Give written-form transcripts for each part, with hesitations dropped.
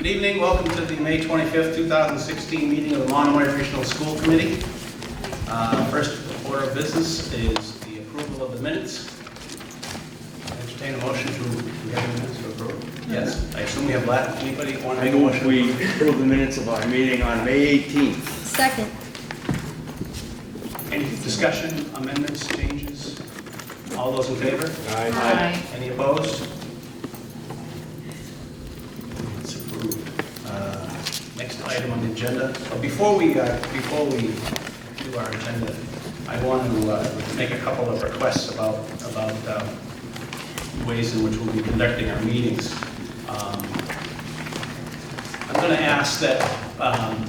evening. Welcome to the May 25th, 2016 meeting of the Monomoy Regional School Committee. First order of business is the approval of the minutes. I entertain a motion to get the minutes to approve. Yes, I assume we have that. Anybody want to make a motion? We approve the minutes of our meeting on May 18th. Second. Any discussion, amendments, changes? All those in favor? Aye. Any opposed? It's approved. Next item on the agenda. Before we do our agenda, I want to make a couple of requests about ways in which we'll be conducting our meetings. I'm going to ask that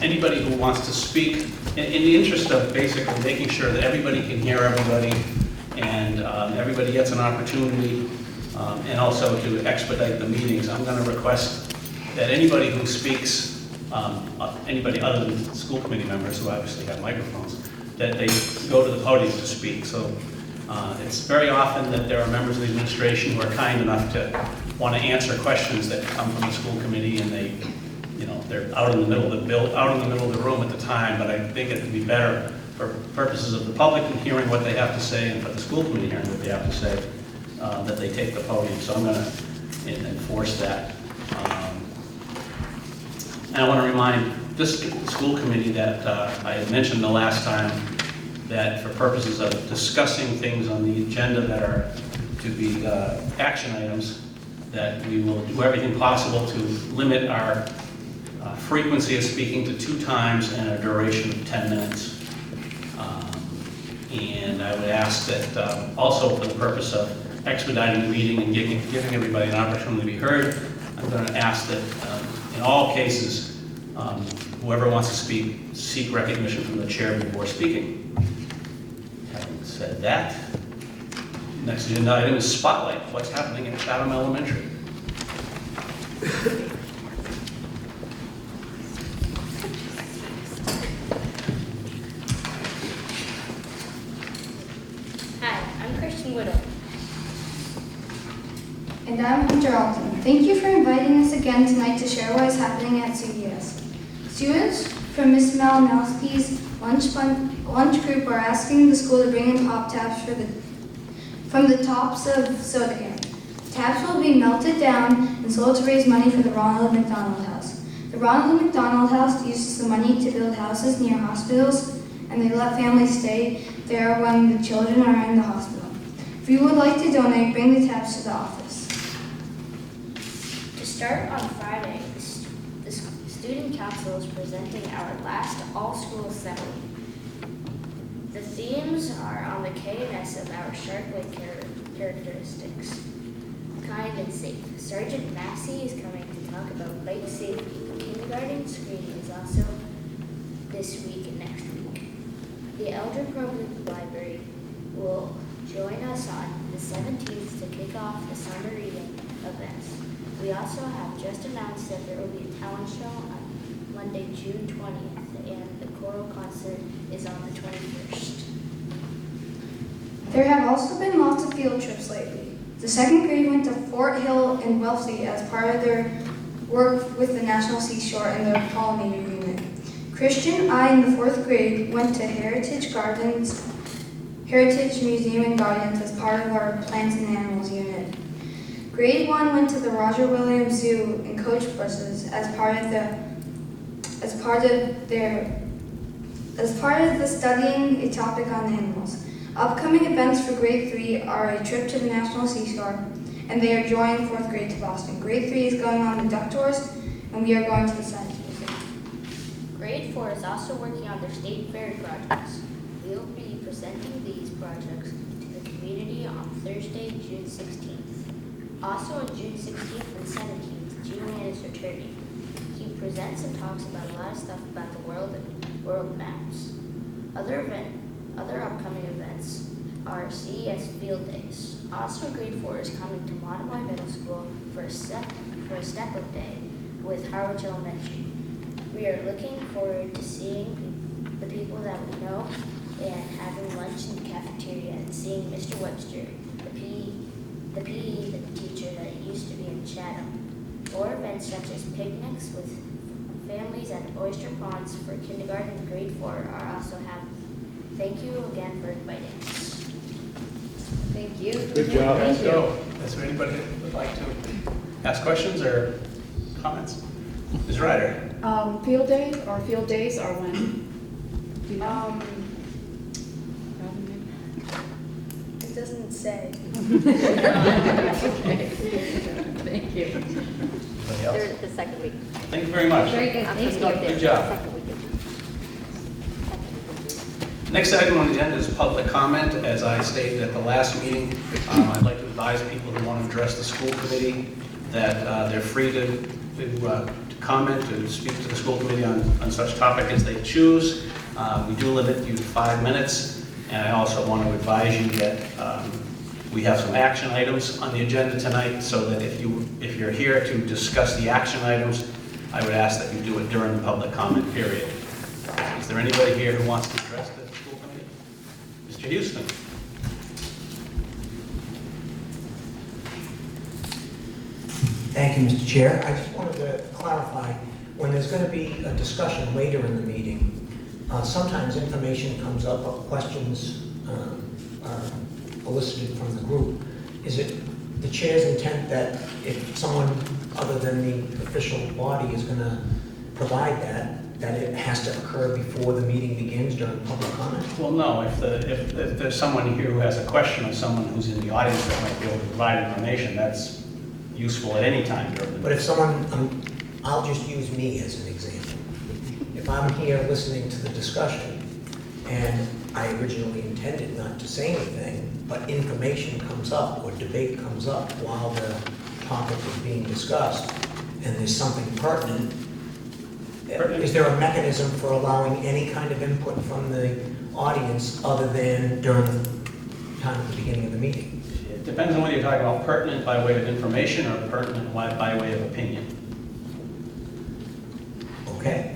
anybody who wants to speak, in the interest of basically making sure that everybody can hear everybody and everybody gets an opportunity, and also to expedite the meetings, I'm going to request that anybody who speaks, anybody other than school committee members who obviously have microphones, that they go to the podium to speak. So it's very often that there are members of the administration who are kind enough to want to answer questions that come from the school committee, and they're out in the middle of the room at the time. But I think it would be better for purposes of the public and hearing what they have to say, and for the school committee hearing what they have to say, that they take the podium. So I'm going to enforce that. And I want to remind this school committee that I had mentioned the last time that for purposes of discussing things on the agenda that are to be action items, that we will do everything possible to limit our frequency of speaking to 2 times and a duration of 10 minutes. And I would ask that also for the purpose of expediting the meeting and giving everybody an opportunity to be heard, I'm going to ask that in all cases, whoever wants to speak, seek recognition from the chair before speaking. Having said that, next agenda item is Spotlight. What's happening at Chatham Elementary? And I'm Hunter Alton. Thank you for inviting us again tonight to share what is happening at CVS. Students from Ms. Malinowski's lunch group are asking the school to bring in pop tabs from the tops of soda cans. Tabs will be melted down and sold to raise money for the Ronald McDonald House. The Ronald McDonald House uses the money to build houses near hospitals, and they let families stay there when the children are in the hospital. If you would like to donate, bring the tabs to the office. To start on Friday, the student council is presenting our last all-school assembly. The themes are on the K&S of our shark-like characteristics, kind and safe. Sergeant Massey is coming to talk about bike safety. Kindergarten screening is also this week and next week. The Elder Public Library will join us on the 17th to kick off the summer reading events. We also have just announced that there will be a talent show on Monday, June 20th, and the choral concert is on the 21st. There have also been lots of field trips lately. The 2nd grade went to Fort Hill in Wellesley as part of their work with the National Seashore and the Pollinator Unit. Christian I in the 4th grade went to Heritage Museum and Gardens as part of our Plants and Animals unit. Grade 1 went to the Roger Williams Zoo in coach buses as part of the studying a topic on animals. Upcoming events for grade 3 are a trip to the National Seashore, and they are joining 4th grade to Boston. Grade 3 is going on the duck tours, and we are going to the Science Museum. Grade 4 is also working on their state fair projects. We will be presenting these projects to the community on Thursday, June 16th. Also on June 16th and 17th, G-Man is returning. He presents and talks about a lot of stuff about the world and world maps. Other upcoming events are CES Field Days. Also, grade 4 is coming to Monomoy Middle School for a step-up day with Harwich Elementary. We are looking forward to seeing the people that we know and having lunch in the cafeteria and seeing Mr. Webster, the PE teacher that used to be in Chatham. or events such as picnics with families at oyster ponds for kindergarten and grade 4 are also happening. Thank you again for inviting us. Thank you. Good job. Let's go. Is there anybody that would like to ask questions or comments? Ms. Ryder? Field day or field days are when? Do you know? It doesn't say. Okay. Thank you. Anybody else? They're the second week. Thank you very much. Very good, thank you. Good job. Second weekend. Next item on the agenda is public comment. As I stated at the last meeting, I'd like to advise people who want to address the school committee that they're free to comment, to speak to the school committee on such topic as they choose. We do limit you to 5 minutes, and I also want to advise you that we have some action items on the agenda tonight, so that if you're here to discuss the action items, I would ask that you do it during the public comment period. Is there anybody here who wants to address the school committee? Mr. Houston? Thank you, Mr. Chair. I just wanted to clarify, when there's going to be a discussion later in the meeting, sometimes information comes up or questions are elicited from the group. Is it the chair's intent that if someone other than the official body is going to provide that it has to occur before the meeting begins during public comment? Well, no, if there's someone here who has a question of someone who's in the audience that might be able to provide information, that's useful at any time during the But if someone, I'll just use me as an example. If I'm here listening to the discussion and I originally intended not to say anything, but information comes up or debate comes up while the topic is being discussed and there's something pertinent, is there a mechanism for allowing any kind of input from the audience other than during the time at the beginning of the meeting? It depends on whether you're talking about pertinent by way of information or pertinent by way of opinion. Okay.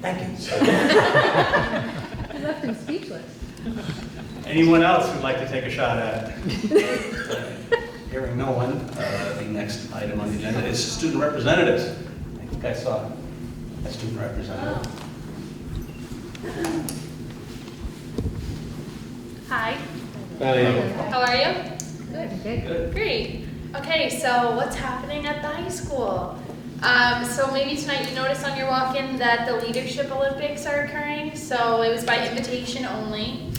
Thank you. You left him speechless. Anyone else who'd like to take a shot at it? Hearing no one, the next item on the agenda is student representatives. I think I saw a student representative. Hi, Hi. how are you? Good. Good. Great. Okay, so what's happening at the high school? So maybe tonight you noticed on your walk-in that the Leadership Olympics are occurring. So it was by invitation only.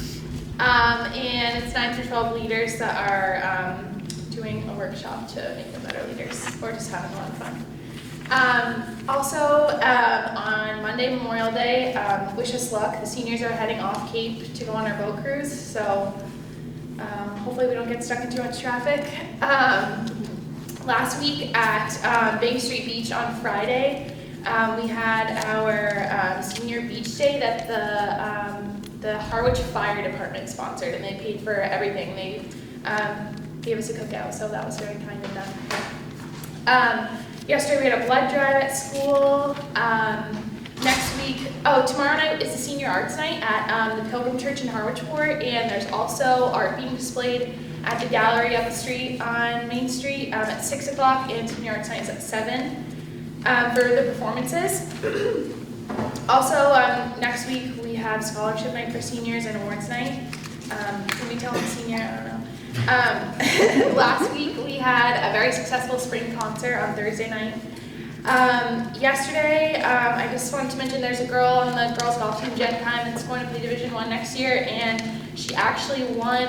And it's 9 through 12 leaders that are doing a workshop to make them better leaders or just having a lot of fun. Also, on Monday, Memorial Day, wish us luck. The seniors are heading off Cape to go on our boat cruise, so hopefully we don't get stuck in too much traffic. Last week at Bank Street Beach on Friday, we had our senior beach day that the Harwich Fire Department sponsored, and they paid for everything. They gave us a cookout, so that was very kind of them. Yesterday we had a blood drive at school. Next week, tomorrow night is the senior arts night at the Pilgrim Church in Harwichport, and there's also art being displayed at the gallery up the street on Main Street at 6 o'clock, and senior arts night is at 7 for the performances. Also, next week we have scholarship night for seniors and awards night. Can we tell them senior? I don't know. Last week we had a very successful spring concert on Thursday night. Yesterday, I just wanted to mention there's a girl on the girls golf team, Jen Kime, that's going to play Division I next year, and she actually won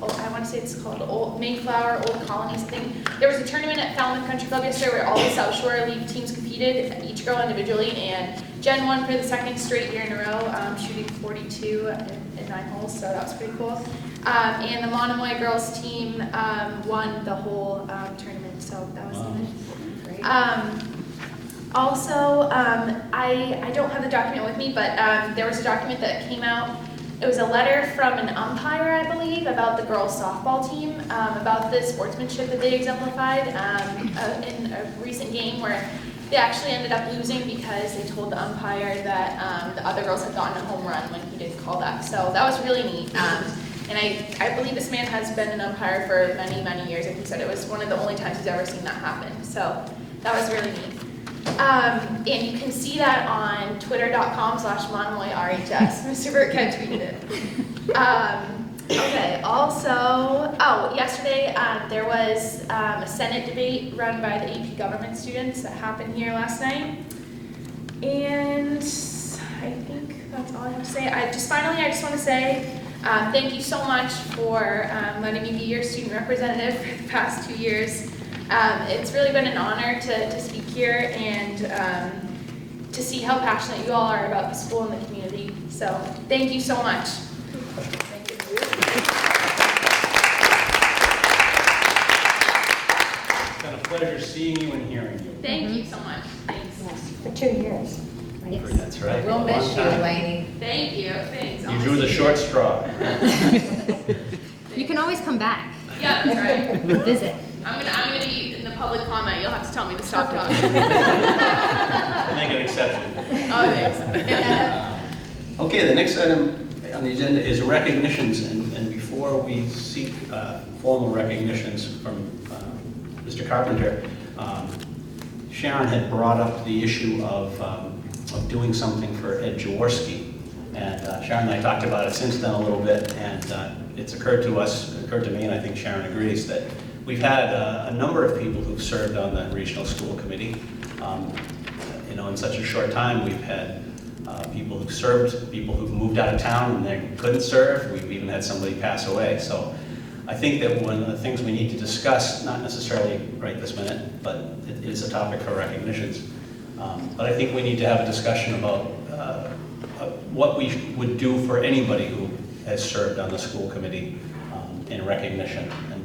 I want to say it's called Old Mayflower, Old Colonies thing. There was a tournament at Falmouth Country Club yesterday where all the South Shore League teams competed, each girl individually, and Jen won for the second straight year in a row, shooting 42 in 9 holes, so that was pretty cool. And the Monomoy girls team won the whole tournament, so that was nice. Also, I don't have the document with me, but there was a document that came out. It was a letter from an umpire, I believe, about the girls softball team, about the sportsmanship that they exemplified in a recent game where they actually ended up losing because they told the umpire that the other girls had gotten a home run when he didn't call that. So that was really neat. And I believe this man has been an umpire for many, many years, and he said it was one of the only times he's ever seen that happen. So that was really neat. And you can see that on twitter.com/MonomoyRHS. Mr. Burkhead tweeted it. Okay, also, yesterday there was a Senate debate run by the AP government students that happened here last night. And I think that's all I have to say. I just want to say thank you so much for letting me be your student representative for the past 2 years. It's really been an honor to speak here and to see how passionate you all are about the school and the community. So thank you so much. Thank you. It's been a pleasure seeing you and hearing you. Thank you so much. Thanks. Yes, for 2 years. That's right. We'll A miss long you, time. Lainey. Thank you. Thanks. You drew the short straw. You can always come back, Yeah, that's right. visit. I'm gonna be in the public comment. You'll have to tell me to stop talking. I'll make an exception. Oh, thanks. Okay, the next item on the agenda is recognitions, and before we seek formal recognitions from Mr. Carpenter, Sharon had brought up the issue of doing something for Ed Jaworski, and Sharon and I talked about it since then a little bit, and it's occurred to me, and I think Sharon agrees, that we've had a number of people who've served on the regional school committee. In such a short time, we've had people who've served, people who've moved out of town and they couldn't serve. We've even had somebody pass away. So I think that one of the things we need to discuss, not necessarily right this minute, but it is a topic for recognitions. But I think we need to have a discussion about what we would do for anybody who has served on the school committee in recognition. And,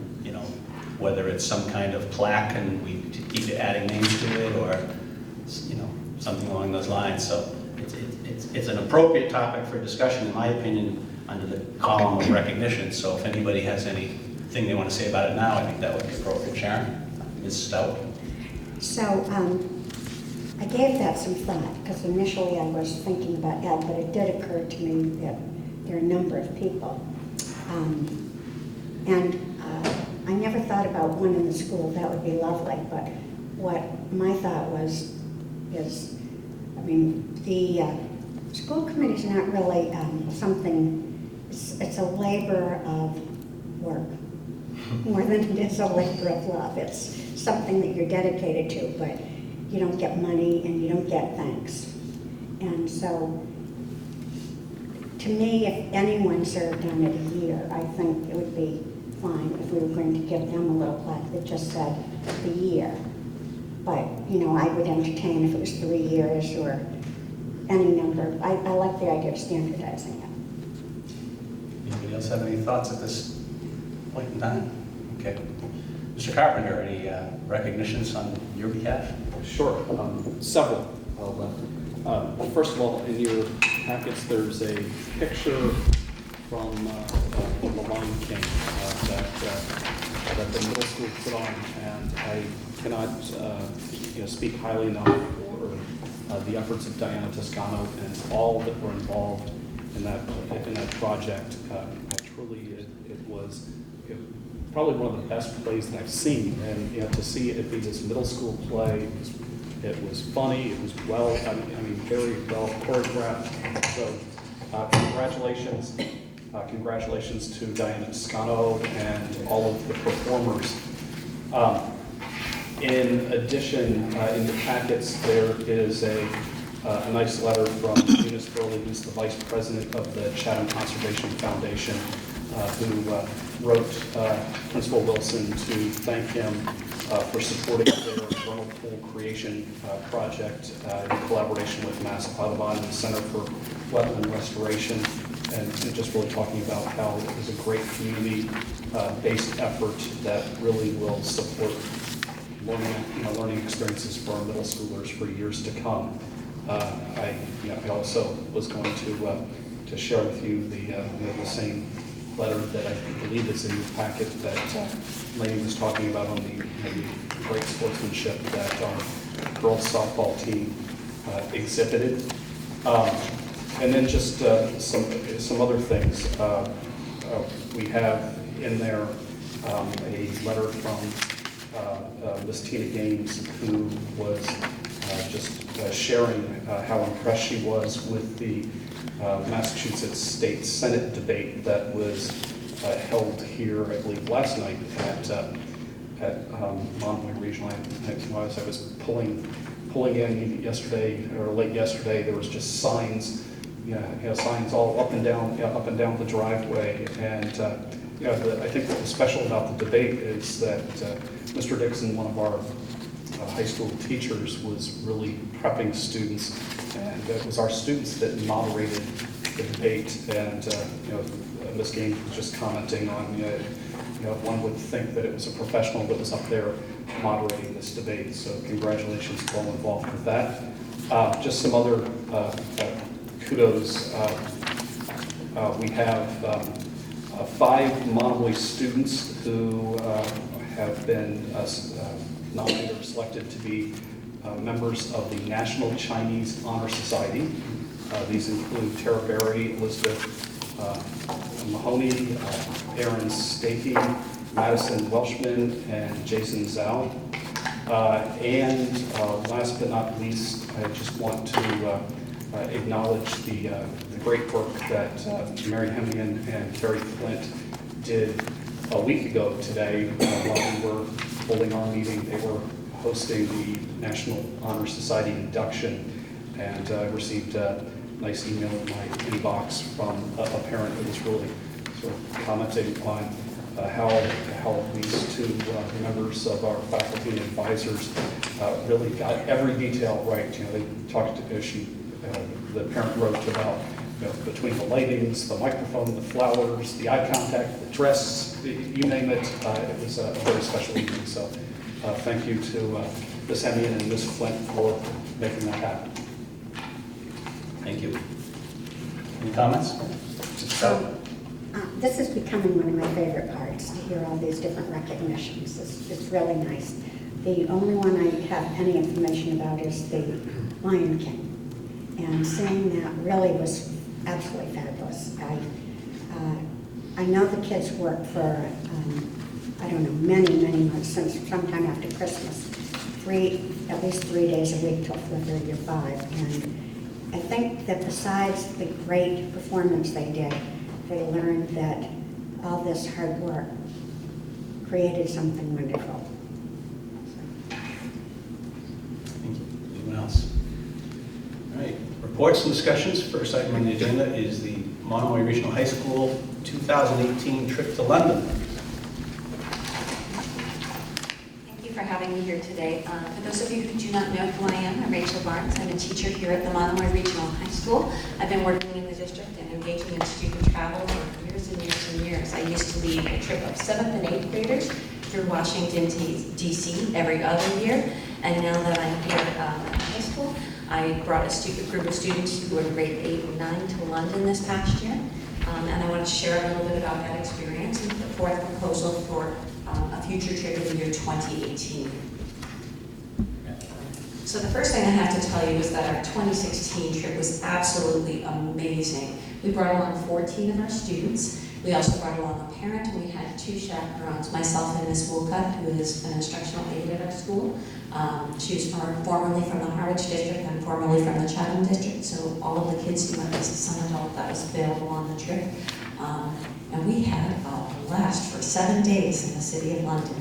whether it's some kind of plaque and we keep adding names to it, or, something along those lines. So it's an appropriate topic for discussion, in my opinion, under the column of recognition. So if anybody has anything they want to say about it now, I think that would be appropriate. Sharon? Ms. Stout? So I gave that some thought, because initially I was thinking about Ed, but it did occur to me that there are a number of people. I never thought about one in the school. That would be lovely. But what my thought was is, the school committee is not really something, it's a labor of work, more than it is a labor of love. It's something that you're dedicated to, but you don't get money and you don't get thanks. And so, to me, if anyone served on it a year, I think it would be fine if we were going to give them a little plaque that just said the year. But, I would entertain if it was 3 years or any number. I like the idea of standardizing it. Anybody else have any thoughts at this point in time? Okay. Mr. Carpenter, any recognitions on your behalf? Sure, several. First of all, in your packets, there's a picture from the Lion King that the middle school put on, and I cannot speak highly enough for the efforts of Diana Toscano and all that were involved in that project. Truly, it was probably one of the best plays that I've seen, and to see it be this middle school play, it was funny, it was very well choreographed. So congratulations to Diana Toscano and all of the performers. In addition, in the packets, there is a nice letter from Eunice Burley, who's the vice president of the Chatham Conservation Foundation, who wrote Principal Wilson to thank him for supporting their vernal pool creation project in collaboration with Mass Audubon and the Center for Wetland Restoration, and just really talking about how it is a great community-based effort that really will support learning experiences for our middle schoolers for years to come. I also was going to share with you the same letter that I believe is in your packet that Lainey was talking about on the great sportsmanship that our girls softball team exhibited. And then just some other things. we have in there a letter from Miss Tina Gaines, who was just sharing how impressed she was with the Massachusetts State Senate debate that was held here, I believe, last night at Monomoy Regional. As I was pulling in yesterday, or late yesterday, there was just signs, signs all up and down the driveway. And I think what was special about the debate is that Mr. Dixon, one of our high school teachers, was really prepping students, and it was our students that moderated the debate. And Ms. Gaines was just commenting on, one would think that it was a professional that was up there moderating this debate. So congratulations to all involved with that. Just some other kudos. We have 5 Monomoy students who have been nominated or selected to be members of the National Chinese Honor Society. These include Tara Berry, Elizabeth Mahoney, Aaron Stakey, Madison Welshman, and Jason Zhao. And last but not least, I just want to acknowledge the great work that Mary Hemian and Terry Flint did a week ago today while we were holding our meeting. They were hosting the National Honor Society induction, and I received a nice email in my inbox from a parent who was really sort of commenting on how these 2 members of our faculty and advisors really got every detail right. They talked to the parent wrote about between the lightings, the microphone, the flowers, the eye contact, the dress, you name it. It was a very special evening. So thank you to Ms. Hemian and Ms. Flint for making that happen. Thank you. Any comments? This is becoming one of my favorite parts, to hear all these different recognitions. It's really nice. The only one I have any information about is the Lion King. And seeing that really was absolutely fabulous. I know the kids work for, I don't know, many months, since sometime after Christmas. At least 3 days a week till 4:30 or 5. And I think that besides the great performance they did, they learned that all this hard work created something wonderful. Thank you. Anyone else? All right. Reports and discussions. First item on the agenda is the Monomoy Regional High School 2018 trip to London. Thank you for having me here today. For those of you who do not know who I am, I'm Rachel Barnes. I'm a teacher here at the Monomoy Regional High School. I've been working in the district and engaging in student travel for years and years and years. I used to lead a trip of 7th and 8th graders through Washington, D.C. every other year. And now that I'm here at high school, I brought a group of students who were in grade 8 and 9 to London this past year. And I want to share a little bit about that experience and put forth a proposal for a future trip in the year 2018. So the first thing I have to tell you is that our 2016 trip was absolutely amazing. We brought along 14 of our students. We also brought along a parent, and we had 2 chaperones, myself and Ms. Woolcutt, who is an instructional aide at our school. She was formerly from the Harwich District and formerly from the Chatham District, so all of the kids who went as a son adult that was available on the trip. And we had a blast for 7 days in the city of London.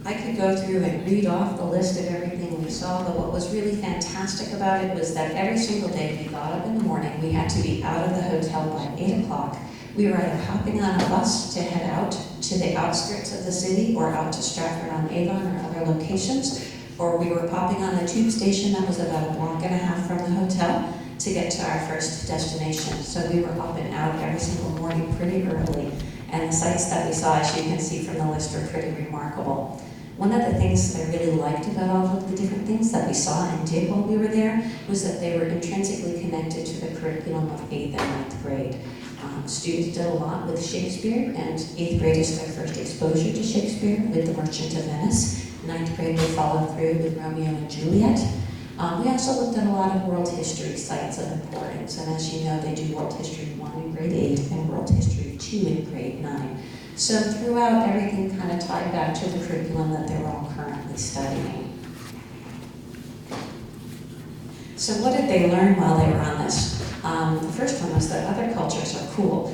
I could go through and read off the list of everything we saw, but what was really fantastic about it was that every single day we got up in the morning, we had to be out of the hotel by 8 o'clock. We were either hopping on a bus to head out to the outskirts of the city or out to Stratford-on-Avon or other locations, or we were popping on a tube station that was about 1.5 blocks from the hotel to get to our first destination. So we were up and out every single morning pretty early, and the sights that we saw, as you can see from the list, were pretty remarkable. One of the things that I really liked about all of the different things that we saw and did while we were there was that they were intrinsically connected to the curriculum of 8th and 9th grade. Students did a lot with Shakespeare, and 8th grade is their first exposure to Shakespeare with The Merchant of Venice. 9th grade will follow through with Romeo and Juliet. We also looked at a lot of world history sites of importance, and as you know, they do World History 1 in grade 8 and World History 2 in grade 9. So throughout, everything kind of tied back to the curriculum that they're all currently studying. So what did they learn while they were on this? The first one was that other cultures are cool.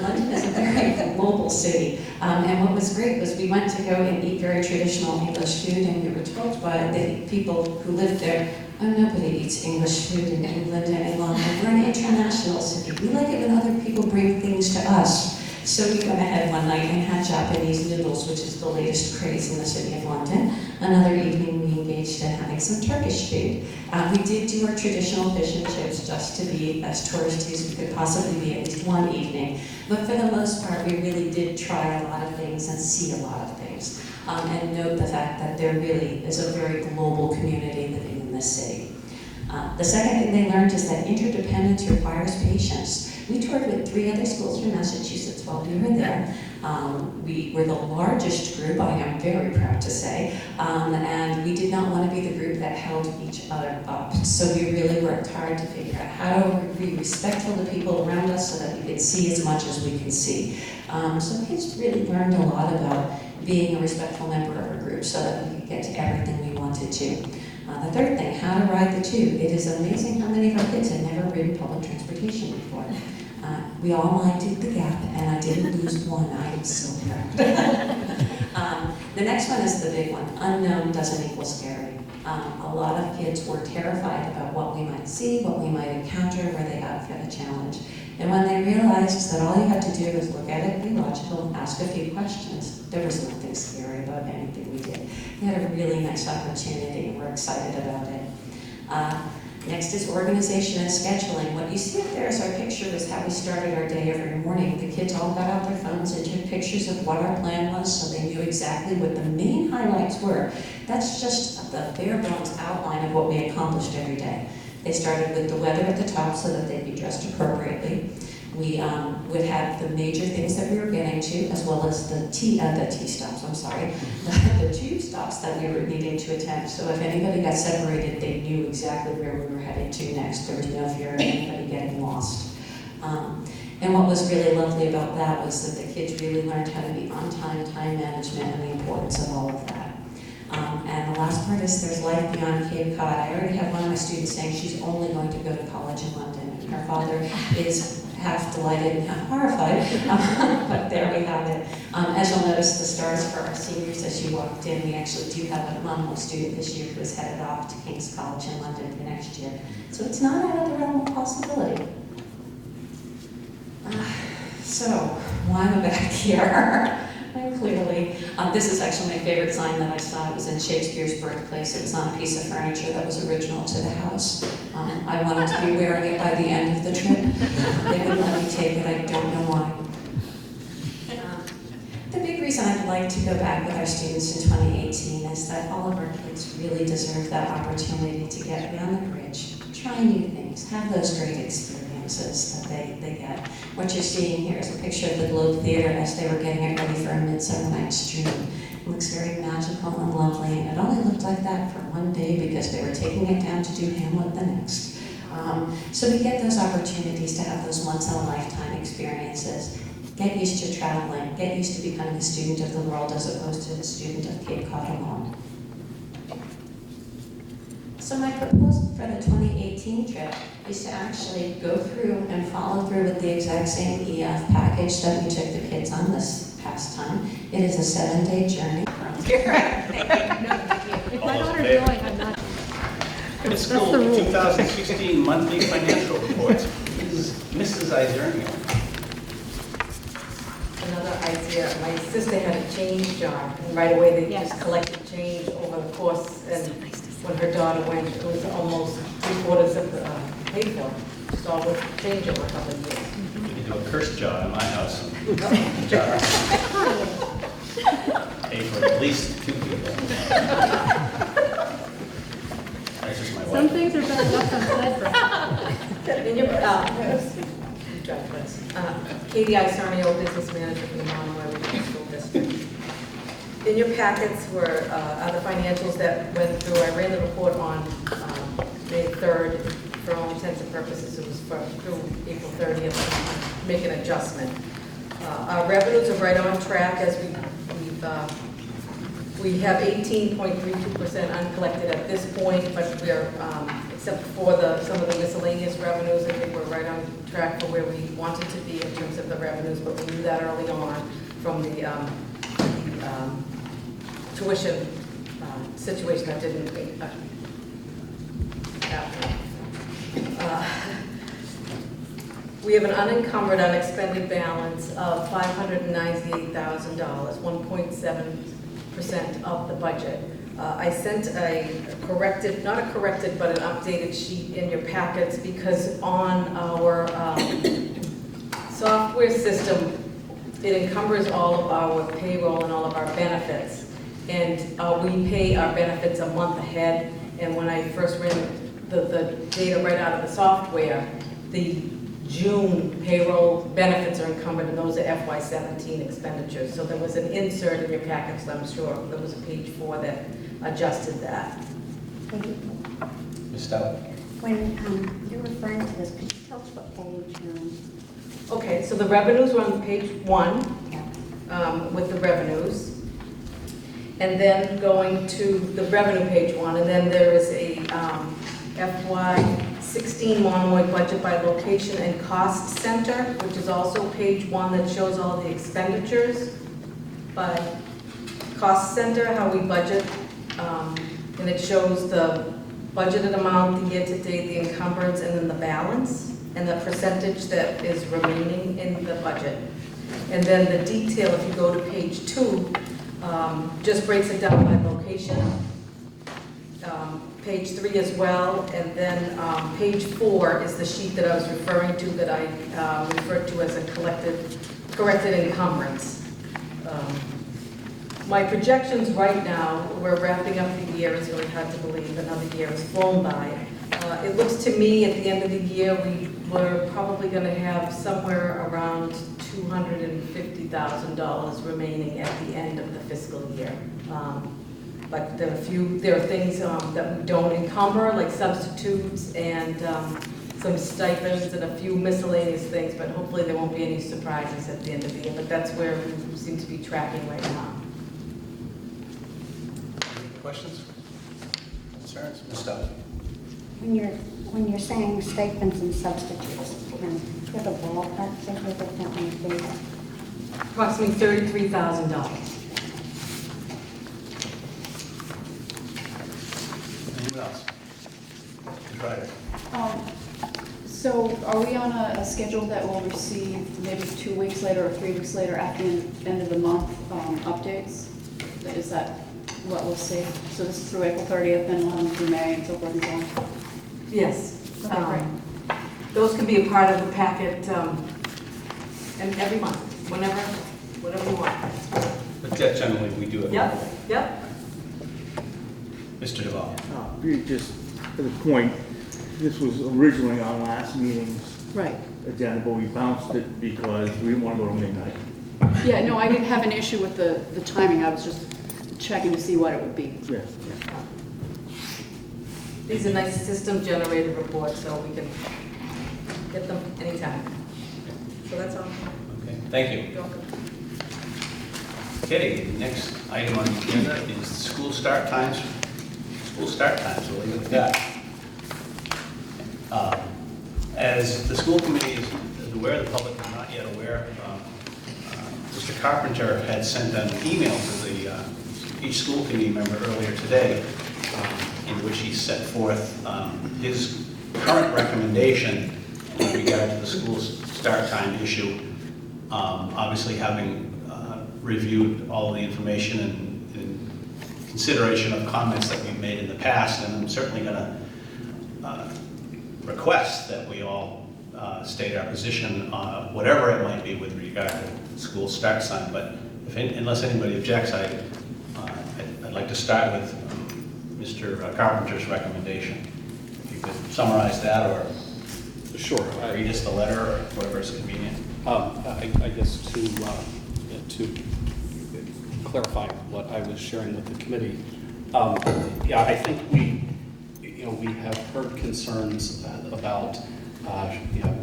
London is a very global city, and what was great was we went to go and eat very traditional English food, and we were told by the people who lived there, oh, nobody eats English food in England any longer. We're an international city. We like it when other people bring things to us. So we went ahead one night and had Japanese noodles, which is the latest craze in the city of London. Another evening we engaged in having some Turkish food. We did do our traditional fish and chips just to be as touristy as we could possibly be at least one evening. But for the most part, we really did try a lot of things and see a lot of things. And note the fact that there really is a very global community living in this city. The second thing they learned is that interdependence requires patience. We toured with 3 other schools from Massachusetts while we were there. We were the largest group, I am very proud to say, and we did not want to be the group that held each other up. So we really worked hard to figure out how to be respectful to people around us so that we could see as much as we can see. So kids really learned a lot about being a respectful member of a group so that we could get to everything we wanted to. The third thing, how to ride the tube. It is amazing how many of our kids had never ridden public transportation before. We all minded the gap, and I didn't lose one. I am so proud. The next one is the big one. Unknown doesn't equal scary. A lot of kids were terrified about what we might see, what we might encounter, were they up for the challenge. And when they realized that all you had to do was look at it, be logical, ask a few questions, there was nothing scary about anything we did. We had a really nice opportunity, and we're excited about it. Next is organization and scheduling. What you see up there is our picture is how we started our day every morning. The kids all got out their phones and took pictures of what our plan was so they knew exactly what the main highlights were. That's just the bare bones outline of what we accomplished every day. They started with the weather at the top so that they'd be dressed appropriately. We would have the major things that we were getting to, as well as the tube stops that we were needing to attend. So if anybody got separated, they knew exactly where we were headed to next. There was no fear of anybody getting lost. And what was really lovely about that was that the kids really learned how to be on time, time management, and the importance of all of that. And the last part is there's life beyond Cape Cod. I already have one of my students saying she's only going to go to college in London, and her father is half delighted and half horrified, but there we have it. As you'll notice, the stars for our seniors as you walked in, we actually do have a Monomoy student this year who is headed off to King's College in London for next year. So it's not out of the realm of possibility. So, why am I back here? Clearly, this is actually my favorite sign that I saw. It was in Shakespeare's birthplace. It was on a piece of furniture that was original to the house. I wanted to be wearing it by the end of the trip. They wouldn't let me take it. I don't know why. The big reason I'd like to go back with our students in 2018 is that all of our kids really deserve that opportunity to get beyond the bridge, try new things, have those great experiences that they get. What you're seeing here is a picture of the Globe Theater as they were getting it ready for A Midsummer Night's Dream. It looks very magical and lovely, and it only looked like that for one day because they were taking it down to do Hamlet the next. So we get those opportunities to have those once-in-a-lifetime experiences. Get used to traveling, get used to becoming a student of the world as opposed to a student of Cape Cod alone. So my proposal for the 2018 trip is to actually go through and follow through with the exact same EF package that we took the kids on this past time. It is a 7-day journey from here. If my daughter's going, I'm not. Fiscal 2016 monthly financial report. Mrs. Izernial. Another idea, my sister had a change jar, and right away they just collected change over the course, and when her daughter went, it was almost 3/4 of the pay bill, just all with change over a couple of years. You can do a curse jar in my house. Jar. Pay for at least 2 people. That's just my wife. Some things are better left unsaid. In your, Katie Isarnio, business manager for the Monomoy Regional School District. In your packets were the financials that went through. I ran the report on May 3rd. For all intents and purposes, it was through April 30th, to make an adjustment. Our revenues are right on track as we have 18.32% uncollected at this point, but we're, except for some of the miscellaneous revenues, I think we're right on track for where we wanted to be in terms of the revenues, but we knew that early on from the tuition situation that didn't happen. We have an unencumbered, unexpended balance of $598,000, 1.7% of the budget. I sent a corrected, not a corrected, but an updated sheet in your packets because on our software system, it encumbers all of our payroll and all of our benefits. And we pay our benefits a month ahead. And when I first ran the data right out of the software, the June payroll benefits are encumbered, and those are FY17 expenditures. So there was an insert in your packets, I'm sure there was a page 4 that adjusted that. Thank you. Ms. Stout? When you're referring to this, could you tell us what page? Okay, so the revenues were on page 1 Yeah. with the revenues. And then going to the revenue page 1, and then there is a FY16 Monomoy budget by location and cost center, which is also page 1 that shows all the expenditures by cost center, how we budget, and it shows the budgeted amount, the year-to-date, the encumbrance, and then the balance, and the percentage that is remaining in the budget. And then the detail, if you go to page 2, just breaks it down by location. Page 3 as well, and then page 4 is the sheet that I was referring to that I referred to as a corrected encumbrance. My projections right now, we're wrapping up the year, it's really hard to believe, another year has flown by. It looks to me at the end of the year, we're probably going to have somewhere around $250,000 remaining at the end of the fiscal year. But there are things that we don't encumber, like substitutes and some stipends and a few miscellaneous things, but hopefully there won't be any surprises at the end of the year. But that's where we seem to be tracking right now. Any questions? Concerns? Ms. Stout? When you're saying stipends and substitutes, can you give a ballpark figure that might be? Approximately $33,000. Anyone else? Ms. Ryder? So are we on a schedule that we'll receive maybe 2 weeks later or 3 weeks later at the end of the month updates? Is that what we'll see? So this is through April 30th and we'll have them through May and so forth and so on? Yes. Okay, great. Those can be a part of the packet and every month, whenever you want. But that generally we do it. Yep. Mr. Duval? Just for the point, this was originally on last meeting's Right. agenda, but we bounced it because we didn't want to go to midnight. Yeah, no, I didn't have an issue with the timing. I was just checking to see what it would be. Yes. These are nice system-generated reports, so we can get them anytime. So that's all. Okay, thank you. You're welcome. Okay, the next item on the agenda is school start times. School start times, we'll leave it at that. As the school committee is aware, the public is not yet aware, Mr. Carpenter had sent an email to each school committee member earlier today in which he set forth his current recommendation in regard to the school start time issue. Obviously, having reviewed all of the information and in consideration of comments that we've made in the past, and I'm certainly going to request that we all state our position, whatever it might be with regard to school start time. But unless anybody objects, I'd like to start with Mr. Carpenter's recommendation. If you could summarize that or Sure. read us the letter or whatever is convenient. I guess to clarify what I was sharing with the committee, yeah, I think we we have heard concerns about,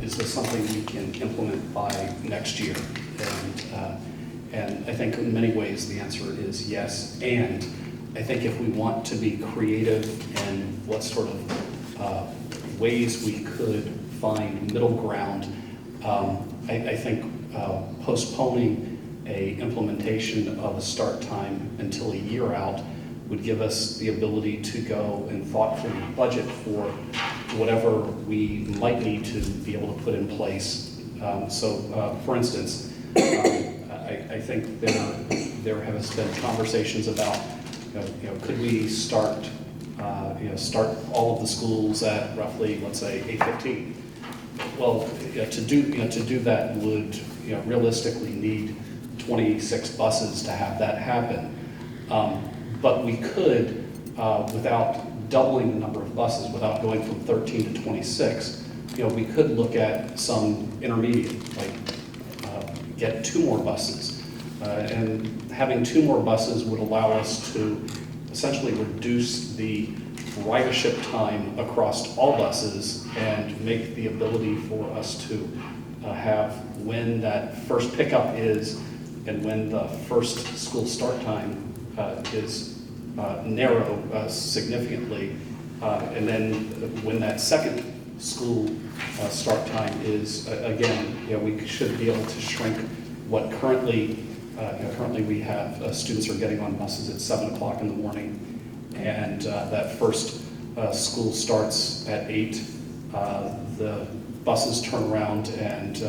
is this something we can implement by next year? And I think in many ways the answer is yes. And I think if we want to be creative in what sort of ways we could find middle ground, I think postponing a implementation of a start time until a year out would give us the ability to go and thoughtfully budget for whatever we might need to be able to put in place. For instance, I think there has been conversations about, could we start all of the schools at roughly, let's say, 8:15? Well, to do that would realistically need 26 buses to have that happen. But we could, without doubling the number of buses, without going from 13 to 26, we could look at some intermediate, like get 2 more buses. And having 2 more buses would allow us to essentially reduce the ridership time across all buses and make the ability for us to have when that first pickup is and when the first school start time is narrow significantly, and then when that second school start time is, again, we should be able to shrink what currently we have. Students are getting on buses at 7 o'clock in the morning, and that first school starts at 8. The buses turn around and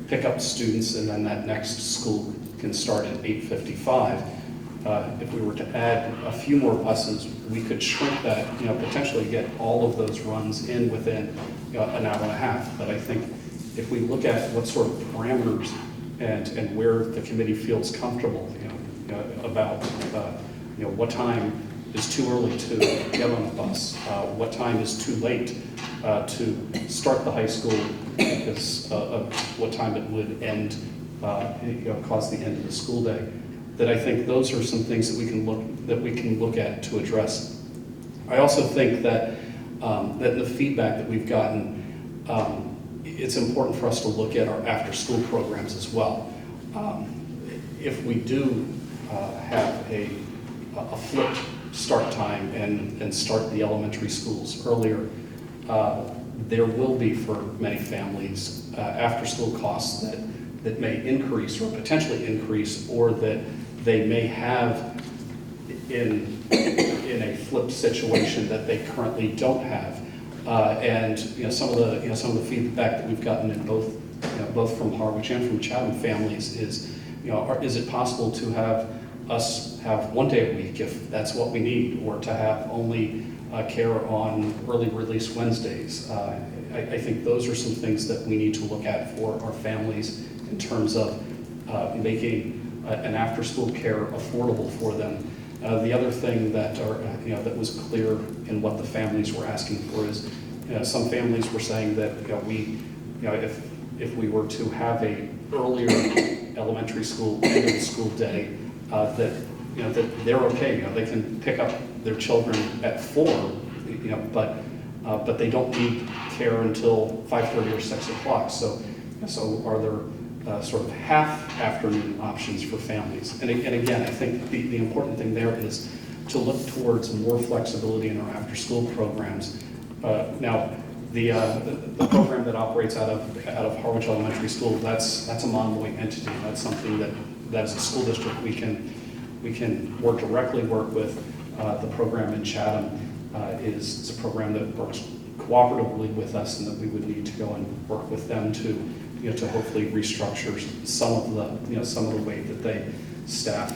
pick up students, and then that next school can start at 8:55. If we were to add a few more buses, we could shrink that, potentially get all of those runs in within an hour and a half. But I think if we look at what sort of parameters and where the committee feels comfortable, about what time is too early to get on a bus, what time is too late to start the high school because of what time it would end, cause the end of the school day. That I think those are some things that we can look at to address. I also think that that the feedback that we've gotten, it's important for us to look at our after-school programs as well. If we do have a flipped start time and start the elementary schools earlier, there will be for many families after-school costs that may increase or potentially increase, or that they may have in a flipped situation that they currently don't have. And some of the feedback that we've gotten in both from Harwich and from Chatham families is, is it possible to have us have 1 day a week if that's what we need, or to have only care on early release Wednesdays? I think those are some things that we need to look at for our families in terms of making an after-school care affordable for them. The other thing that that was clear in what the families were asking for is, some families were saying that if we were to have a earlier elementary school end of the school day, that they're okay. They can pick up their children at 4, but they don't need care until 5:30 or 6 o'clock. So are there sort of half afternoon options for families? And again, I think the important thing there is to look towards more flexibility in our after-school programs. Now, the program that operates out of Harwich Elementary School, that's a Monomoy entity. That's something that as a school district we can directly work with. The program in Chatham is a program that works cooperatively with us, and that we would need to go and work with them to hopefully restructure some of the way that they staff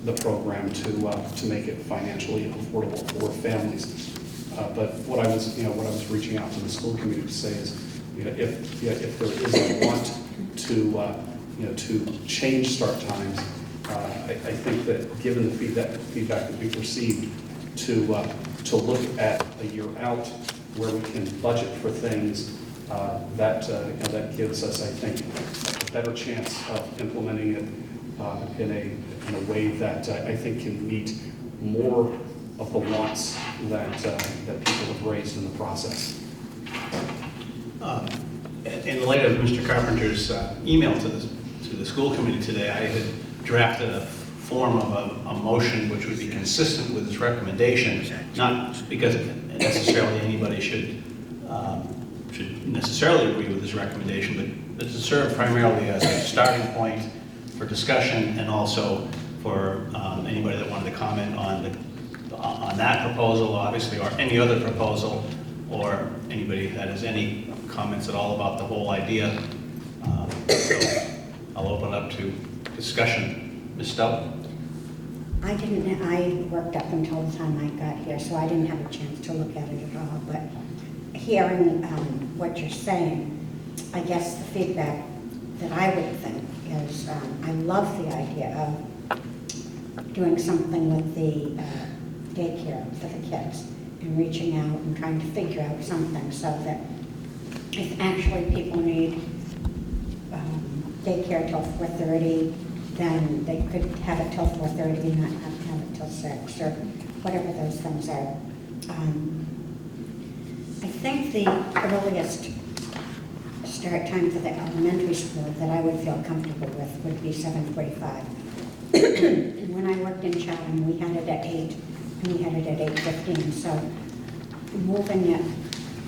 the program to make it financially affordable for families. But what I was reaching out to the school committee to say is, if there is a want to change start times, I think that given the feedback that we've received, to look at a year out where we can budget for things, that gives us, I think, a better chance of implementing it in a way that I think can meet more of the wants that people have raised in the process. In light of Mr. Carpenter's email to the school committee today, I had drafted a form of a motion which would be consistent with his recommendation, not because necessarily anybody should necessarily agree with his recommendation, but to serve primarily as a starting point for discussion and also for anybody that wanted to comment on that proposal, obviously, or any other proposal, or anybody that has any comments at all about the whole idea. So I'll open up to discussion. Ms. Stout? I worked up until the time I got here, so I didn't have a chance to look at it at all, but hearing what you're saying, I guess the feedback that I would think is, I love the idea of doing something with the daycare for the kids and reaching out and trying to figure out something so that if actually people need daycare till 4:30, then they could have it till 4:30 and not have to have it till 6 or whatever those things are. I think the earliest start time for the elementary school that I would feel comfortable with would be 7:45. When I worked in Chatham, we had it at 8 and we had it at 8:15, so moving it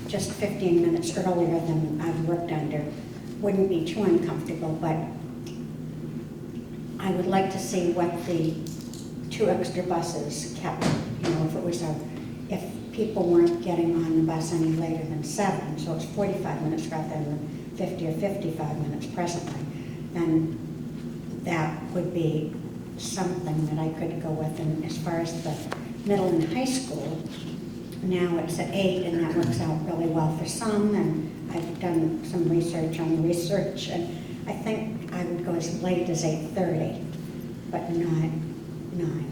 just 15 minutes earlier than I've worked under wouldn't be too uncomfortable, but I would like to see what the 2 extra buses kept, if it was if people weren't getting on the bus any later than 7, so it's 45 minutes rather than 50 or 55 minutes presently, then that would be something that I could go with. And as far as the middle and high school, now it's at 8, and that works out really well for some, and I've done some research on the research, and I think I would go as late as 8:30, but not 9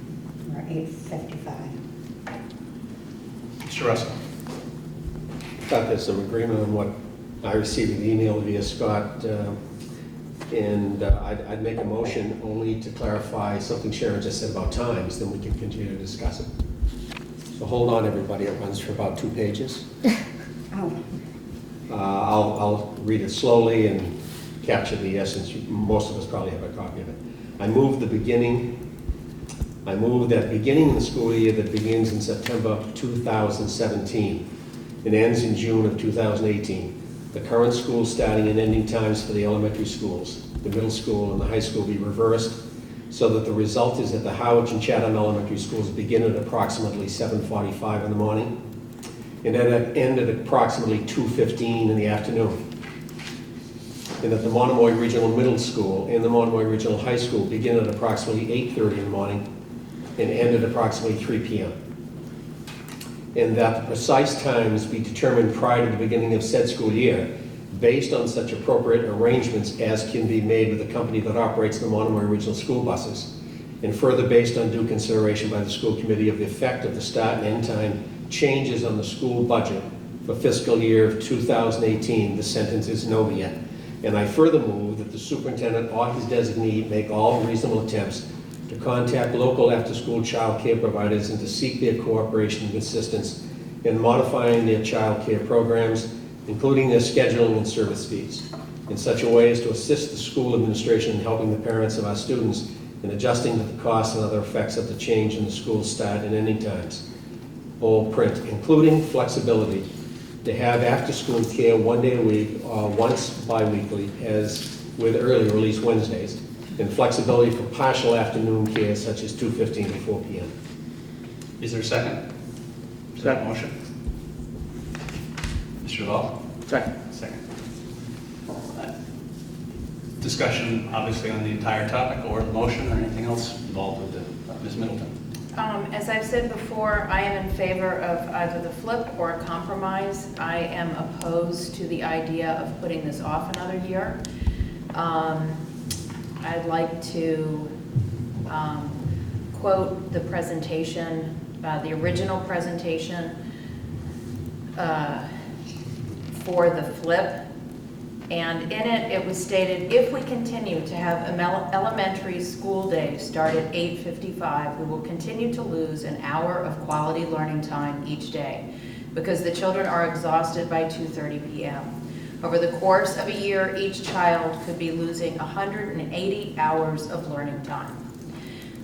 or 8:55. Mr. Russell? I thought there's some agreement on what I received an email via Scott, and I'd make a motion only to clarify something Sharon just said about times, then we can continue to discuss it. So hold on, everybody, it runs for about 2 pages. Oh. I'll read it slowly and capture the essence. Most of us probably have a copy of it. I move that beginning in the school year that begins in September 2017 and ends in June of 2018, the current school starting and ending times for the elementary schools, the middle school, and the high school be reversed so that the result is that the Howard and Chatham elementary schools begin at approximately 7:45 in the morning and end at approximately 2:15 in the afternoon. And that the Monomoy Regional Middle School and the Monomoy Regional High School begin at approximately 8:30 in the morning and end at approximately 3 p.m. And that the precise times be determined prior to the beginning of said school year based on such appropriate arrangements as can be made with the company that operates the Monomoy Regional School buses, and further based on due consideration by the school committee of the effect of the start and end time changes on the school budget for fiscal year 2018. The sentence is no yet. And I further move that the superintendent or his designee make all reasonable attempts to contact local after-school child care providers and to seek their cooperation and assistance in modifying their child care programs, including their scheduling and service fees, in such a way as to assist the school administration in helping the parents of our students in adjusting to the costs and other effects of the change in the school start and ending times. Bold print, including flexibility to have after-school care 1 day a week or once bi-weekly, as with early release Wednesdays, and flexibility for partial afternoon care such as 2:15 to 4 p.m. Is there a second? Second motion. Mr. Val? Second. Second. Discussion, obviously, on the entire topic or the motion or anything else involved with it. Ms. Middleton? As I've said before, I am in favor of either the flip or a compromise. I am opposed to the idea of putting this off another year. I'd like to quote the presentation, the original presentation for the flip, And in it, it was stated, if we continue to have elementary school day start at 8:55, we will continue to lose an hour of quality learning time each day because the children are exhausted by 2:30 p.m. Over the course of a year, each child could be losing 180 hours of learning time.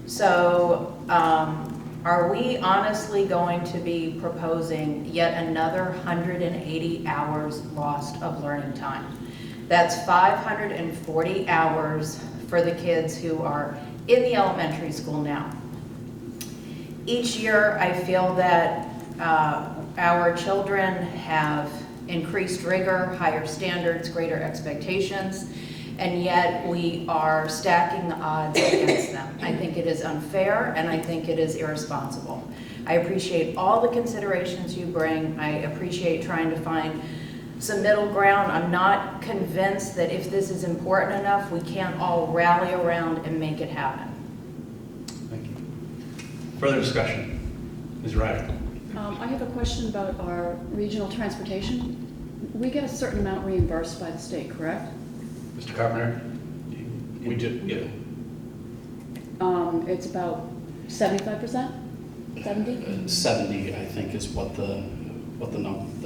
So, are we honestly going to be proposing yet another 180 hours lost of learning time? That's 540 hours for the kids who are in the elementary school now. Each year, I feel that our children have increased rigor, higher standards, greater expectations, and yet we are stacking the odds against them. I think it is unfair, and I think it is irresponsible. I appreciate all the considerations you bring. I appreciate trying to find some middle ground. I'm not convinced that if this is important enough, we can't all rally around and make it happen. Thank you. Further discussion? Ms. Ryder? I have a question about our regional transportation. We get a certain amount reimbursed by the state, correct? Mr. Carpenter? We do, yeah. It's about 75%? 70? 70, I think, is what the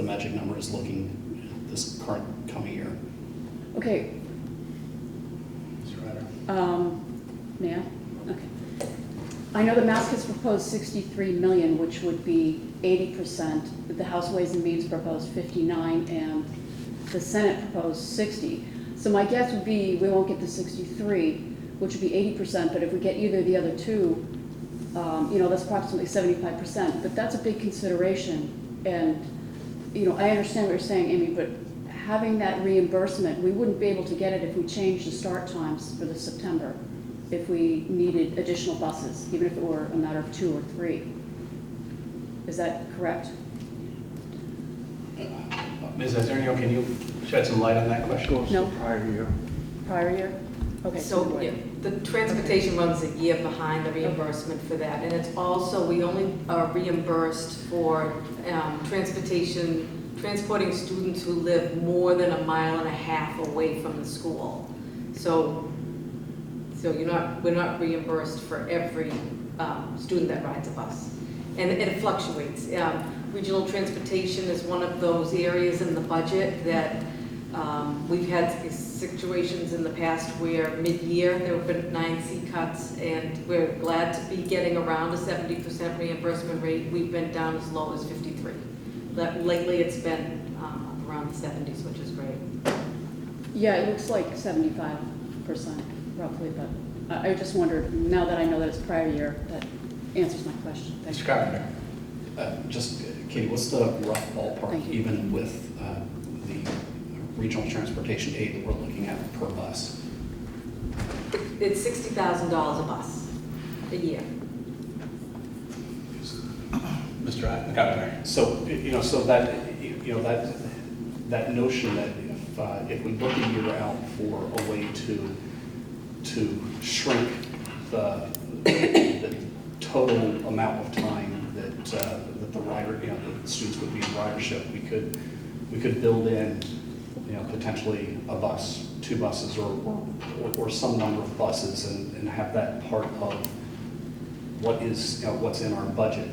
magic number is looking this coming year. Okay. Mr. Ryder? May I? Okay. I know the Mask has proposed 63 million, which would be 80%. The House Ways and Means proposed 59, and the Senate proposed 60. So my guess would be we won't get the 63, which would be 80%, but if we get either of the other two, that's approximately 75%. But that's a big consideration. And, I understand what you're saying, Amy, but having that reimbursement, we wouldn't be able to get it if we changed the start times for the September, if we needed additional buses, even if it were a matter of 2 or 3. Is that correct? Ms. Azarino, can you shed some light on that question? Goes No. to prior year. Prior year? Okay. So, yeah, the transportation runs a year behind the reimbursement for that. And it's also, we only are reimbursed for transporting students who live more than 1.5 miles away from the school. So we're not reimbursed for every student that rides a bus. And it fluctuates. Regional transportation is one of those areas in the budget that we've had situations in the past where mid-year there have been 9 seat cuts, and we're glad to be getting around a 70% reimbursement rate. We've been down as low as 53. Lately it's been around the 70s, which is great. Yeah, it looks like 75% roughly, but I just wondered, now that I know that it's prior year, that answers my question. Thank Mr. you. Carpenter? Katie, what's the rough ballpark, Thank you. even with the regional transportation aid that we're looking at per bus? It's $60,000 a bus a year. Mr. Carpenter? So, so that notion that if we look a year out for a way to shrink the total amount of time that the rider, the students would be in ridership, we could build in, potentially a bus, 2 buses, or some number of buses, and have that part of what is, what's in our budget.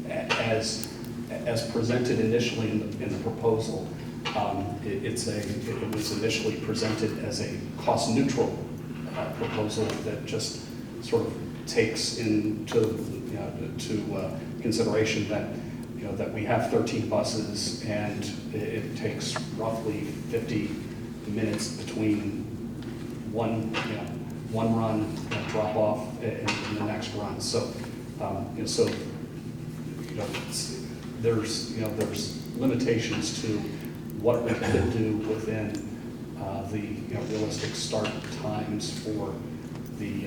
As presented initially in the proposal, it was initially presented as a cost-neutral proposal that just sort of takes into consideration that that we have 13 buses, and it takes roughly 50 minutes between one run, drop off, and the next run. So there's limitations to what we could do within the realistic start times for the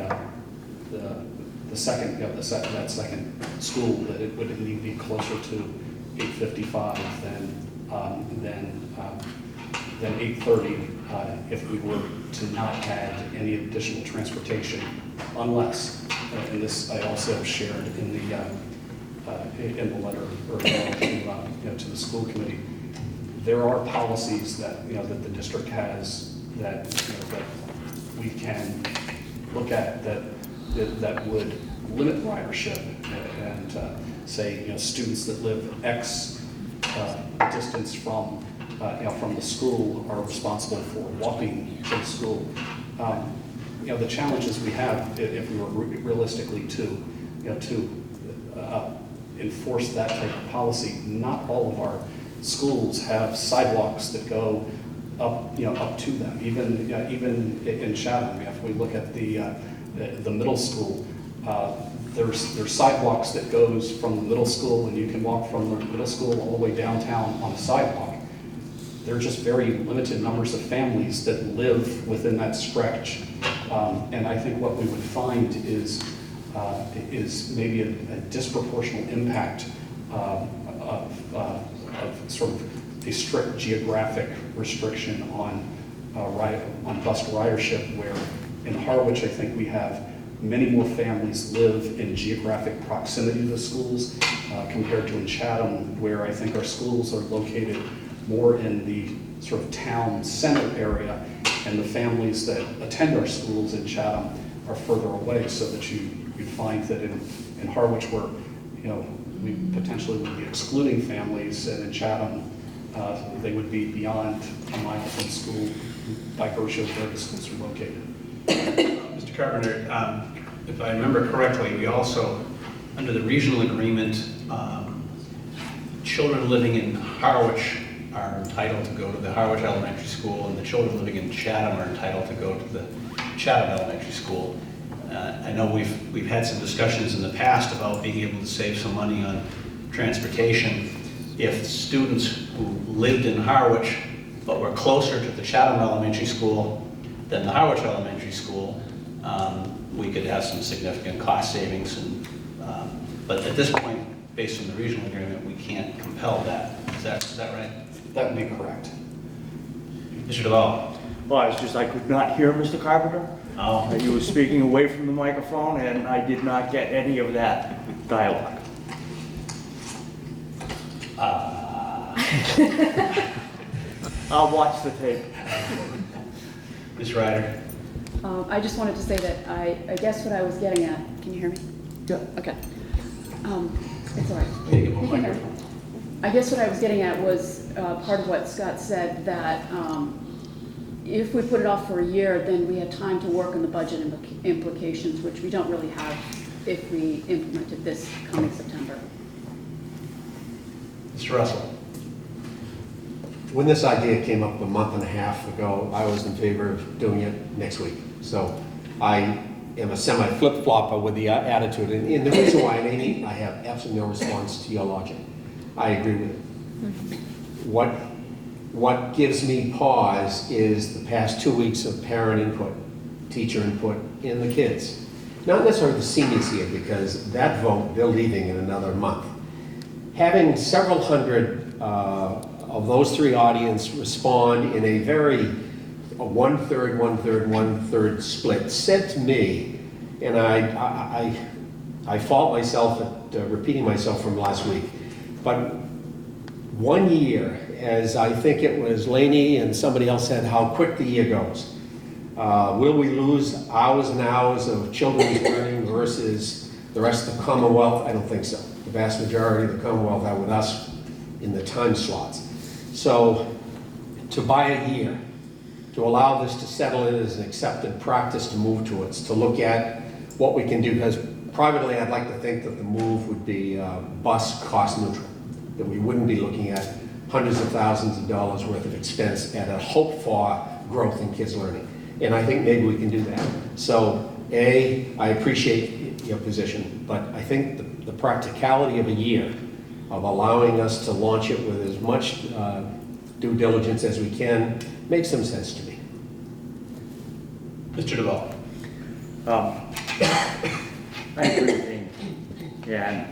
second that second school, that it would need to be closer to 8:55 than 8:30 if we were to not add any additional transportation, unless, and this I also shared in the letter or to the school committee, there are policies that, that the district has that, that we can look at that would limit ridership and say, students that live X distance from the school are responsible for walking to the school. The challenges we have, if we were realistically to enforce that type of policy, not all of our schools have sidewalks that go up, up to them. Even in Chatham, if we look at the middle school, there's sidewalks that goes from the middle school, and you can walk from the middle school all the way downtown on a sidewalk. There are just very limited numbers of families that live within that stretch. And I think what we would find is maybe a disproportionate impact of sort of a strict geographic restriction on bus ridership, where in Harwich, I think we have many more families live in geographic proximity to the schools compared to in Chatham, where I think our schools are located more in the sort of town center area, and the families that attend our schools in Chatham are further away, so that you'd find that in Harwich, where we potentially would be excluding families, and in Chatham they would be beyond a mile from school by virtue of where the schools are located. Mr. Carpenter, if I remember correctly, we also, under the regional agreement, children living in Harwich are entitled to go to the Harwich Elementary School, and the children living in Chatham are entitled to go to the Chatham Elementary School. I know we've had some discussions in the past about being able to save some money on transportation if students who lived in Harwich but were closer to the Chatham Elementary School than the Harwich Elementary School, we could have some significant cost savings. But at this point, based on the regional agreement, we can't compel that. Is that right? That would be correct. Mr. Duval? Well, I could not hear Mr. Carpenter. Oh. He was speaking away from the microphone, and I did not get any of that dialogue. I'll watch the tape. Ms. Ryder? I just wanted to say that I guess what I was getting at, can you hear me? Yeah. Okay. It's all right. Can you get You more can hear me. microphone? I guess what I was getting at was part of what Scott said, that if we put it off for a year, then we have time to work on the budget implications, which we don't really have if we implemented this coming September. Mr. Russell? When this idea came up a month and a half ago, I was in favor of doing it next week. So I am a semi-flip-flopper with the attitude. And the reason why, and Amy, I have absolutely no response to your logic. I agree with it. What gives me pause is the past 2 weeks of parent input, teacher input in the kids. Not necessarily the seniors here, because that vote, they're leaving in another month. Having several hundred of those three audience respond in a very one-third, one-third, one-third split said to me, and I fault myself at repeating myself from last week, but 1 year, as I think it was Laney and somebody else said, how quick the year goes. Will we lose hours and hours of children's learning versus the rest of the Commonwealth? I don't think so. The vast majority of the Commonwealth are with us in the time slots. So to buy a year, to allow this to settle in as an accepted practice to move towards, to look at what we can do, because privately I'd like to think that the move would be bus cost neutral, that we wouldn't be looking at hundreds of thousands of dollars worth of expense at a hoped for growth in kids learning. And I think maybe we can do that. So I appreciate your position, but I think the practicality of a year of allowing us to launch it with as much due diligence as we can makes some sense to me. Mr. Duval? I agree with Amy. And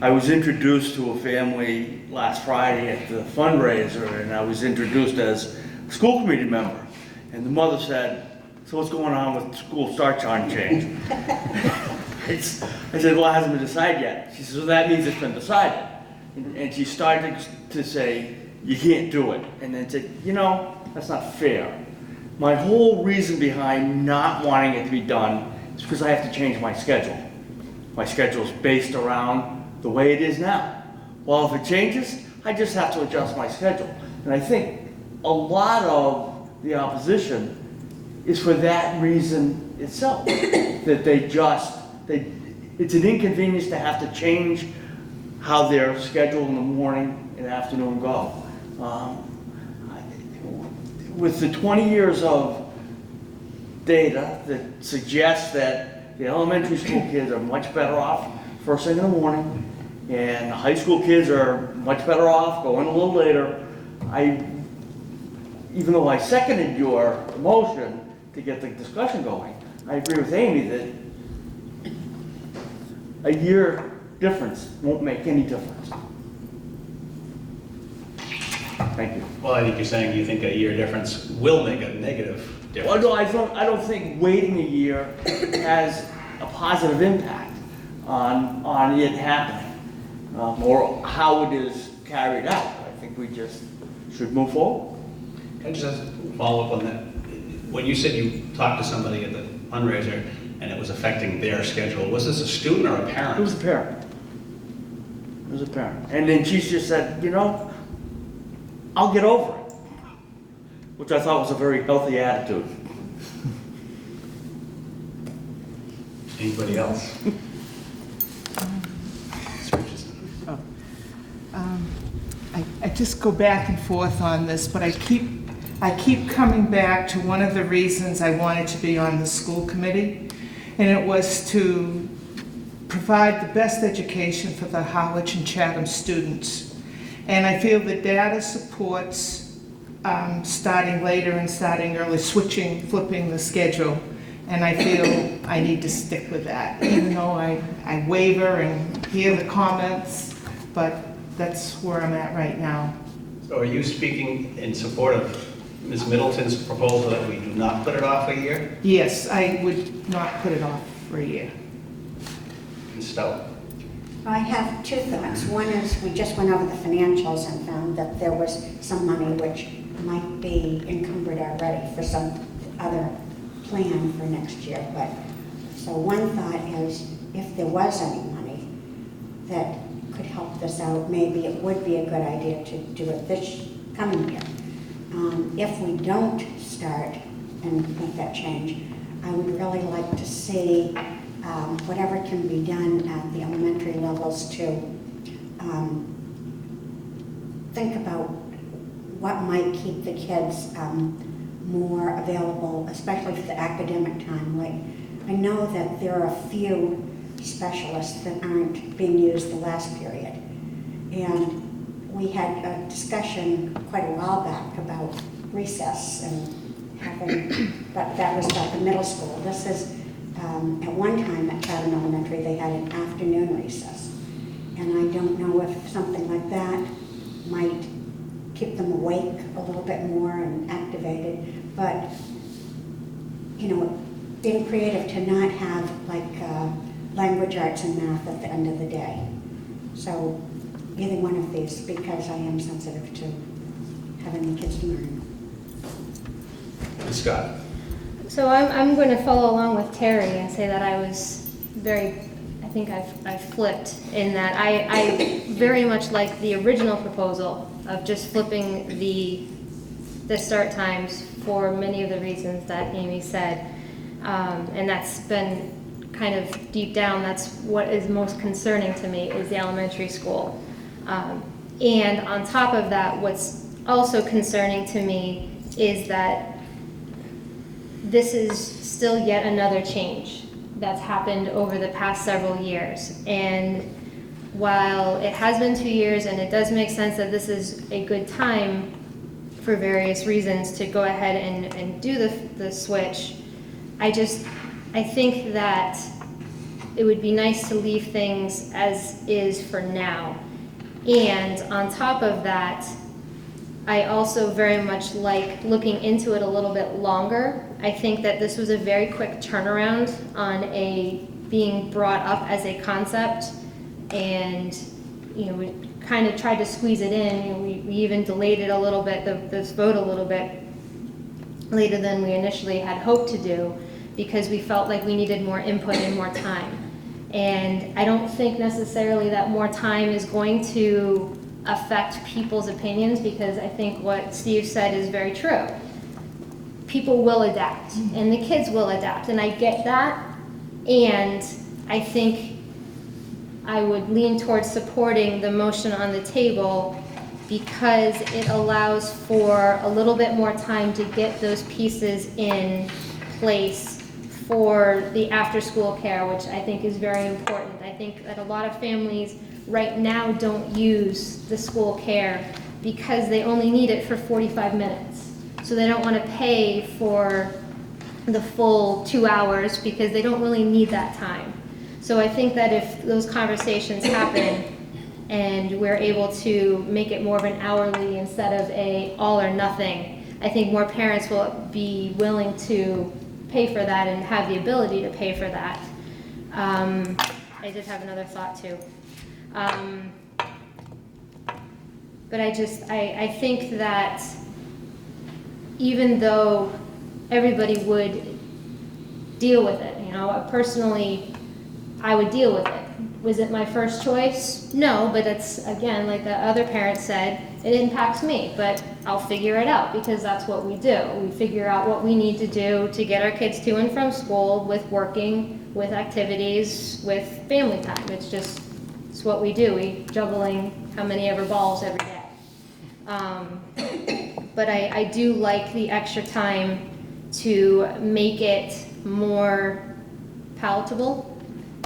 I was introduced to a family last Friday at the fundraiser, and I was introduced as a school committee member. And the mother said, "So what's going on with school start time change?" I said, "Well, it hasn't been decided yet." She said, "So that means it's been decided." And she started to say, you can't do it. And then say, that's not fair. My whole reason behind not wanting it to be done is because I have to change my schedule. My schedule is based around the way it is now. Well, if it changes, I just have to adjust my schedule. And I think a lot of the opposition is for that reason itself, that it's an inconvenience to have to change how their schedule in the morning and afternoon go. With the 20 years of data that suggests that the elementary school kids are much better off first thing in the morning, and the high school kids are much better off going a little later, even though I seconded your motion to get the discussion going, I agree with Amy that a year difference won't make any difference. Thank you. Well, I think you're saying you think a year difference will make a negative difference. Well, no, I don't think waiting a year has a positive impact on it happening, or how it is carried out. I think we just should move forward. Can I just follow up on that? When you said you talked to somebody at the fundraiser and it was affecting their schedule, was this a student or a parent? It was a parent. It was a parent. And then she just said, I'll get over it, which I thought was a very healthy attitude. Anybody else? I just go back and forth on this, but I keep coming back to one of the reasons I wanted to be on the school committee, and it was to provide the best education for the Harwich and Chatham students. And I feel the data supports starting later and starting early, flipping the schedule. And I feel I need to stick with that, even though I waver and hear the comments, but that's where I'm at right now. So are you speaking in support of Ms. Middleton's proposal that we do not put it off a year? Yes, I would not put it off for a year. Ms. Stout? I have two thoughts. One is we just went over the financials and found that there was some money which might be encumbered already for some other plan for next year. But so one thought is if there was any money that could help this out, maybe it would be a good idea to do it this coming year. If we don't start and make that change, I would really like to see whatever can be done at the elementary levels to think about what might keep the kids more available, especially for the academic time. Like, I know that there are a few specialists that aren't being used the last period. And we had a discussion quite a while back about recess and having, but that was about the middle school. This is, at one time at Chatham Elementary, they had an afternoon recess. And I don't know if something like that might keep them awake a little bit more and activated. But, being creative to not have like language arts and math at the end of the day. So either one of these, because I am sensitive to having the kids learn. Ms. Scott? So I'm going to follow along with Terry and say that I think I flipped in that I very much like the original proposal of just flipping the start times for many of the reasons that Amy said. And that's been kind of deep down, that's what is most concerning to me is the elementary school. And on top of that, what's also concerning to me is that this is still yet another change that's happened over the past several years. And while it has been 2 years and it does make sense that this is a good time for various reasons to go ahead and do the switch, I think that it would be nice to leave things as is for now. And on top of that, I also very much like looking into it a little bit longer. I think that this was a very quick turnaround on being brought up as a concept, and we kind of tried to squeeze it in. You know, we even delayed it a little bit, this vote a little bit later than we initially had hoped to do, because we felt like we needed more input and more time. And I don't think necessarily that more time is going to affect people's opinions, because I think what Steve said is very true. People will adapt, and the kids will adapt, and I get that. And I think I would lean towards supporting the motion on the table, because it allows for a little bit more time to get those pieces in place for the after-school care, which I think is very important. I think that a lot of families right now don't use the school care because they only need it for 45 minutes. So they don't want to pay for the full 2 hours because they don't really need that time. So I think that if those conversations happen and we're able to make it more of an hourly instead of a all or nothing, I think more parents will be willing to pay for that and have the ability to pay for that. I did have another thought too. But I think that even though everybody would deal with it, you know, personally, I would deal with it. Was it my first choice? No, but it's, again, like the other parent said, it impacts me, but I'll figure it out, because that's what we do. We figure out what we need to do to get our kids to and from school, with working, with activities, with family time. It's what we do. We juggling how many ever balls every day. But I do like the extra time to make it more palatable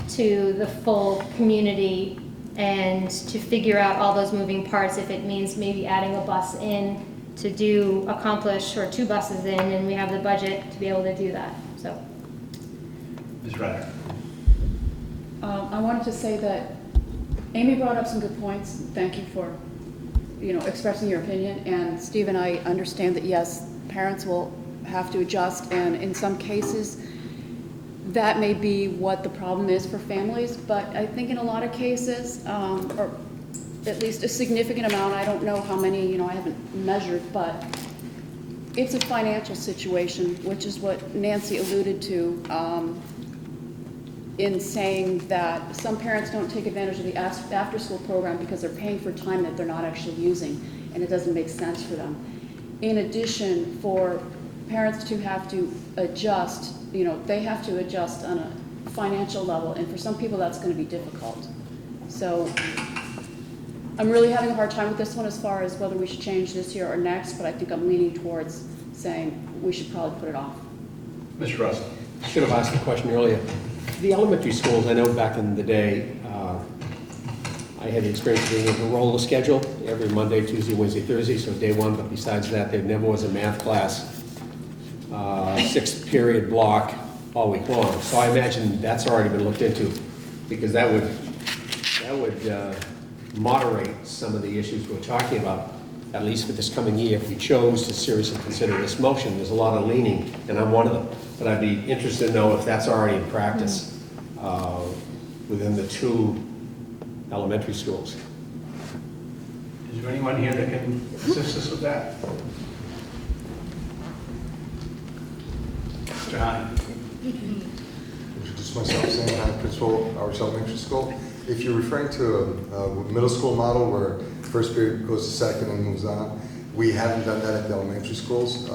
to the full community, and to figure out all those moving parts. If it means maybe adding a bus in to accomplish, or 2 buses in, and we have the budget to be able to do that, so. Ms. Ryder. I wanted to say that Amy brought up some good points. Thank you for, expressing your opinion. And Steve and I understand that, yes, parents will have to adjust, and in some cases, that may be what the problem is for families. But I think in a lot of cases, or at least a significant amount, I don't know how many, I haven't measured, but it's a financial situation, which is what Nancy alluded to, in saying that some parents don't take advantage of the after-school program because they're paying for time that they're not actually using, and it doesn't make sense for them. In addition, for parents to have to adjust, they have to adjust on a financial level, and for some people that's going to be difficult. So I'm really having a hard time with this one as far as whether we should change this year or next, but I think I'm leaning towards saying we should probably put it off. Mr. Russell. I should have asked the question earlier. The elementary schools, I know back in the day, I had the experience of being able to roll a schedule every Monday, Tuesday, Wednesday, Thursday, so day one, but besides that, there never was a math class, 6-period block all week long. So I imagine that's already been looked into, because that would moderate some of the issues we're talking about, at least for this coming year. If we chose to seriously consider this motion, there's a lot of leaning, and I'm one of them. But I'd be interested to know if that's already in practice within the 2 elementary schools. Is there anyone here that can assist us with that? Mr. Hahn. Introduce myself, Sam Hahn, principal, Our Elementary School. If you're referring to a middle school model where first period goes to second and moves on, we haven't done that at the elementary schools.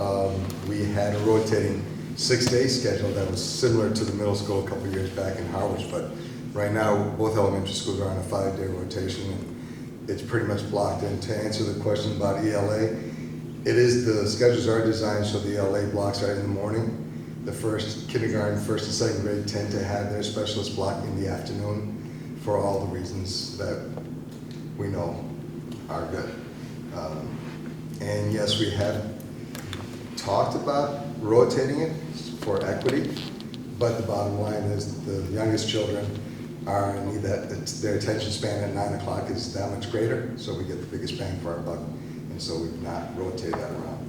We had a rotating 6-day schedule that was similar to the middle school a couple of years back in Harwich, but right now both elementary schools are on a 5-day rotation, and it's pretty much blocked in. To answer the question about ELA, the schedules are designed so the ELA blocks are in the morning. The kindergarten, first and second grade tend to have their specialist block in the afternoon for all the reasons that we know are good. And yes, we have talked about rotating it for equity, but the bottom line is the youngest children are in need that their attention span at 9 o'clock is that much greater, so we get the biggest bang for our buck, and so we've not rotated that around.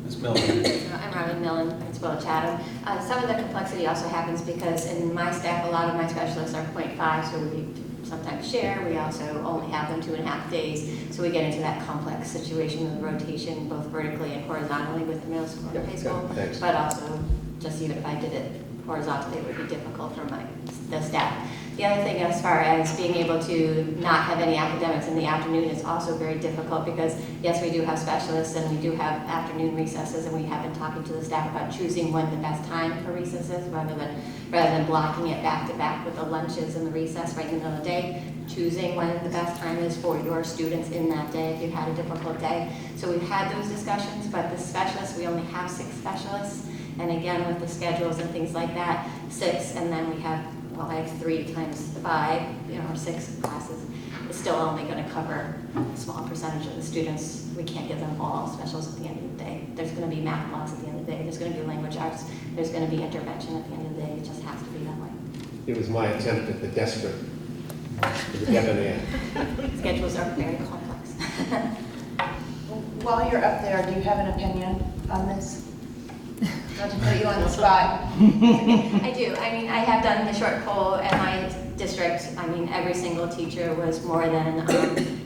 Ms. Millen. I'm Robin Millen, principal at Chatham. Some of the complexity also happens because in my staff, a lot of my specialists are 0.5, so we sometimes share. We also only have them 2.5 days. So we get into that complex situation of rotation, both vertically and horizontally with the middle school and high school. Thanks. But also, just even if I did it horizontally, it would be difficult for the staff. The other thing, as far as being able to not have any academics in the afternoon, is also very difficult because, yes, we do have specialists and we do have afternoon recesses, and we have been talking to the staff about choosing when the best time for recesses rather than blocking it back to back with the lunches and the recess right in the middle of the day. Choosing when the best time is for your students in that day if you've had a difficult day. So we've had those discussions, but the specialists, we only have 6 specialists. And again, with the schedules and things like that, 6, and then we have, well, I have 3 times 5, or 6 classes. It's still only going to cover a small percentage of the students. We can't give them all specials at the end of the day. There's going to be math blocks at the end of the day. There's going to be language arts. There's going to be intervention at the end of the day. It just has to be that way. It was my attempt at the desperate, the debonair. Schedules are very complex. While you're up there, do you have an opinion on this? Not to put you on the spot. I do. I mean, I have done the short poll at my district. I mean, every single teacher was more than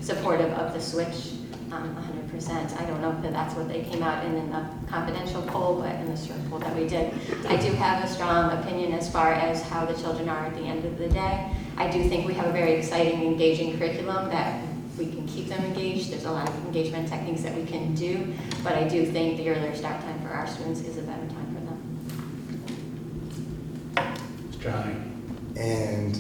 supportive of the switch, 100%. I don't know if that's what they came out in the confidential poll, but in the short poll that we did. I do have a strong opinion as far as how the children are at the end of the day. I do think we have a very exciting, engaging curriculum that we can keep them engaged. There's a lot of engagement techniques that we can do, but I do think the earlier start time for our students is a better time for them. Johnny. And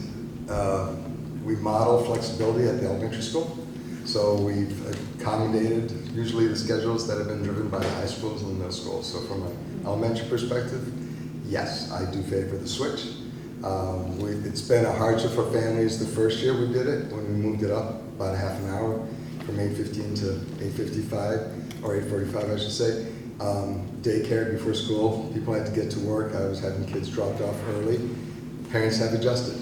we model flexibility at the elementary school. So we've accommodated usually the schedules that have been driven by the high schools and the middle schools. So from an elementary perspective, yes, I do favor the switch. It's been a hardship for families the first year we did it, when we moved it up about a half an hour from 8:15 to 8:55, or 8:45 I should say. Daycare before school, people had to get to work. I was having kids dropped off early. Parents have adjusted.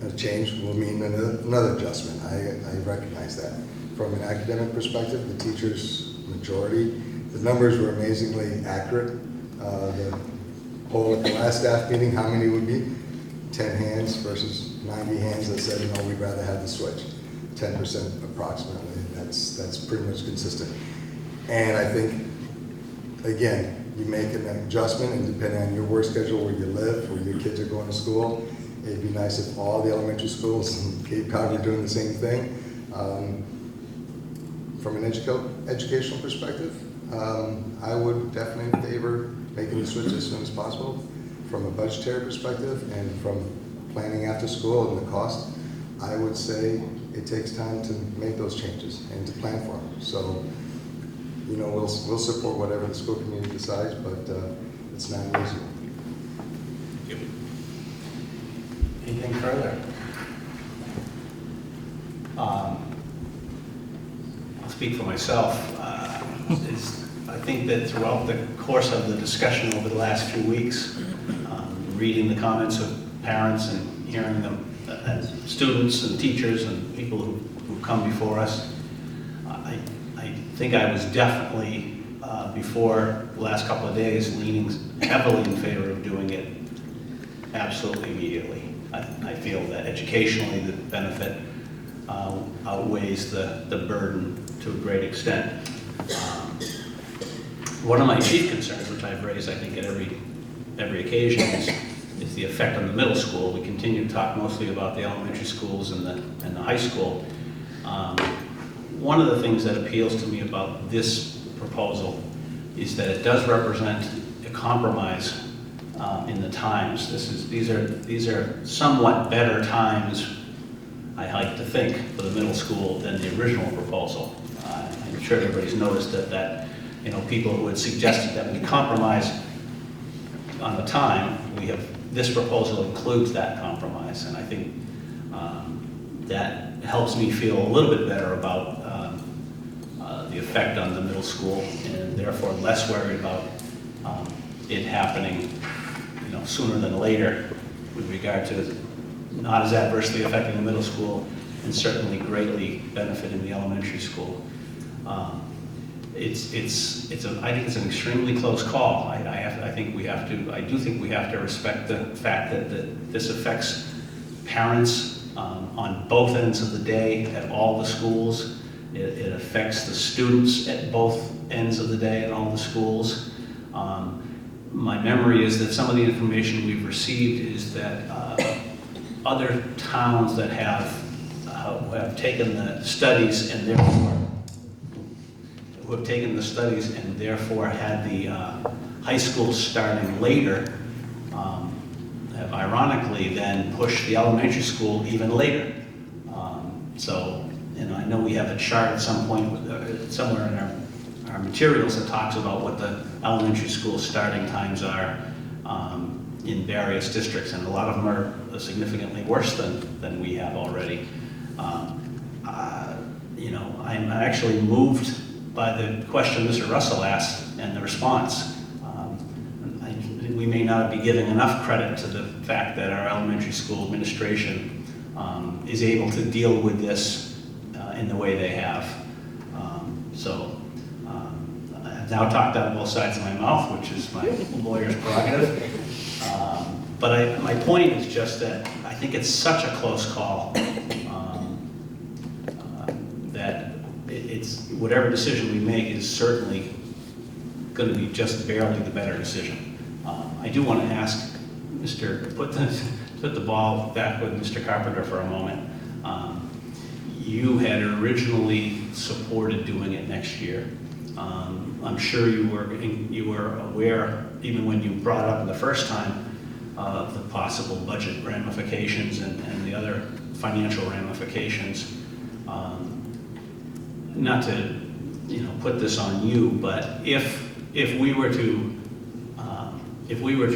A change will mean another adjustment. I recognize that. From an academic perspective, the teachers' majority, the numbers were amazingly accurate. The poll at the last staff meeting, how many would be? 10 hands versus 90 hands that said, no, we'd rather have the switch. 10% approximately. That's pretty much consistent. And I think, again, you make an adjustment, and depending on your work schedule, where you live, where your kids are going to school, it'd be nice if all the elementary schools in Cape Cod were doing the same thing. From an educational perspective, I would definitely favor making the switch as soon as possible. From a budgetary perspective and from planning after school and the cost, I would say it takes time to make those changes and to plan for them. So, we'll support whatever the school committee decides, but it's not easy. Anything further? I'll speak for myself. I think that throughout the course of the discussion over the last few weeks, reading the comments of parents and hearing them, students and teachers and people who've come before us, I think I was definitely, before the last couple of days, leaning heavily in favor of doing it absolutely immediately. I feel that educationally the benefit outweighs the burden to a great extent. One of my chief concerns, which I've raised I think at every occasion, is the effect on the middle school. We continue to talk mostly about the elementary schools and the high school. One of the things that appeals to me about this proposal is that it does represent a compromise in the times. These are somewhat better times, I like to think, for the middle school than the original proposal. I'm sure everybody's noticed that people who had suggested that we compromise on the time, this proposal includes that compromise, and I think that helps me feel a little bit better about the effect on the middle school, and therefore less worried about it happening sooner than later with regard to not as adversely affecting the middle school and certainly greatly benefiting the elementary school. I think it's an extremely close call. I do think we have to respect the fact that this affects parents on both ends of the day at all the schools. It affects the students at both ends of the day at all the schools. My memory is that some of the information we've received is that other towns that have taken the studies and therefore had the high school starting later, have ironically then pushed the elementary school even later. So, I know we have a chart at some point somewhere in our materials that talks about what the elementary school starting times are in various districts, and a lot of them are significantly worse than we have already. I'm actually moved by the question Mr. Russell asked and the response. We may not be giving enough credit to the fact that our elementary school administration is able to deal with this in the way they have. I've now talked out both sides of my mouth, which is my lawyer's prerogative. But my point is just that I think it's such a close call that it's whatever decision we make is certainly going to be just barely the better decision. I do want to ask put the ball back with Mr. Carpenter for a moment. You had originally supported doing it next year. I'm sure you were aware, even when you brought it up the first time, of the possible budget ramifications and the other financial ramifications. Not to put this on you, but if we were to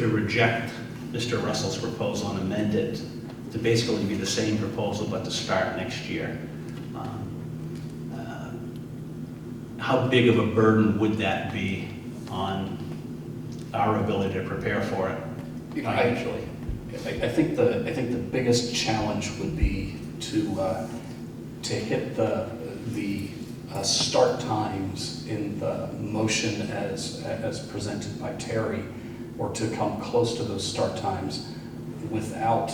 reject Mr. Russell's proposal and amend it to basically be the same proposal but to start next year, how big of a burden would that be on our ability to prepare for it financially? I think the biggest challenge would be to hit the start times in the motion as presented by Terry, or to come close to those start times without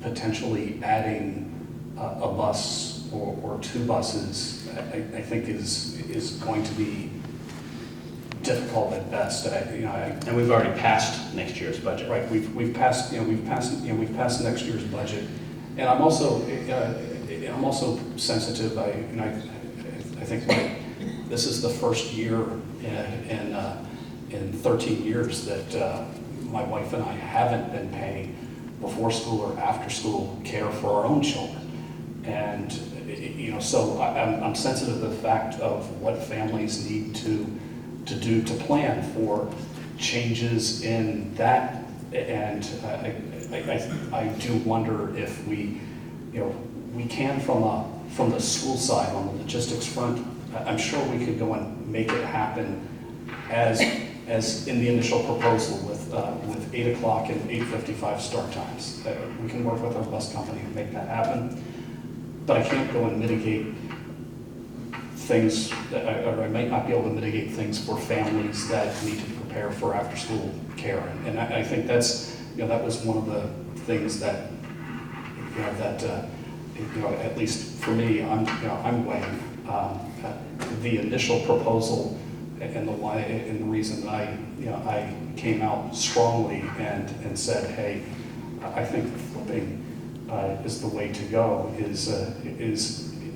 potentially adding a bus or two buses. I think is going to be difficult at best. And we've already passed next year's budget. Right. We've passed next year's budget, and I'm also sensitive. I think this is the first year in 13 years that my wife and I haven't been paying before school or after school care for our own children, and so I'm sensitive to the fact of what families need to do to plan for changes in that, and I do wonder if we can from the school side on the logistics front. I'm sure we could go and make it happen as in the initial proposal with 8 o'clock and 8:55 start times. We can work with our bus company to make that happen, but I can't go and mitigate things, or I might not be able to mitigate things for families that need to prepare for after-school care. And I think that was one of the things that at least for me, I'm weighing the initial proposal and the reason that I came out strongly and said, hey, I think flipping is the way to go.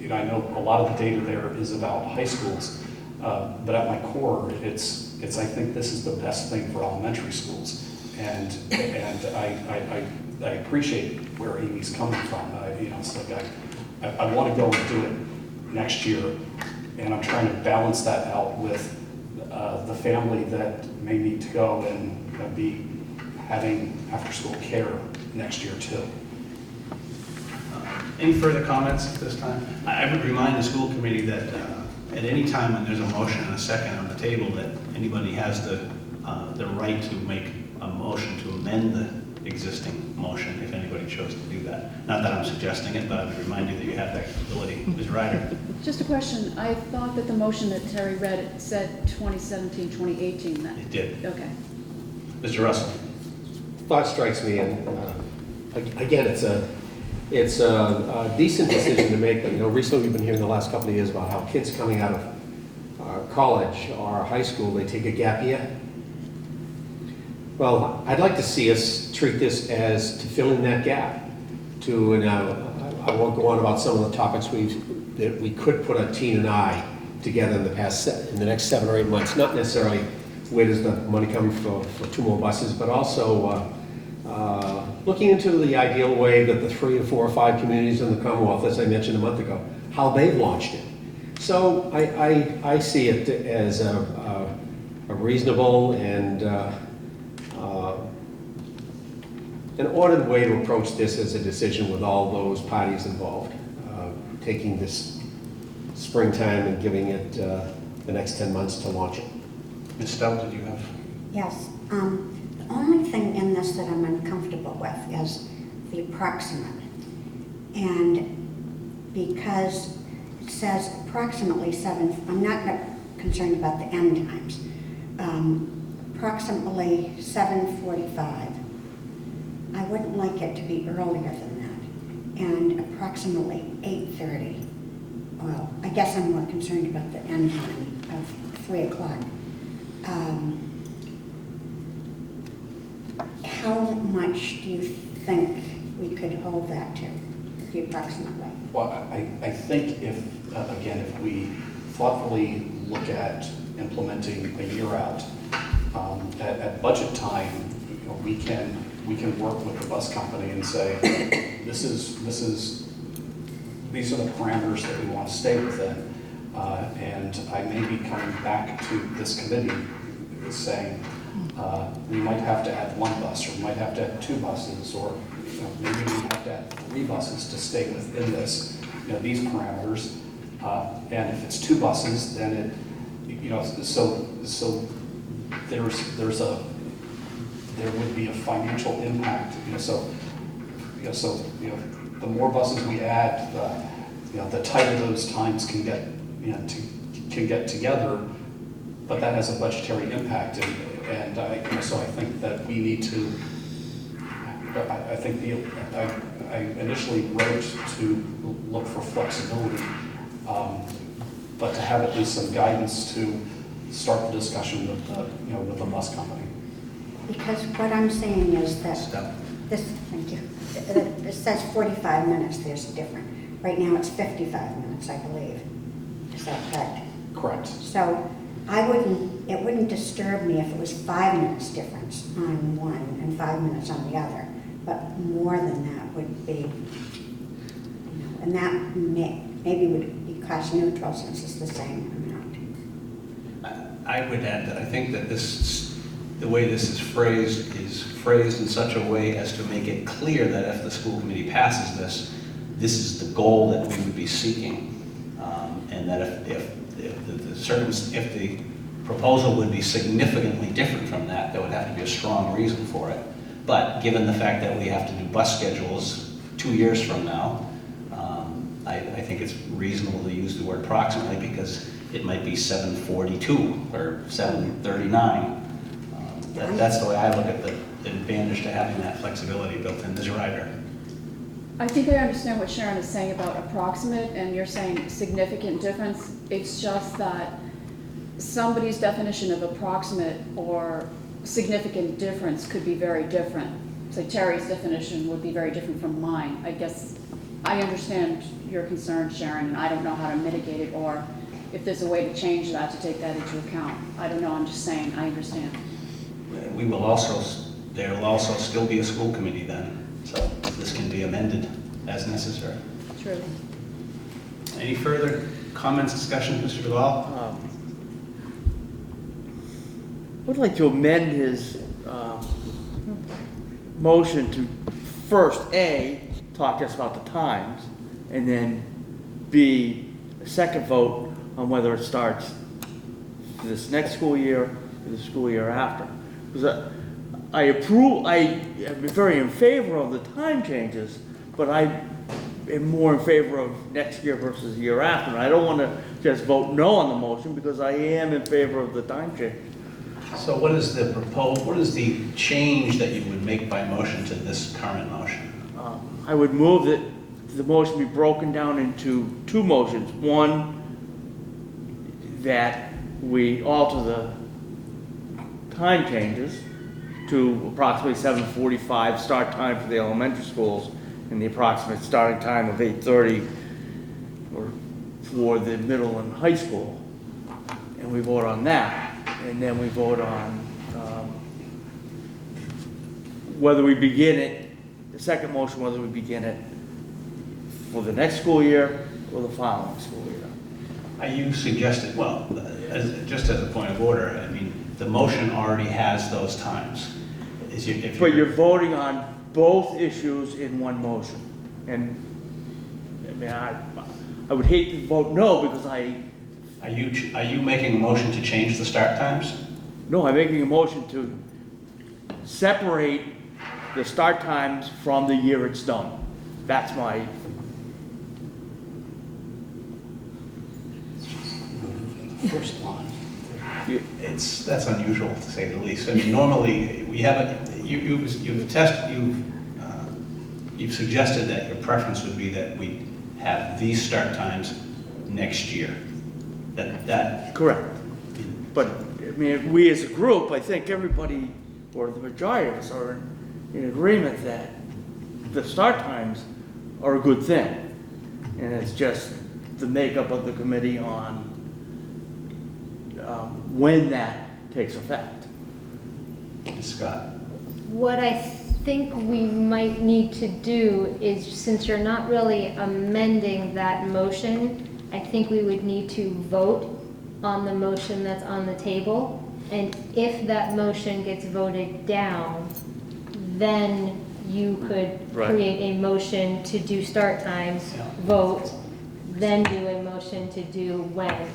I know a lot of the data there is about high schools, but at my core, it's I think this is the best thing for elementary schools, and I appreciate where Amy's coming from. It's like I want to go and do it next year, and I'm trying to balance that out with the family that may need to go and be having after-school care next year too. Any further comments at this time? I would remind the school committee that at any time when there's a motion and a second on the table, that anybody has the right to make a motion to amend the existing motion if anybody chose to do that. Not that I'm suggesting it, but I would remind you that you have that ability. Ms. Ryder? Just a question. I thought that the motion that Terry read said 2017, 2018. It did. Okay. Mr. Russell? Thought strikes me, and again, It's a decent decision to make. You know, recently we've been hearing the last couple of years about how kids coming out of college or high school, they take a gap year. Well, I'd like to see us treat this as to fill in that gap. And I won't go on about some of the topics that we could put a teen and I together in the next 7 or 8 months. Not necessarily where does the money come for 2 more buses, but also looking into the ideal way that the 3 or 4 or 5 communities in the Commonwealth, as I mentioned a month ago, how they've launched it. So I see it as a reasonable and an ordered way to approach this as a decision with all those parties involved, taking this springtime and giving it the next 10 months to launch it. Ms. Stout, did you have? Yes. The only thing in this that I'm uncomfortable with is the approximate. And because it says approximately 7, I'm not concerned about the end times. Approximately 7:45. I wouldn't like it to be earlier than that. And approximately 8:30. Well, I guess I'm more concerned about the end time of 3 o'clock. How much do you think we could hold that to, the approximately? Well, I think if we thoughtfully look at implementing a year out, at budget time, you know, we can work with the bus company and say, these are the parameters that we want to stay within. And I may be coming back to this committee saying, we might have to add 1 bus, or we might have to add 2 buses, or maybe we have to add 3 buses to stay within this, these parameters. And if it's 2 buses, then so there would be a financial impact. The more buses we add, the tighter those times can get together. But that has a budgetary impact, and so I think that we need to. I initially wrote to look for flexibility, but to have at least some guidance to start the discussion with the bus company. Because what I'm saying is that thank you. It says 45 minutes. There's a difference. Right now it's 55 minutes, I believe. Is that correct? Correct. So it wouldn't disturb me if it was 5 minutes difference on one and 5 minutes on the other. But more than that would be, and that maybe would be cost neutral since it's the same amount. I would add that I think that the way this is phrased in such a way as to make it clear that if the school committee passes this, this is the goal that we would be seeking. And that if the proposal would be significantly different from that, there would have to be a strong reason for it. But given the fact that we have to do bus schedules 2 years from now, I think it's reasonable to use the word approximately, because it might be 7:42 or 7:39. That's the way I look at the advantage to having that flexibility built in. Ms. Ryder. I think I understand what Sharon is saying about approximate, and you're saying significant difference. It's just that somebody's definition of approximate or significant difference could be very different. So Terry's definition would be very different from mine. I guess I understand your concern, Sharon, and I don't know how to mitigate it, or if there's a way to change that to take that into account. I don't know, I'm just saying, I understand. There will also still be a school committee then, so this can be amended as necessary. True. Any further comments, discussion, Mr. Duval? I would like to amend his motion to first, A, talk to us about the times, and then B, a second vote on whether it starts for this next school year or the school year after. Because I am very in favor of the time changes, but I am more in favor of next year versus the year after. And I don't want to just vote no on the motion, because I am in favor of the time change. So what is the change that you would make by motion to this current motion? I would move that the motion be broken down into two motions. One, that we alter the time changes to approximately 7:45 start time for the elementary schools and the approximate starting time of 8:30 for the middle and high school. And we vote on that. And then we vote on whether we begin it, the second motion, whether we begin it for the next school year or the following school year. Are you suggesting, well, just as a point of order, I mean, the motion already has those times. But you're voting on both issues in one motion. And, I mean, I would hate to vote no because Are you making a motion to change the start times? No, I'm making a motion to separate the start times from the year it's done. That's my... First one. That's unusual to say the least. I mean, normally we haven't. You've suggested that your preference would be that we have these start times next year. That correct. But I mean, we as a group, I think everybody, or the majority of us, are in agreement that the start times are a good thing, and it's just the makeup of the committee on when that takes effect. Scott. What I think we might need to do is, since you're not really amending that motion, I think we would need to vote on the motion that's on the table. And if that motion gets voted down, then you could create a motion to do start times, vote, then do a motion to do when,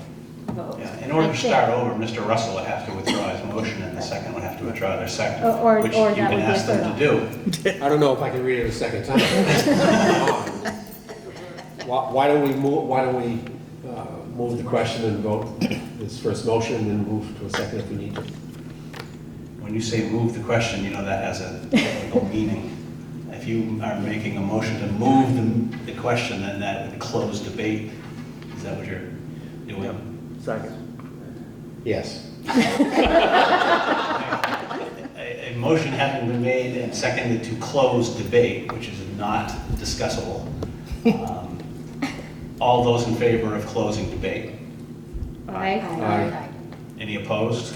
vote. Yeah. In order to start over, Mr. Russell would have to withdraw his motion and the second would have to withdraw their second, which you can ask them to do. I don't know if I can read it a second time. Why don't we move the question and vote this first motion and then move to a second if we need to? When you say move the question, you know that has a technical meaning. If you are making a motion to move the question, then that would close debate. Is that what you're doing? Yep. Second. Yes. A motion having been made and seconded to close debate, which is not discussable. All those in favor of closing debate? Aye. Aye. Any opposed?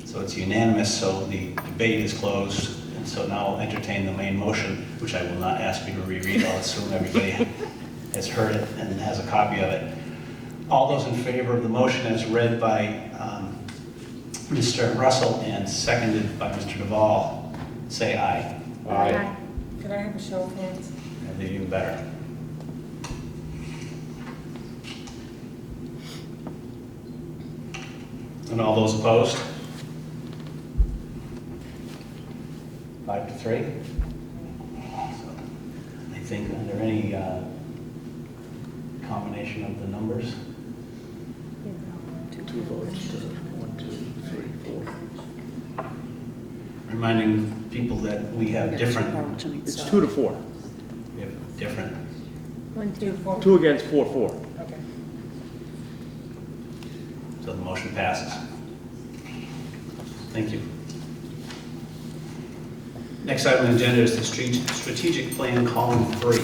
So it's unanimous, so the debate is closed. And so now I'll entertain the main motion, which I will not ask you to reread. I'll assume everybody has heard it and has a copy of it. All those in favor of the motion as read by Mr. Russell and seconded by Mr. Duvall, say aye. Aye. Could I have a show of hands? And even better. And all those opposed? 5 to 3. So I think, are there any combination of the numbers? Two votes. 1, 2, 3, 4. Reminding people that we have different. It's 2 to 4. We have different. 1, 2, 4. 2 against 4, 4. Okay. So the motion passes. Thank you. Next item on the agenda is the strategic plan, column 3.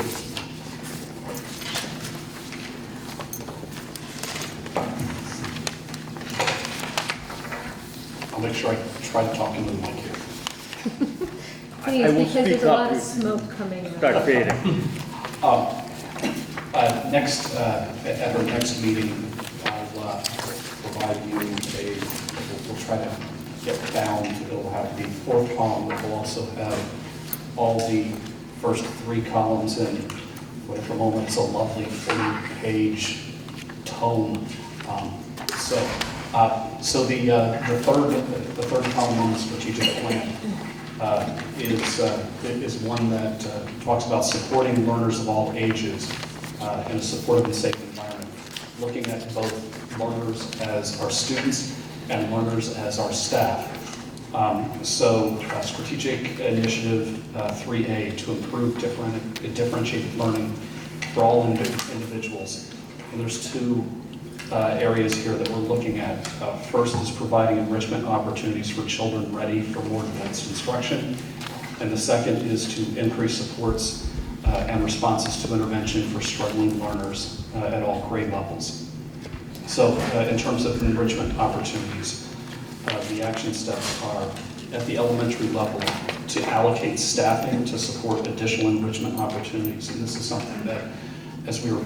I'll make sure I try to talk into the mic here. Please, I will because there's speak a lot up. of smoke coming out. Start fading. At our next meeting, I'll provide you we'll try to get bound. It'll have the fourth column, but we'll also have all the first 3 columns in what at the moment is a lovely 40-page tome. So the third column in the strategic plan is one that talks about supporting learners of all ages in a supportive and safe environment, looking at both learners as our students and learners as our staff. Strategic Initiative 3A to improve differentiated learning for all individuals. And there's two areas here that we're looking at. First is providing enrichment opportunities for children ready for more advanced instruction. And the second is to increase supports and responses to intervention for struggling learners at all grade levels. So in terms of enrichment opportunities, the action steps are at the elementary level to allocate staffing to support additional enrichment opportunities. And this is something that, as we were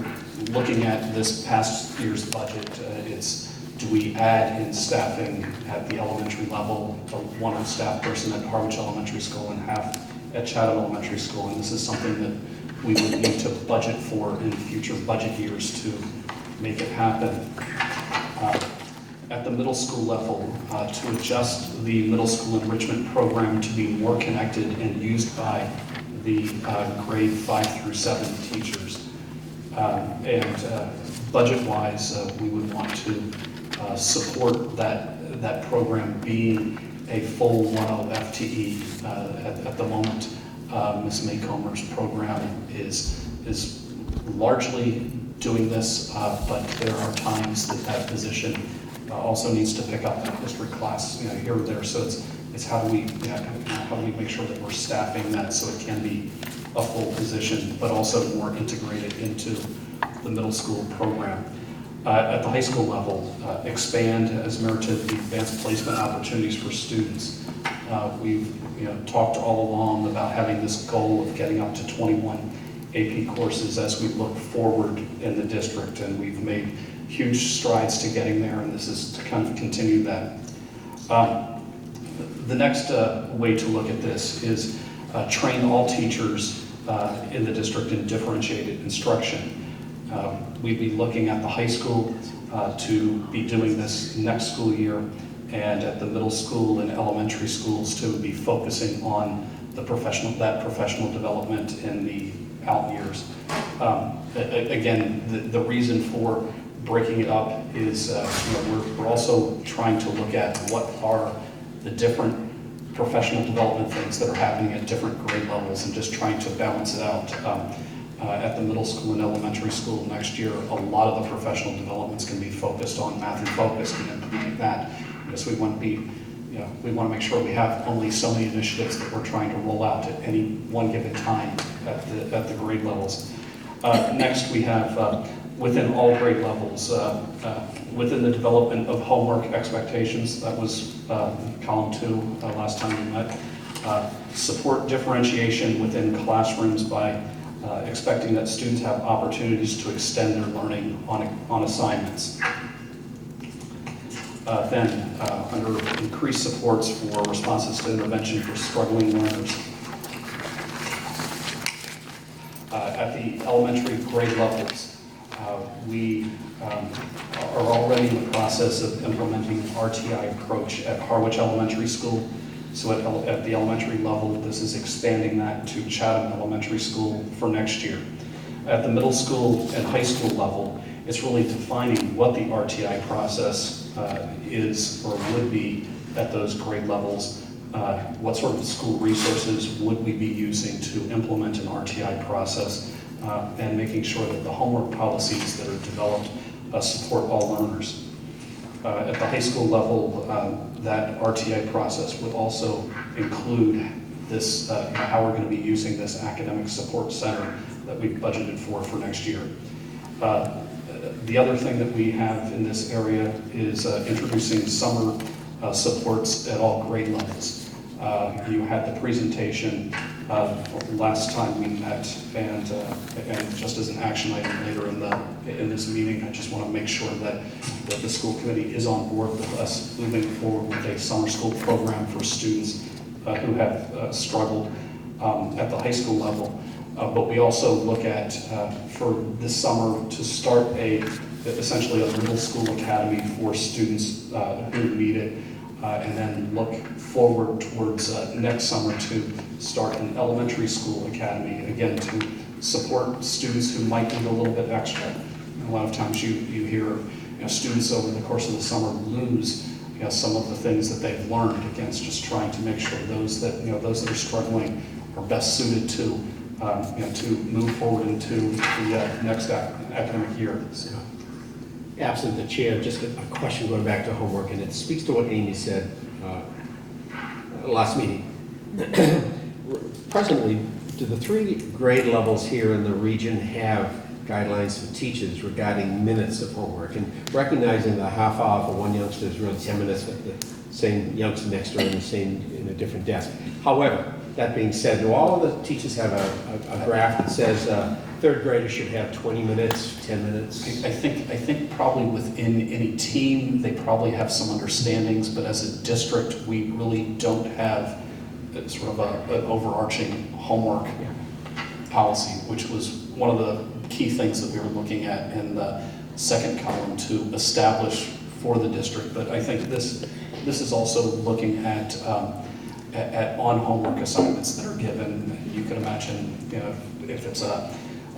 looking at this past year's budget, it's do we add in staffing at the elementary level, one staff person at Harwich Elementary School and half at Chatham Elementary School. And this is something that we would need to budget for in future budget years to make it happen. At the middle school level, to adjust the middle school enrichment program to be more connected and used by the grade 5 through 7 teachers. Budget-wise, we would want to support that program being a full 1.0 FTE. At the moment, Ms. Maycomer's program is largely doing this, but there are times that position also needs to pick up a history class, here or there. So it's how do we make sure that we're staffing that so it can be a full position, but also more integrated into the middle school program. At the high school level, expand as merited the advanced placement opportunities for students. We've talked all along about having this goal of getting up to 21 AP courses as we look forward in the district, and we've made huge strides to getting there, and this is to kind of continue that. The next way to look at this is train all teachers in the district in differentiated instruction. We'd be looking at the high school to be doing this next school year, and at the middle school and elementary schools to be focusing on the professional development in the out years. Again, the reason for breaking it up is we're also trying to look at what are the different professional development things that are happening at different grade levels and just trying to balance it out. At the middle school and elementary school next year, a lot of the professional developments can be focused on math and focus and implementing that, because we want to make sure we have only so many initiatives that we're trying to roll out at any one given time at the grade levels. Next, we have within all grade levels, within the development of homework expectations, that was column 2 last time we met. Support differentiation within classrooms by expecting that students have opportunities to extend their learning on assignments. Then, under increased supports for responses to intervention for struggling learners. At the elementary grade levels, we are already in the process of implementing an RTI approach at Harwich Elementary School. So at the elementary level, this is expanding that to Chatham Elementary School for next year. At the middle school and high school level, it's really defining what the RTI process is or would be at those grade levels. What sort of school resources would we be using to implement an RTI process, and making sure that the homework policies that are developed support all learners. At the high school level, that RTI process would also include this, how we're going to be using this academic support center that we've budgeted for next year. The other thing that we have in this area is introducing summer supports at all grade levels. You had the presentation last time we met, and just as an action item later in this meeting, I just want to make sure that the school committee is on board with us moving forward with a summer school program for students who have struggled at the high school level. But we also look at, for this summer, to start essentially a middle school academy for students who need it, and then look forward towards next summer to start an elementary school academy, again, to support students who might need a little bit extra. A lot of times you hear students over the course of the summer lose some of the things that they've learned, against just trying to make sure those that, those that are struggling are best suited to, to move forward into the next academic year. So. Absent the chair, just a question going back to homework, and it speaks to what Amy said last meeting. Presently, do the 3 grade levels here in the region have guidelines for teachers regarding minutes of homework? And recognizing the half hour for one youngster is really 10 minutes with the same youngster next to her in a different desk. However, that being said, do all of the teachers have a graph that says 3rd graders should have 20 minutes, 10 minutes? I think probably within any team, they probably have some understandings, but as a district, we really don't have sort of an overarching homework policy, which was one of the key things that we were looking at in the second column to establish for the district. But I think this is also looking at on homework assignments that are given. You can imagine, if it's a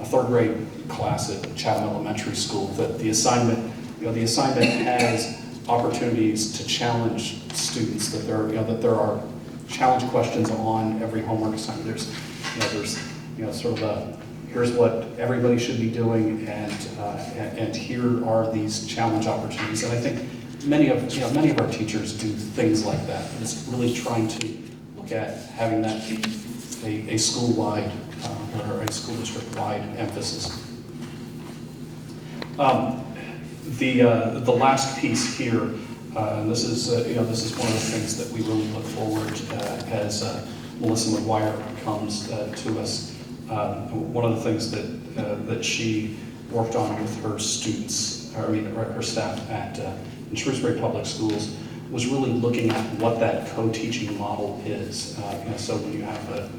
3rd grade class at Chatham Elementary School, that the assignment has opportunities to challenge students, that there are challenge questions on every homework assignment. There's sort of a, here's what everybody should be doing, and here are these challenge opportunities. And I think many of our teachers do things like that. It's really trying to look at having that be a school-wide or a school district-wide emphasis. The last piece here, and this is one of the things that we really look forward as Melissa McGuire comes to us. One of the things that she worked on with her students, her staff at in Shrewsbury Public Schools, was really looking at what that co-teaching model is. So when you have a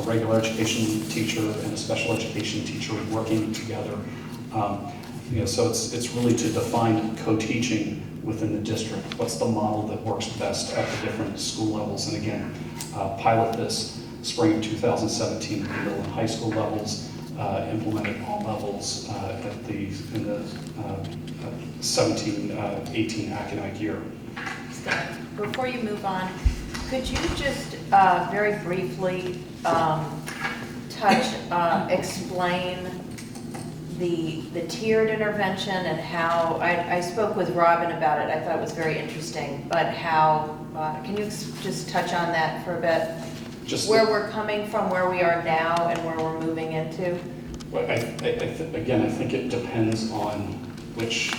regular education teacher and a special education teacher working together, so it's really to define co-teaching within the district. What's the model that works best at the different school levels? And again, pilot this spring of 2017 at the middle and high school levels, implement at all levels in the 17-18 academic year. Before you move on, could you just very briefly explain the tiered intervention and how, I spoke with Robin about it, I thought it was very interesting, but how, can you just touch on that for a bit? Just where we're coming from, where we are now, and where we're moving into? Well, again, I think it depends on which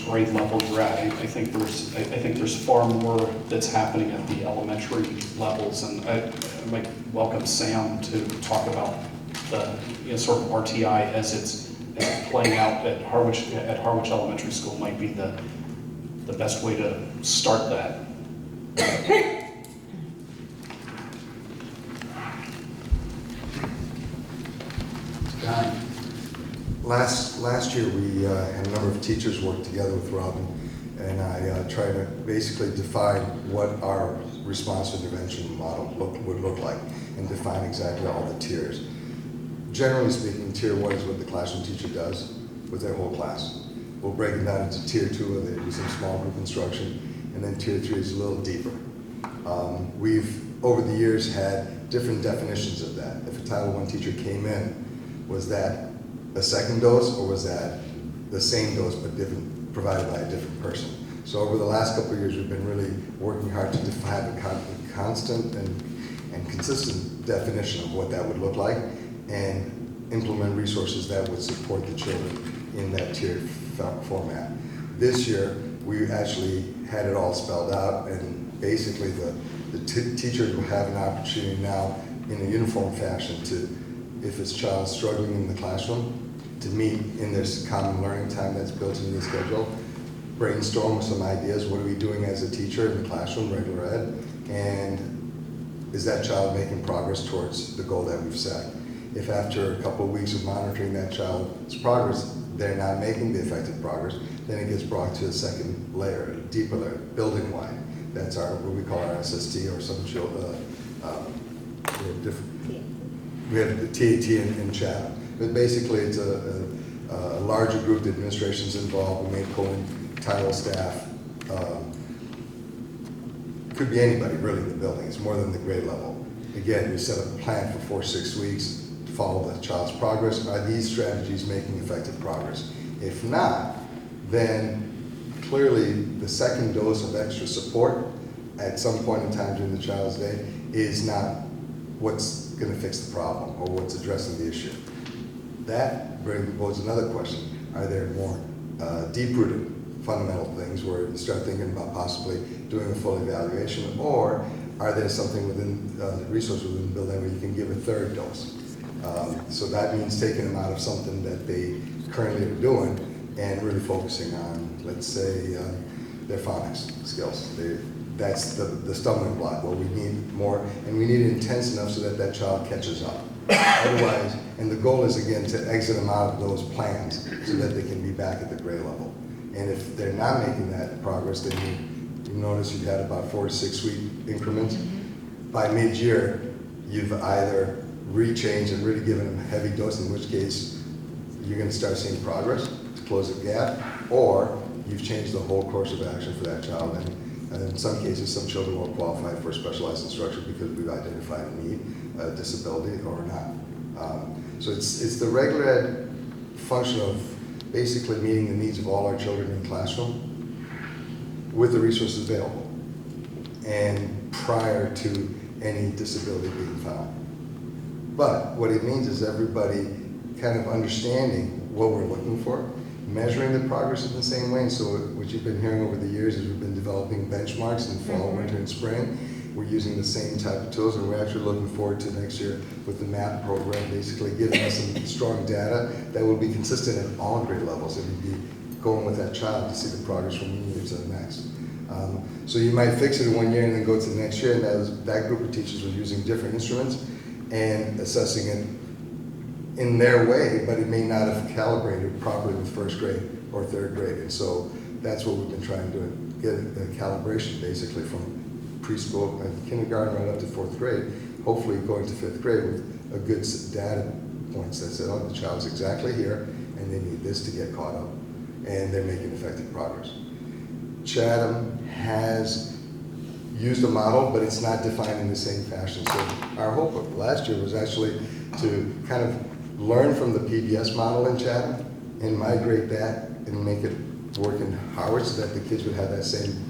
grade level you're at. I think there's far more that's happening at the elementary levels, and I might welcome Sam to talk about the sort of RTI as it's playing out at Harwich Elementary School might be the best way to start that. Last year, we had a number of teachers work together with Robin, and I tried to basically define what our response intervention model would look like, and define exactly all the tiers. Generally speaking, tier 1 is what the classroom teacher does with their whole class. We'll break it down into tier 2, where they do some small group instruction, and then tier 3 is a little deeper. We've, over the years, had different definitions of that. If a Title I teacher came in, was that a second dose, or was that the same dose but provided by a different person? So over the last couple of years, we've been really working hard to have a constant and consistent definition of what that would look like, and implement resources that would support the children in that tiered format. This year, we actually had it all spelled out, and basically the teachers will have an opportunity now in a uniform fashion to, if his child's struggling in the classroom, to meet in this common learning time that's built into the schedule, brainstorm with some ideas. What are we doing as a teacher in the classroom, regular ed, and is that child making progress towards the goal that we've set? If after a couple of weeks of monitoring that child's progress, they're not making the effective progress, then it gets brought to a second layer, a deeper layer, building wide. That's what we call our SST, or some we have the TAT in Chatham. But basically, it's a larger group. The administration's involved. We may pull in title staff, could be anybody really in the building, it's more than the grade level. Again, we set up a plan for 4 to 6 weeks to follow the child's progress. Are these strategies making effective progress? If not, then clearly the second dose of extra support at some point in time during the child's day is not what's going to fix the problem or what's addressing the issue. That poses another question. Are there more deep-rooted fundamental things where you start thinking about possibly doing a full evaluation, or are there something within the resource within the building where you can give a third dose? So that means taking them out of something that they currently are doing and really focusing on, let's say, their phonics skills. That's the stumbling block where we need more, and we need it intense enough so that that child catches up. Otherwise, and the goal is again to exit them out of those plans so that they can be back at the grade level. And if they're not making that progress, then you notice you've had about 4 to 6 week increments. By mid-year, you've either rechanged and really given them a heavy dose, in which case you're going to start seeing progress to close the gap, or you've changed the whole course of action for that child. And in some cases, some children will qualify for specialized instruction because we've identified a need, a disability, or not. So it's the regular ed function of basically meeting the needs of all our children in the classroom with the resources available and prior to any disability being found. But what it means is everybody kind of understanding what we're looking for, measuring the progress in the same way. And so what you've been hearing over the years is we've been developing benchmarks in fall, winter, and spring. We're using the same type of tools, and we're actually looking forward to next year with the MAP program, basically giving us some strong data that will be consistent at all grade levels, and we'd be going with that child to see the progress from one year to the next. So you might fix it in 1 year and then go to the next year, and that group of teachers was using different instruments and assessing it in their way, but it may not have calibrated properly with first grade or third grade. And so that's what we've been trying to do, get a calibration basically from preschool and kindergarten right up to 4th grade, hopefully going to 5th grade with a good data points that said, oh, the child's exactly here and they need this to get caught up, and they're making effective progress. Chatham has used a model, but it's not defined in the same fashion. So our hope of last year was actually to kind of learn from the PBS model in Chatham and migrate that and make it work in Howard so that the kids would have that same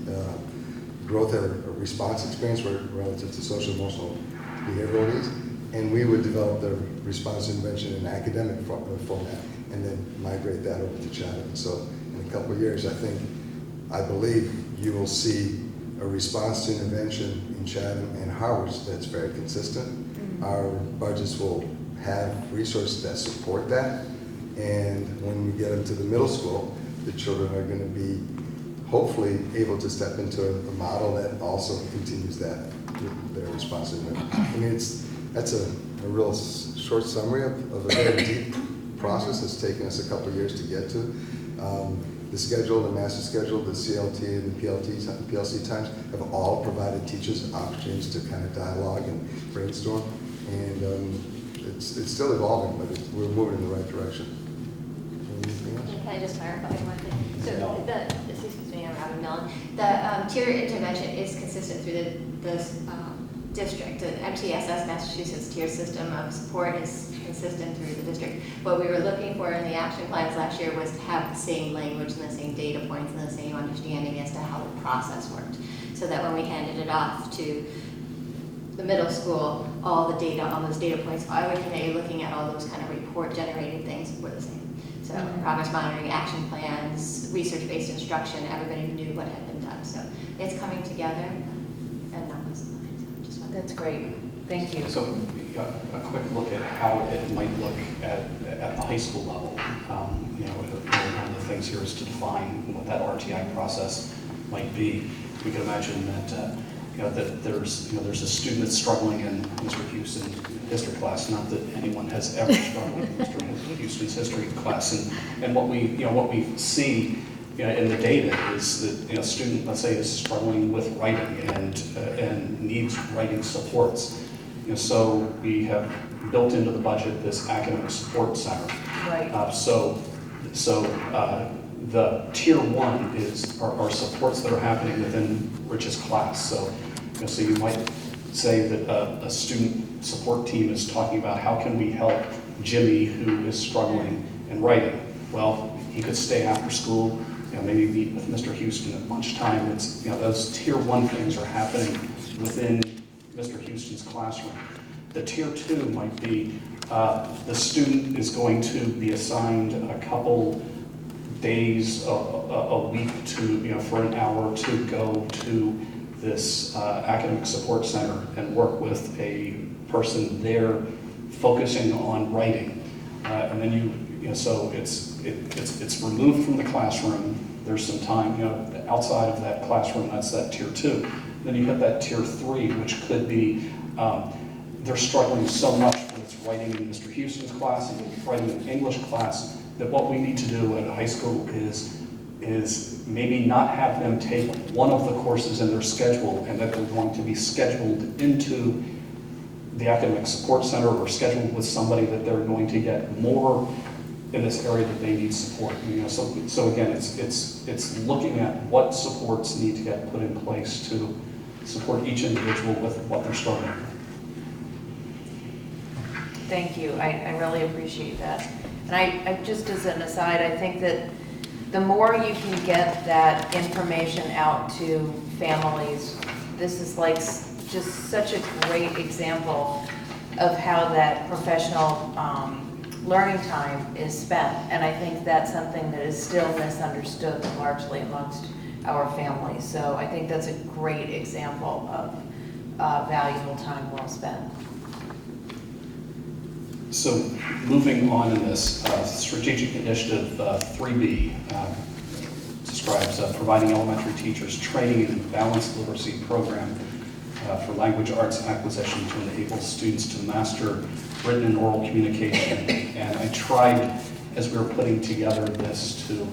growth or response experience relative to social, emotional, behavioral needs. And we would develop the response intervention in academic format and then migrate that over to Chatham. And so in a couple of years, I believe you will see a response to intervention in Chatham and Howard that's very consistent. Our budgets will have resources that support that. And when we get them to the middle school, the children are going to be hopefully able to step into a model that also continues that with their response intervention. I mean, that's a real short summary of a very deep process that's taken us a couple of years to get to. The schedule, the master schedule, the CLT and the PLC times have all provided teachers opportunities to kind of dialogue and brainstorm. And it's still evolving, but we're moving in the right direction. Anything else? Can I just clarify one thing? So excuse me, I'm Robin Millen. The tier intervention is consistent through the district. The MTSS, Massachusetts tier system of support, is consistent through the district. What we were looking for in the action plans last year was to have the same language and the same data points and the same understanding as to how the process worked, so that when we handed it off to the middle school, all the data on those data points, everything looking at all those kind of report generated things were the same. So progress monitoring, action plans, research-based instruction, everybody knew what had been done. So it's coming together, and that was the line. So That's great. Thank you. So a quick look at how it might look at the high school level. One of the things here is to define what that RTI process might be. We can imagine that that there's a student that's struggling in Mr. Houston's history class. Not that anyone has ever struggled in Mr. Houston's history class. And what we see in the data is that student, let's say, is struggling with writing and needs writing supports. So we have built into the budget this academic support center. Right. So the tier one are supports that are happening within Rich's class. So So you might say that a student support team is talking about how can we help Jimmy who is struggling in writing. Well, he could stay after school, maybe meet with Mr. Houston at lunchtime. It's, those tier 1 things are happening within Mr. Houston's classroom. The tier 2 might be the student is going to be assigned a couple days a week to, for an hour to go to this academic support center and work with a person there focusing on writing. And then so it's removed from the classroom. There's some time, outside of that classroom, that's that tier 2. Then you hit that tier 3, which could be, they're struggling so much when it's writing in Mr. Houston's class and writing in English class, that what we need to do at high school is maybe not have them take one of the courses in their schedule and that they're going to be scheduled into the academic support center or scheduled with somebody that they're going to get more in this area that they need support. So again, it's looking at what supports need to get put in place to support each individual with what they're struggling with. Thank you. I really appreciate that. And I just as an aside, I think that the more you can get that information out to families, this is like just such a great example of how that professional learning time is spent. And I think that's something that is still misunderstood largely amongst our families. So I think that's a great example of valuable time well spent. So moving on in this, strategic initiative 3B describes providing elementary teachers training in a balanced literacy program for language arts acquisition to enable students to master written and oral communication. And I tried, as we were putting together this, to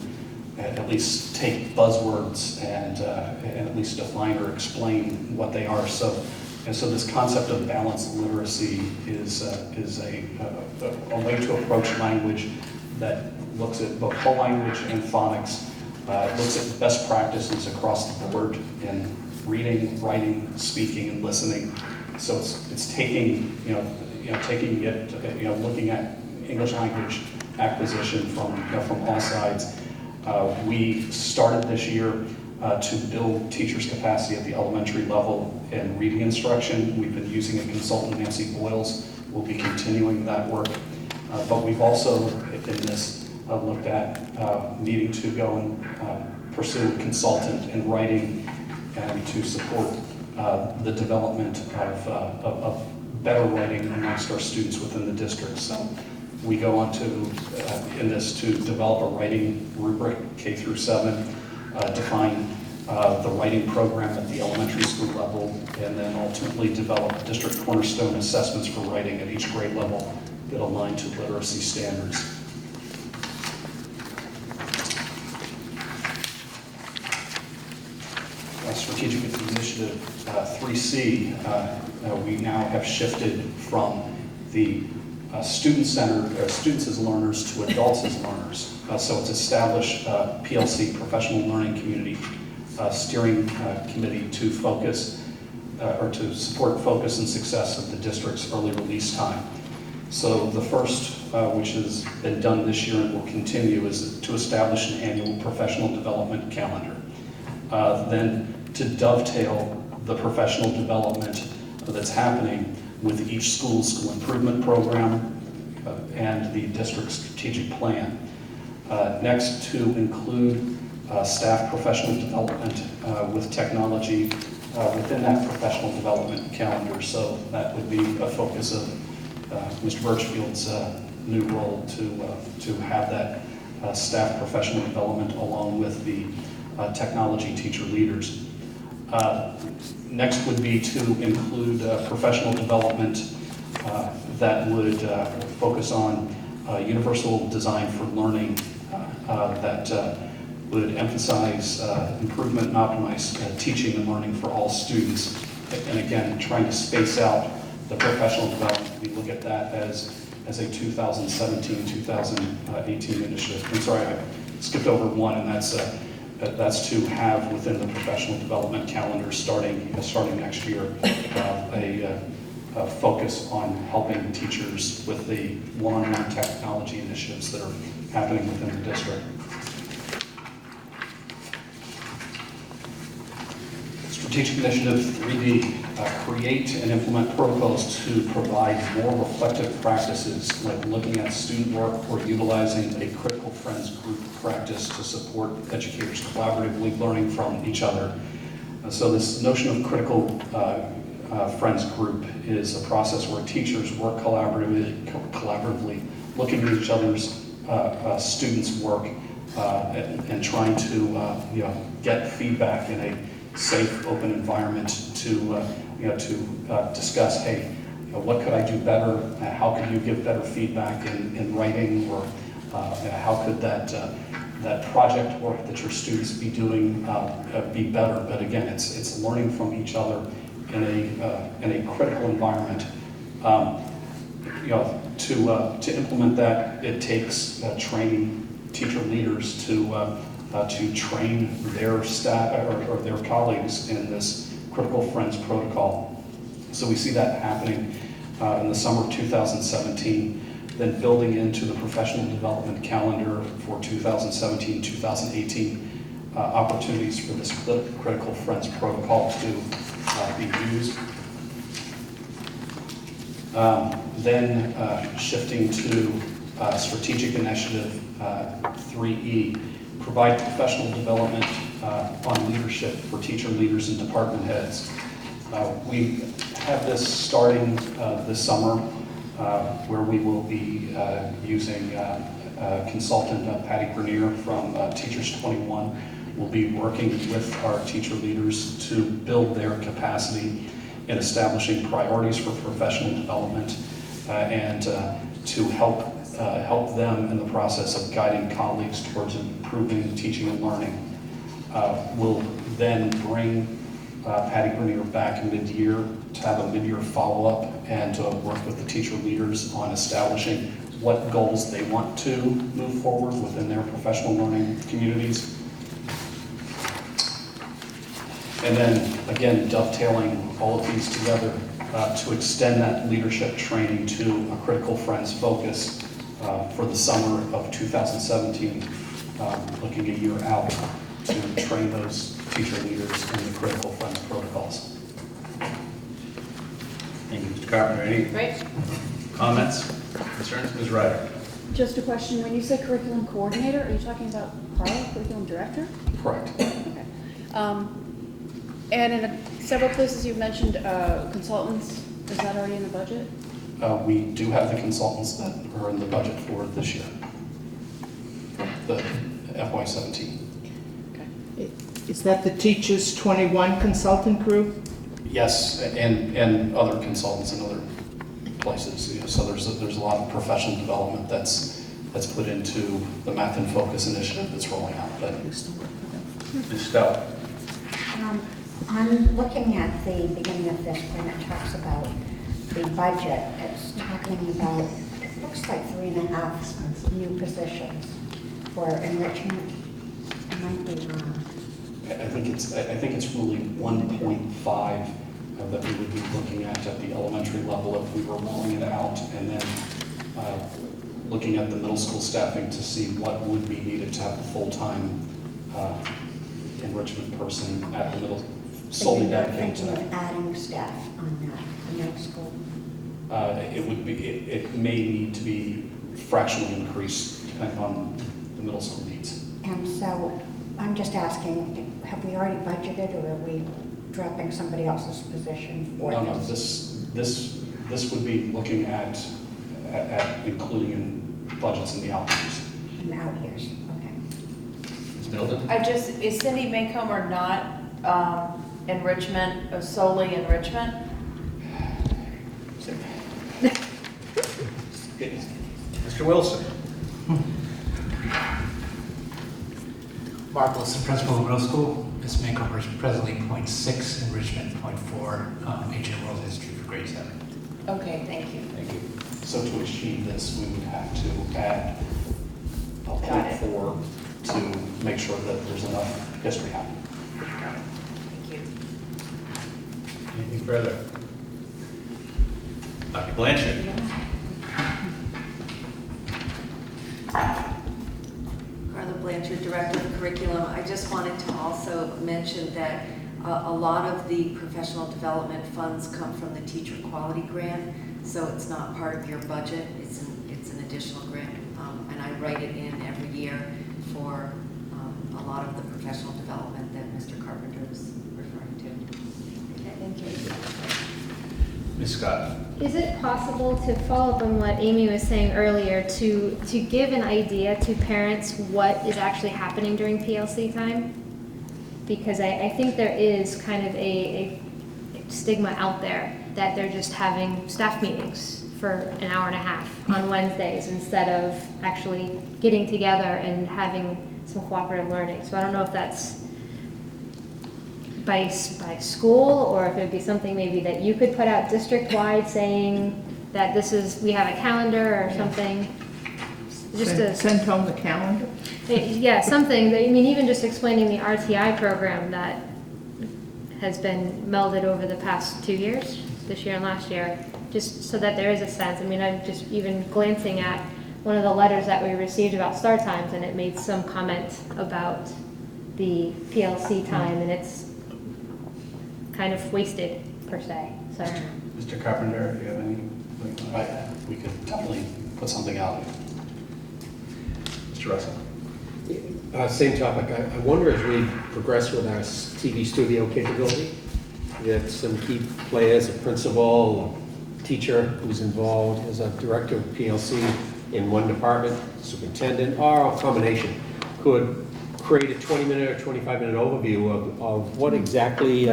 at least take buzzwords and at least define or explain what they are. So this concept of balanced literacy is a way to approach language that looks at both whole language and phonics, looks at best practices across the board in reading, writing, speaking, and listening. So it's taking taking it, looking at English language acquisition from all sides. We started this year to build teachers' capacity at the elementary level in reading instruction. We've been using a consultant, Nancy Boyles. We'll be continuing that work. But we've also, in this, looked at needing to go and pursue a consultant in writing and to support the development of better writing amongst our students within the district. So we go on to, in this, to develop a writing rubric K through 7, define the writing program at the elementary school level, and then ultimately develop district cornerstone assessments for writing at each grade level that align to literacy standards. Strategic Initiative 3C, we now have shifted from the student-centered, students as learners to adults as learners. So it's established PLC, Professional Learning Community Steering Committee to focus or to support focus and success of the district's early release time. So the first, which has been done this year and will continue, is to establish an annual professional development calendar. Then to dovetail the professional development that's happening with each school improvement program and the district strategic plan. Next, to include staff professional development with technology within that professional development calendar. So that would be a focus of Mr. Birchfield's new role to have that staff professional development along with the technology teacher leaders. Next would be to include professional development that would focus on universal design for learning that would emphasize improvement and optimize teaching and learning for all students. And again, trying to space out the professional development. We look at that as a 2017-2018 initiative. I'm sorry, I skipped over one, and that's That's to have within the professional development calendar starting next year, a focus on helping teachers with the one-on-one technology initiatives that are happening within the district. Strategic Initiative 3D, create and implement protocols to provide more reflective practices, like looking at student work or utilizing a critical friends group practice to support educators collaboratively learning from each other. So this notion of critical friends group is a process where teachers work collaboratively looking at each other's students' work and trying to get feedback in a safe, open environment to discuss, hey, what could I do better? How could you give better feedback in writing, or how could that project work that your students be doing be better? But again, it's learning from each other in a critical environment. To implement that, it takes training teacher leaders to train their staff or their colleagues in this critical friends protocol. So we see that happening in the summer of 2017, then building into the professional development calendar for 2017-2018, opportunities for this critical friends protocol to be used. Then shifting to strategic initiative 3E, provide professional development on leadership for teacher leaders and department heads. We have this starting this summer where we will be using consultant Patty Grenier from Teachers 21. We'll be working with our teacher leaders to build their capacity in establishing priorities for professional development and to help them in the process of guiding colleagues towards improving teaching and learning. We'll then bring Patty Grenier back in mid-year to have a mid-year follow-up and to work with the teacher leaders on establishing what goals they want to move forward within their professional learning communities. And then, again, dovetailing all of these together to extend that leadership training to a critical friends focus for the summer of 2017, looking a year out to train those teacher leaders in the critical friends protocols. Thank you, Mr. Carpenter. Any comments, concerns? Ms. Ryder? Just a question, when you say curriculum coordinator, are you talking about Carl, curriculum director? Correct. Okay. And in several places you've mentioned consultants, is that already in the budget? We do have the consultants that are in the budget for this year, the FY17. Is that the Teachers 21 consultant group? Yes, and other consultants in other places. So there's a lot of professional development that's put into the Math and Focus initiative that's rolling out. But Ms. Stout? I'm looking at the beginning of this when it talks about the budget. It's talking about, it looks like 3.5 new positions for enrichment. I might be wrong. I think it's really 1.5 that we would be looking at the elementary level if we were rolling it out, and then looking at the middle school staffing to see what would be needed to have a full-time enrichment person at the middle, solely dedicated to that. Thinking of adding staff on the middle school. It may need to be fractionally increased depending on the middle school needs. And so I'm just asking, have we already budgeted, or are we dropping somebody else's position for No, this? this would be looking at including in budgets in the out years. In the out years, okay. Ms. Middleton? Is Cindy Maycomer not enrichment, solely enrichment? Mr. Wilson? Mark Wilson, principal of middle school. Ms. Maycomer is presently .6 enrichment, .4 ancient world history for grade 7. Okay, thank you. Thank you. So to achieve this, we would have to add a .4 to make sure that there's enough history happening. Thank you. Anything further? Dr. Blanchard? Carla Blanchard, Director of Curriculum. I just wanted to also mention that a lot of the professional development funds come from the Teacher Quality Grant, so it's not part of your budget. It's an additional grant, and I write it in every year for a lot of the professional development that Mr. Carpenter is referring to. Okay, thank you. Ms. Scott? Is it possible to follow up on what Amy was saying earlier, to give an idea to parents what is actually happening during PLC time? Because I think there is kind of a stigma out there that they're just having staff meetings for an hour and a half on Wednesdays instead of actually getting together and having some cooperative learning. So I don't know if that's by school, or if it would be something maybe that you could put out district-wide saying that we have a calendar or something. Send home the calendar? Yeah, something, I mean, even just explaining the RTI program that has been melded over the past 2 years, this year and last year, just so that there is a sense. I mean, I'm just even glancing at one of the letters that we received about start times, and it made some comment about the PLC time, and it's kind of wasted, per se, so. Mr. Carpenter, do you have any? We could definitely put something out. Mr. Russell? Same topic. I wonder as we progress with our TV studio capability, that some key players, a principal, a teacher who's involved as a director of PLC in one department, superintendent, or a combination, could create a 20-minute or 25-minute overview of what exactly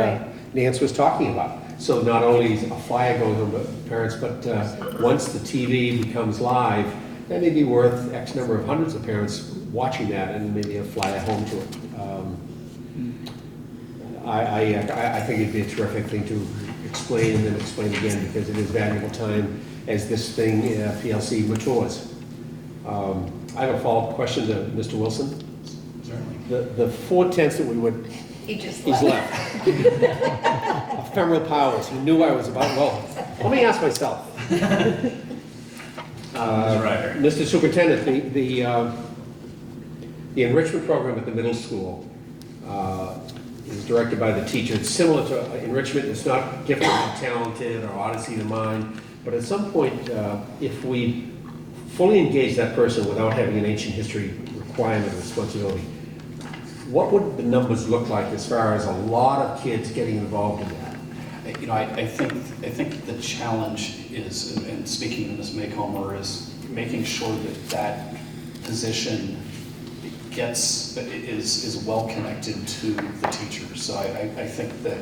Nance was talking about. So not only is a flyer going home to parents, but once the TV becomes live, that may be worth X number of hundreds of parents watching that, and maybe a flyer home to it. I think it'd be a terrific thing to explain and then explain again, because it is valuable time as this thing, PLC, matures. I have a follow-up question to Mr. Wilson. Certainly. The 4/10 that we would... He's left. Ephemeral powers. He knew I was about... Well, let me ask myself. Mr. Superintendent, the enrichment program at the middle school is directed by the teacher. It's similar to enrichment. It's not gifted and talented or odyssey to mind. But at some point, if we fully engage that person without having an ancient history requirement or responsibility, what would the numbers look like as far as a lot of kids getting involved in that? You know, I think the challenge is, and speaking to Ms. Maycomer, is making sure that that position is well connected to the teachers. So I think that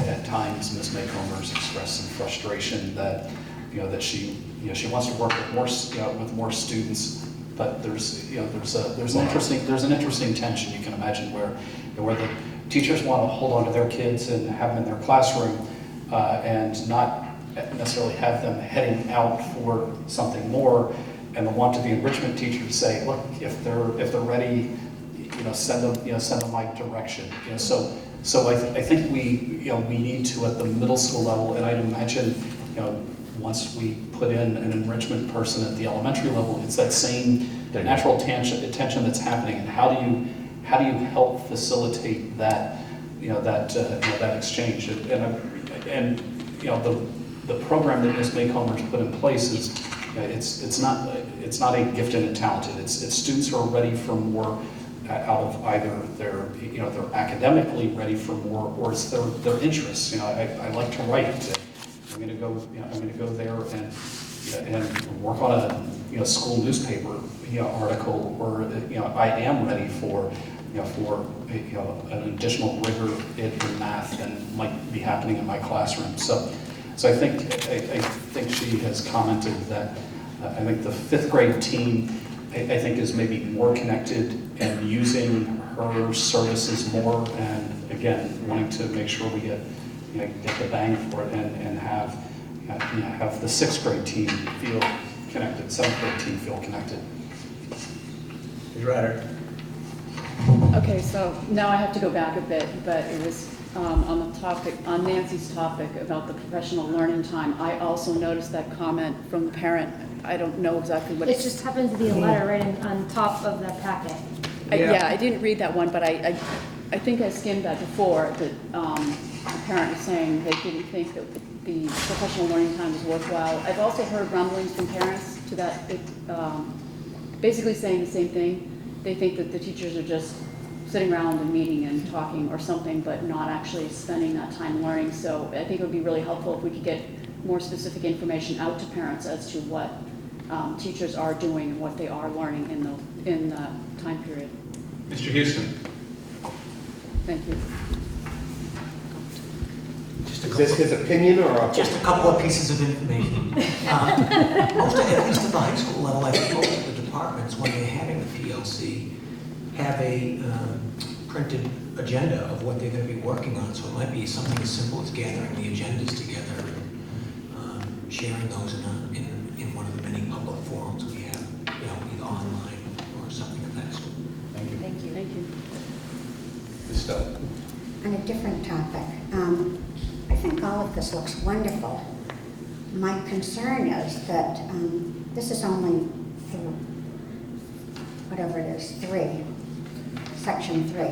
at times Ms. Maycomer's expressed some frustration that that she wants to work with more students, but there's an interesting tension you can imagine where the teachers want to hold on to their kids and have them in their classroom and not necessarily have them heading out for something more, and the want to the enrichment teacher to say, look, if they're ready, send them my direction. So I think we need to, at the middle school level, and I'd imagine once we put in an enrichment person at the elementary level, it's that same natural tension that's happening. And how do you help facilitate that that exchange? And the program that Ms. Maycomer's put in place is it's not a gifted and talented. It's students who are ready for more out of either they're academically ready for more, or it's their interests. I like to write. I'm going to go there and work on a school newspaper article, or I am ready for an additional rigor in math than might be happening in my classroom. So I think she has commented that I think the 5th grade team I think is maybe more connected and using her services more, and again wanting to make sure we get the bang for it and have the 6th grade team feel connected, 7th grade team feel connected. Ms. Ryder? Okay, so now I have to go back a bit, but it was on the topic, on Nancy's topic about the professional learning time. I also noticed that comment from the parent. I don't know exactly what It it's. just happens to be a letter right on top of the packet. Yeah, I didn't read that one, but I think I skimmed that before, that the parent was saying they didn't think that the professional learning time was worthwhile. I've also heard rumblings from parents to that, basically saying the same thing. They think that the teachers are just sitting around and meeting and talking or something, but not actually spending that time learning. So I think it would be really helpful if we could get more specific information out to parents as to what teachers are doing and what they are learning in the time period. Mr. Houston. Thank you. Is this his opinion or? Just a couple of pieces of information. At least at the high school level, I think most of the departments, when they're having the PLC, have a printed agenda of what they're going to be working on. So it might be something as simple as gathering the agendas together and sharing those in one of the many public forums we have, either online or something of that sort. Thank you. Thank you. Thank you. Ms. Stowe. On a different topic, I think all of this looks wonderful. My concern is that this is only, whatever it is, 3, section 3.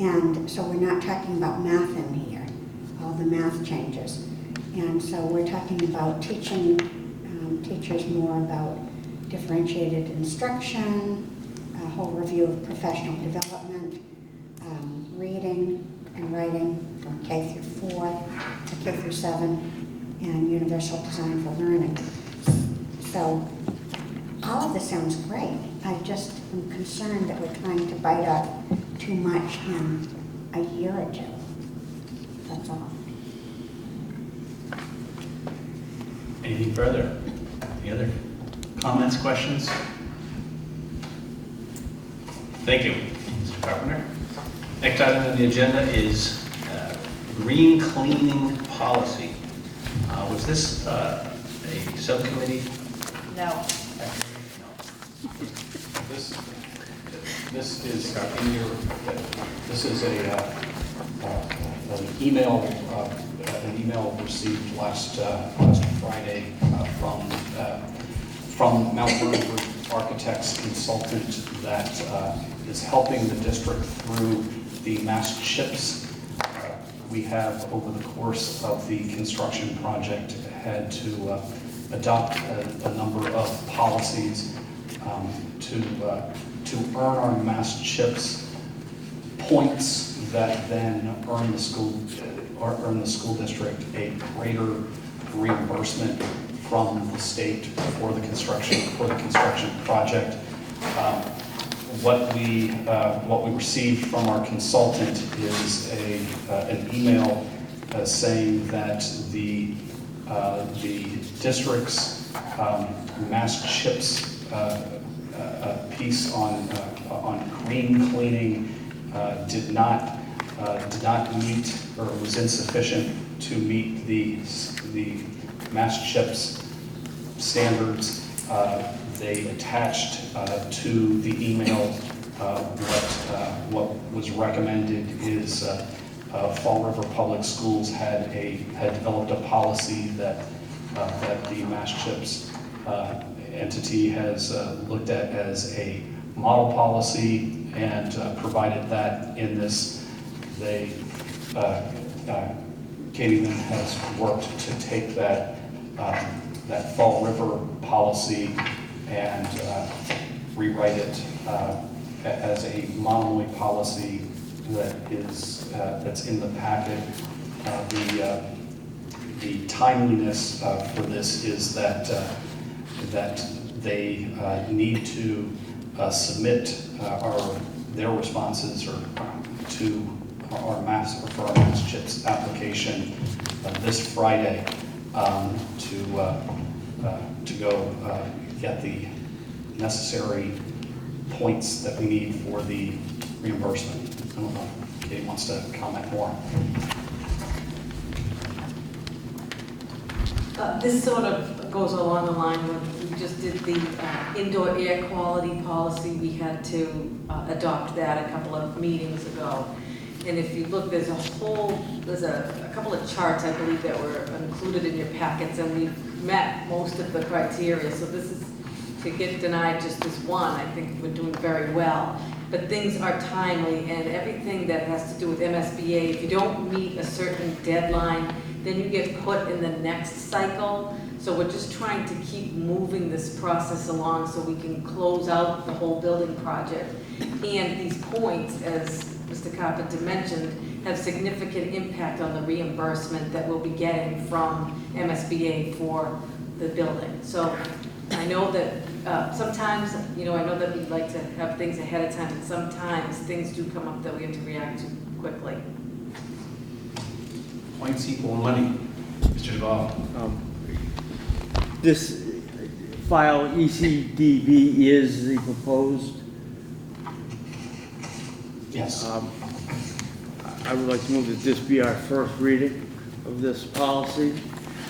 And so we're not talking about math in here, all the math changes. And so we're talking about teaching teachers more about differentiated instruction, a whole review of professional development, reading and writing from K through 4 to K through 7, and universal design for learning. So all of this sounds great. I just am concerned that we're trying to bite off too much in a year or 2. That's all. Anything further? Any other comments, questions? Thank you, Mr. Carpenter. Next item on the agenda is green cleaning policy. Was this a subcommittee? No. This is in your, this is an email received last Friday from Mount Vernon Architects consultant that is helping the district through the mass chips. We have, over the course of the construction project, had to adopt a number of policies to earn our mass chips points that then earn the school district a greater reimbursement from the state for the construction project. What we received from our consultant is an email saying that the district's mass chips piece on green cleaning did not meet, or was insufficient to meet the mass chips standards. They attached to the email what was recommended is Fall River Public Schools had developed a policy that the mass chips entity has looked at as a model policy and provided that in this. Katie then has worked to take that Fall River policy and rewrite it as a Monomoy policy that's in the packet. The timeliness for this is that they need to submit their responses to our mass chips application this Friday to go get the necessary points that we need for the reimbursement. I don't know if Katie wants to comment more. This sort of goes along the line with we just did the indoor air quality policy. We had to adopt that a couple of meetings ago. And if you look, there's a couple of charts, I believe, that were included in your packets, and we've met most of the criteria. So this is, to get denied just this one, I think we're doing very well. But things are timely, and everything that has to do with MSBA, if you don't meet a certain deadline, then you get put in the next cycle. So we're just trying to keep moving this process along so we can close out the whole building project. And these points, as Mr. Carpenter mentioned, have significant impact on the reimbursement that we'll be getting from MSBA for the building. So I know that sometimes, I know that we'd like to have things ahead of time, and sometimes things do come up that we have to react to quickly. Points equal money. Mr. Duval. This file ECDB is the proposed. Yes. I would like to move that this be our first reading of this policy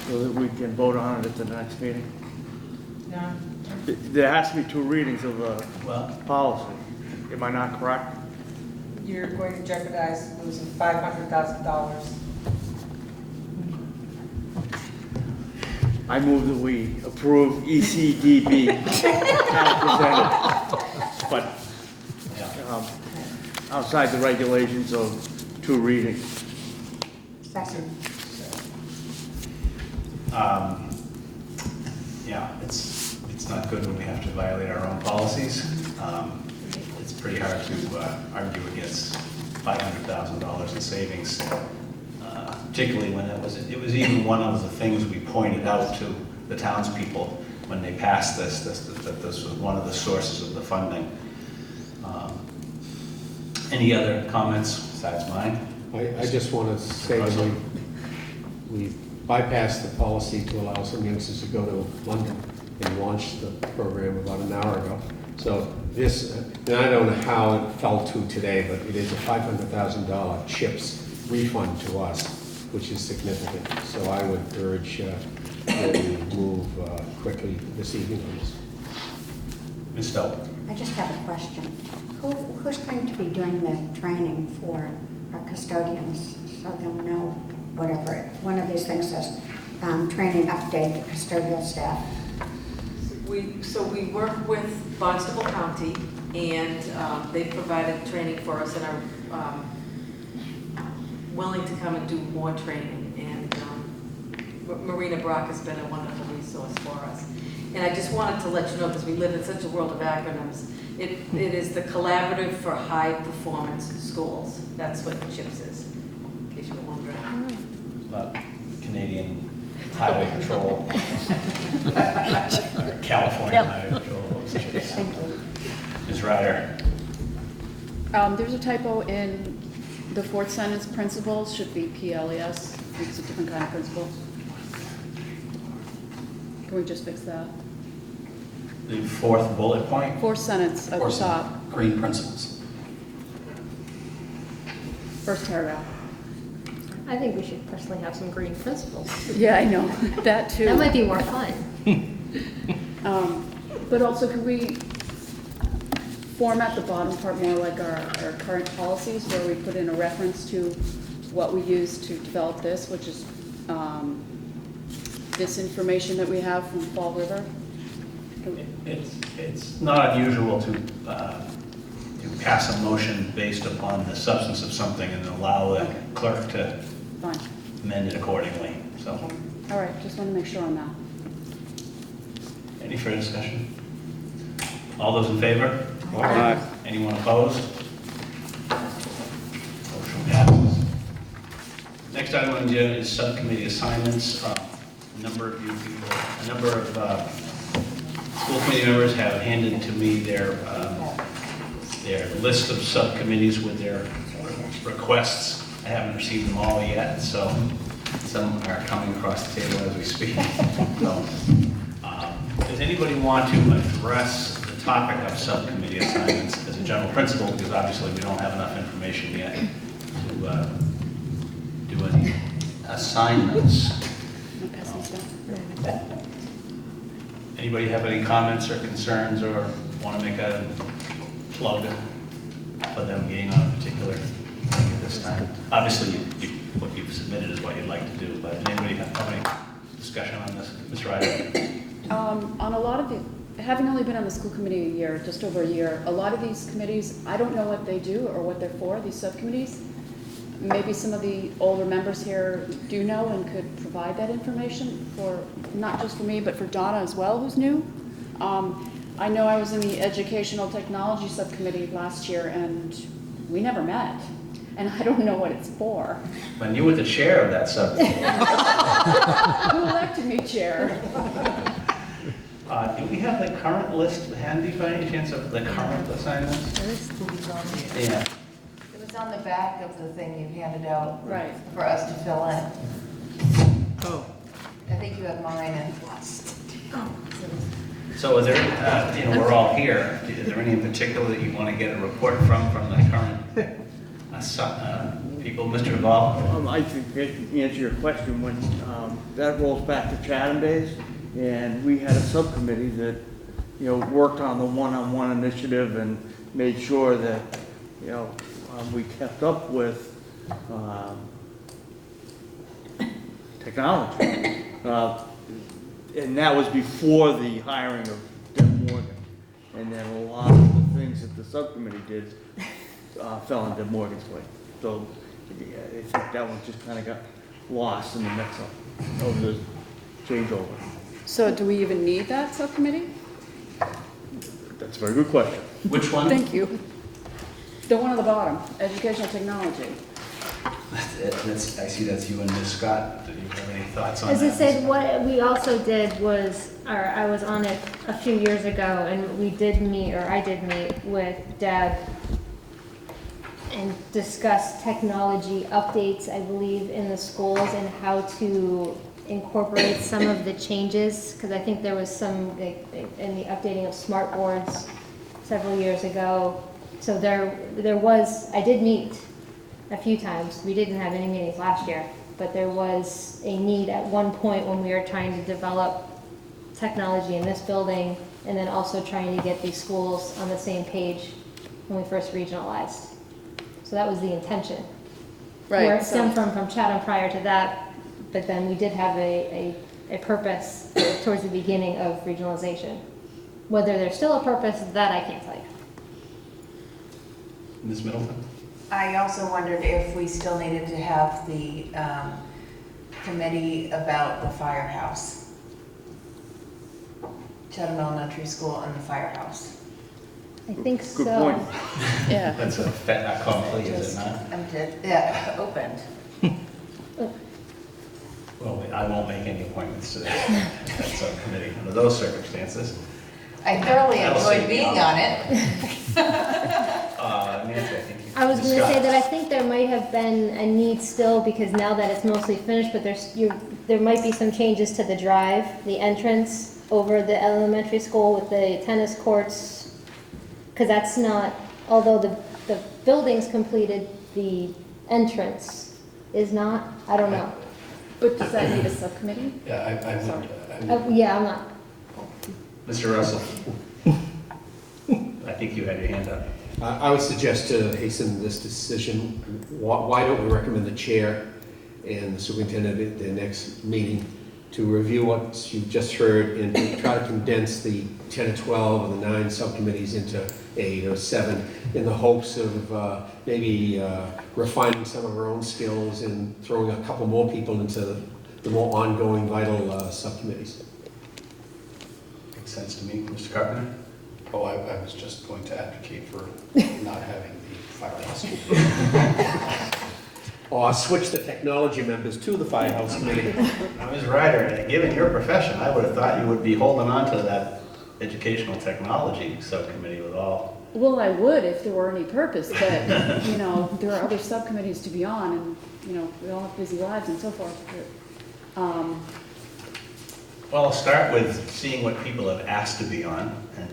so that we can vote on it at the next meeting. Yeah. There has to be 2 readings of the policy. Am I not correct? You're going to jeopardize losing $500,000. I move that we approve ECDB as presented, but outside the regulations of 2 readings. Second. Yeah, it's not good when we have to violate our own policies. It's pretty hard to argue against $500,000 in savings, particularly when it was even one of the things we pointed out to the townspeople when they passed this, that this was one of the sources of the funding. Any other comments besides mine? I just want to say that we bypassed the policy to allow some youngsters to go to London and launched the program about an hour ago. So this, and I don't know how it fell to today, but it is a $500,000 CHIPS refund to us, which is significant. So I would urge that we move quickly this evening on this. Ms. Stowe. I just have a question. Who's going to be doing the training for our custodians so they'll know whatever, one of these things says, training update to custodial staff? So we work with Barnstable County, and they provided training for us and are willing to come and do more training. And Marina Brock has been a wonderful resource for us. And I just wanted to let you know, because we live in such a world of acronyms, it is the Collaborative for High Performance Schools. That's what CHIPS is, in case you were wondering. Canadian Highway Patrol, or California Highway Patrol. Ms. Ryder. There's a typo in the 4th sentence, principals should be PLES, it's a different kind of principal. Can we just fix that? The 4th bullet point. 4th sentence at the top, Green principles. 1st paragraph. I think we should personally have some green principles. Yeah, I know, that too. That might be more fun. But also, could we format the bottom part more like our current policies, where we put in a reference to what we use to develop this, which is this information that we have from Fall River? It's not unusual to pass a motion based upon the substance of something and allow the clerk to amend it accordingly. So, all right, just want to make sure on that. Any further discussion? All those in favor? Aye. Anyone opposed? Motion passes. Next item on the agenda is subcommittee assignments. A number of school committee members have handed to me their list of subcommittees with their requests. I haven't received them all yet, so some are coming across the table as we speak. So, does anybody want to address the topic of subcommittee assignments as a general principle? Because obviously we don't have enough information yet to do any assignments. Anybody have any comments or concerns or want to make a plug for them being on a particular thing at this time? Obviously, what you've submitted is what you'd like to do, but anybody have any discussion on this? Ms. Ryder? On a lot of the, having only been on the school committee a year, just over a year, a lot of these committees, I don't know what they do or what they're for, these subcommittees. Maybe some of the older members here do know and could provide that information for, not just for me, but for Donna as well, who's new. I know I was in the educational technology subcommittee last year and we never met. And I don't know what it's for. When you were the chair of that subcommittee. Who elected me chair? Do we have the current list handy by any chance of the current assignments? Yeah. It was on the back of the thing you handed out. Right. For us to fill in. Oh. I think you have mine and. So is there, we're all here. Is there any in particular that you want to get a report from the current people? Mr. Duvall? I can answer your question. When that rolls back to Chatham days, and we had a subcommittee that, worked on the one-on-one initiative and made sure that, we kept up with technology. And that was before the hiring of Deb Morgan. And then a lot of the things that the subcommittee did fell into Morgan's plate. So yeah, I think that one just kind of got lost in the mix-up of the changeover. So do we even need that subcommittee? That's a very good question. Which one? Thank you. The one at the bottom, educational technology. I see that's you and Ms. Scott. Do you have any thoughts on As that? I said, what we also did was, or I was on it a few years ago, and we did meet, or I did meet with Deb and discuss technology updates, I believe, in the schools and how to incorporate some of the changes, because I think there was some in the updating of smart boards several years ago. So there was, I did meet a few times. We didn't have any meetings last year, but there was a need at one point when we were trying to develop technology in this building and then also trying to get these schools on the same page when we first regionalized. So that was the intention. Right. Where it stemmed from Chatham prior to that, but then we did have a purpose towards the beginning of regionalization. Whether there's still a purpose, that I can't tell you. Ms. Middleton? I also wondered if we still needed to have the committee about the firehouse. Chatham Elementary School and the firehouse. I think Good so. point. Yeah. That's a fait accompli, is it not? Yeah, opened. Well, I won't make any appointments to that subcommittee under those circumstances. I thoroughly That'll enjoyed save me being on. on it. Nancy, I think you. I was going to Scott. say that I think there might have been a need still, because now that it's mostly finished, but there might be some changes to the drive, the entrance over the elementary school with the tennis courts, because that's not, although the building's completed, the entrance is not, I don't know. But does that need a subcommittee? Yeah, I Sorry. would. Yeah, I'm not. Mr. Russell? I think you had your hand up. I would suggest to hasten this decision, why don't we recommend the chair and the superintendent at the next meeting to review what you've just heard and to try to condense the 10 or 12 or the 9 subcommittees into 8 or 7 in the hopes of maybe refining some of our own skills and throwing a couple more people into the more ongoing vital subcommittees. Makes sense to me. Mr. Carpenter? Oh, I was just going to advocate for not having the firehouse. Or switch the technology members to the firehouse committee. Ms. Ryder, given your profession, I would have thought you would be holding on to that educational technology subcommittee with all. Well, I would if there were any purpose, but, there are other subcommittees to be on, and, we all have busy lives and so forth. Well, I'll start with seeing what people have asked to be on and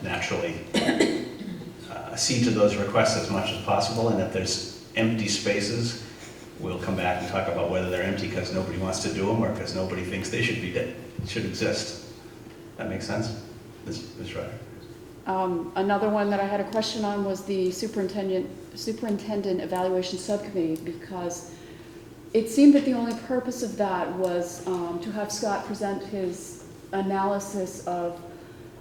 naturally see to those requests as much as possible. And if there's empty spaces, we'll come back and talk about whether they're empty because nobody wants to do them or because nobody thinks they should be should exist. That makes sense? Ms. Ryder? Another one that I had a question on was the superintendent evaluation subcommittee, because it seemed that the only purpose of that was to have Scott present his analysis of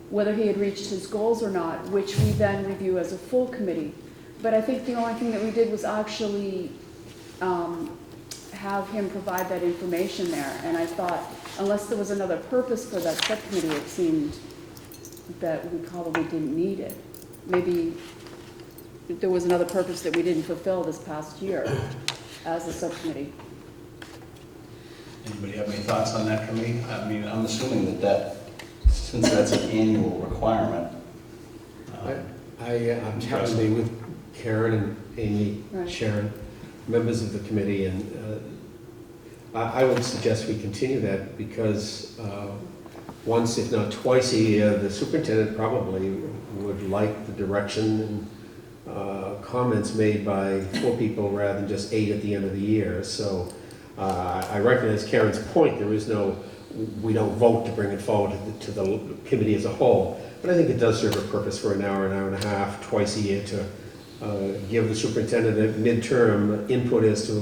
whether he had reached his goals or not, which we then review as a full committee. But I think the only thing that we did was actually have him provide that information there. And I thought, unless there was another purpose for that subcommittee, it seemed that we probably didn't need it. Maybe there was another purpose that we didn't fulfill this past year as a subcommittee. Anybody have any thoughts on that for me? I mean, I'm assuming that since that's an annual requirement. I'm happy with Karen and Amy, Right. Sharon, members of the committee, and I would suggest we continue that because once, if not twice a year, the superintendent probably would like the direction and comments made by 4 people rather than just 8 at the end of the year. So I recognize Karen's point. There is no, we don't vote to bring it forward to the committee as a whole. But I think it does serve a purpose for an hour and a half, twice a year to give the superintendent a midterm input as to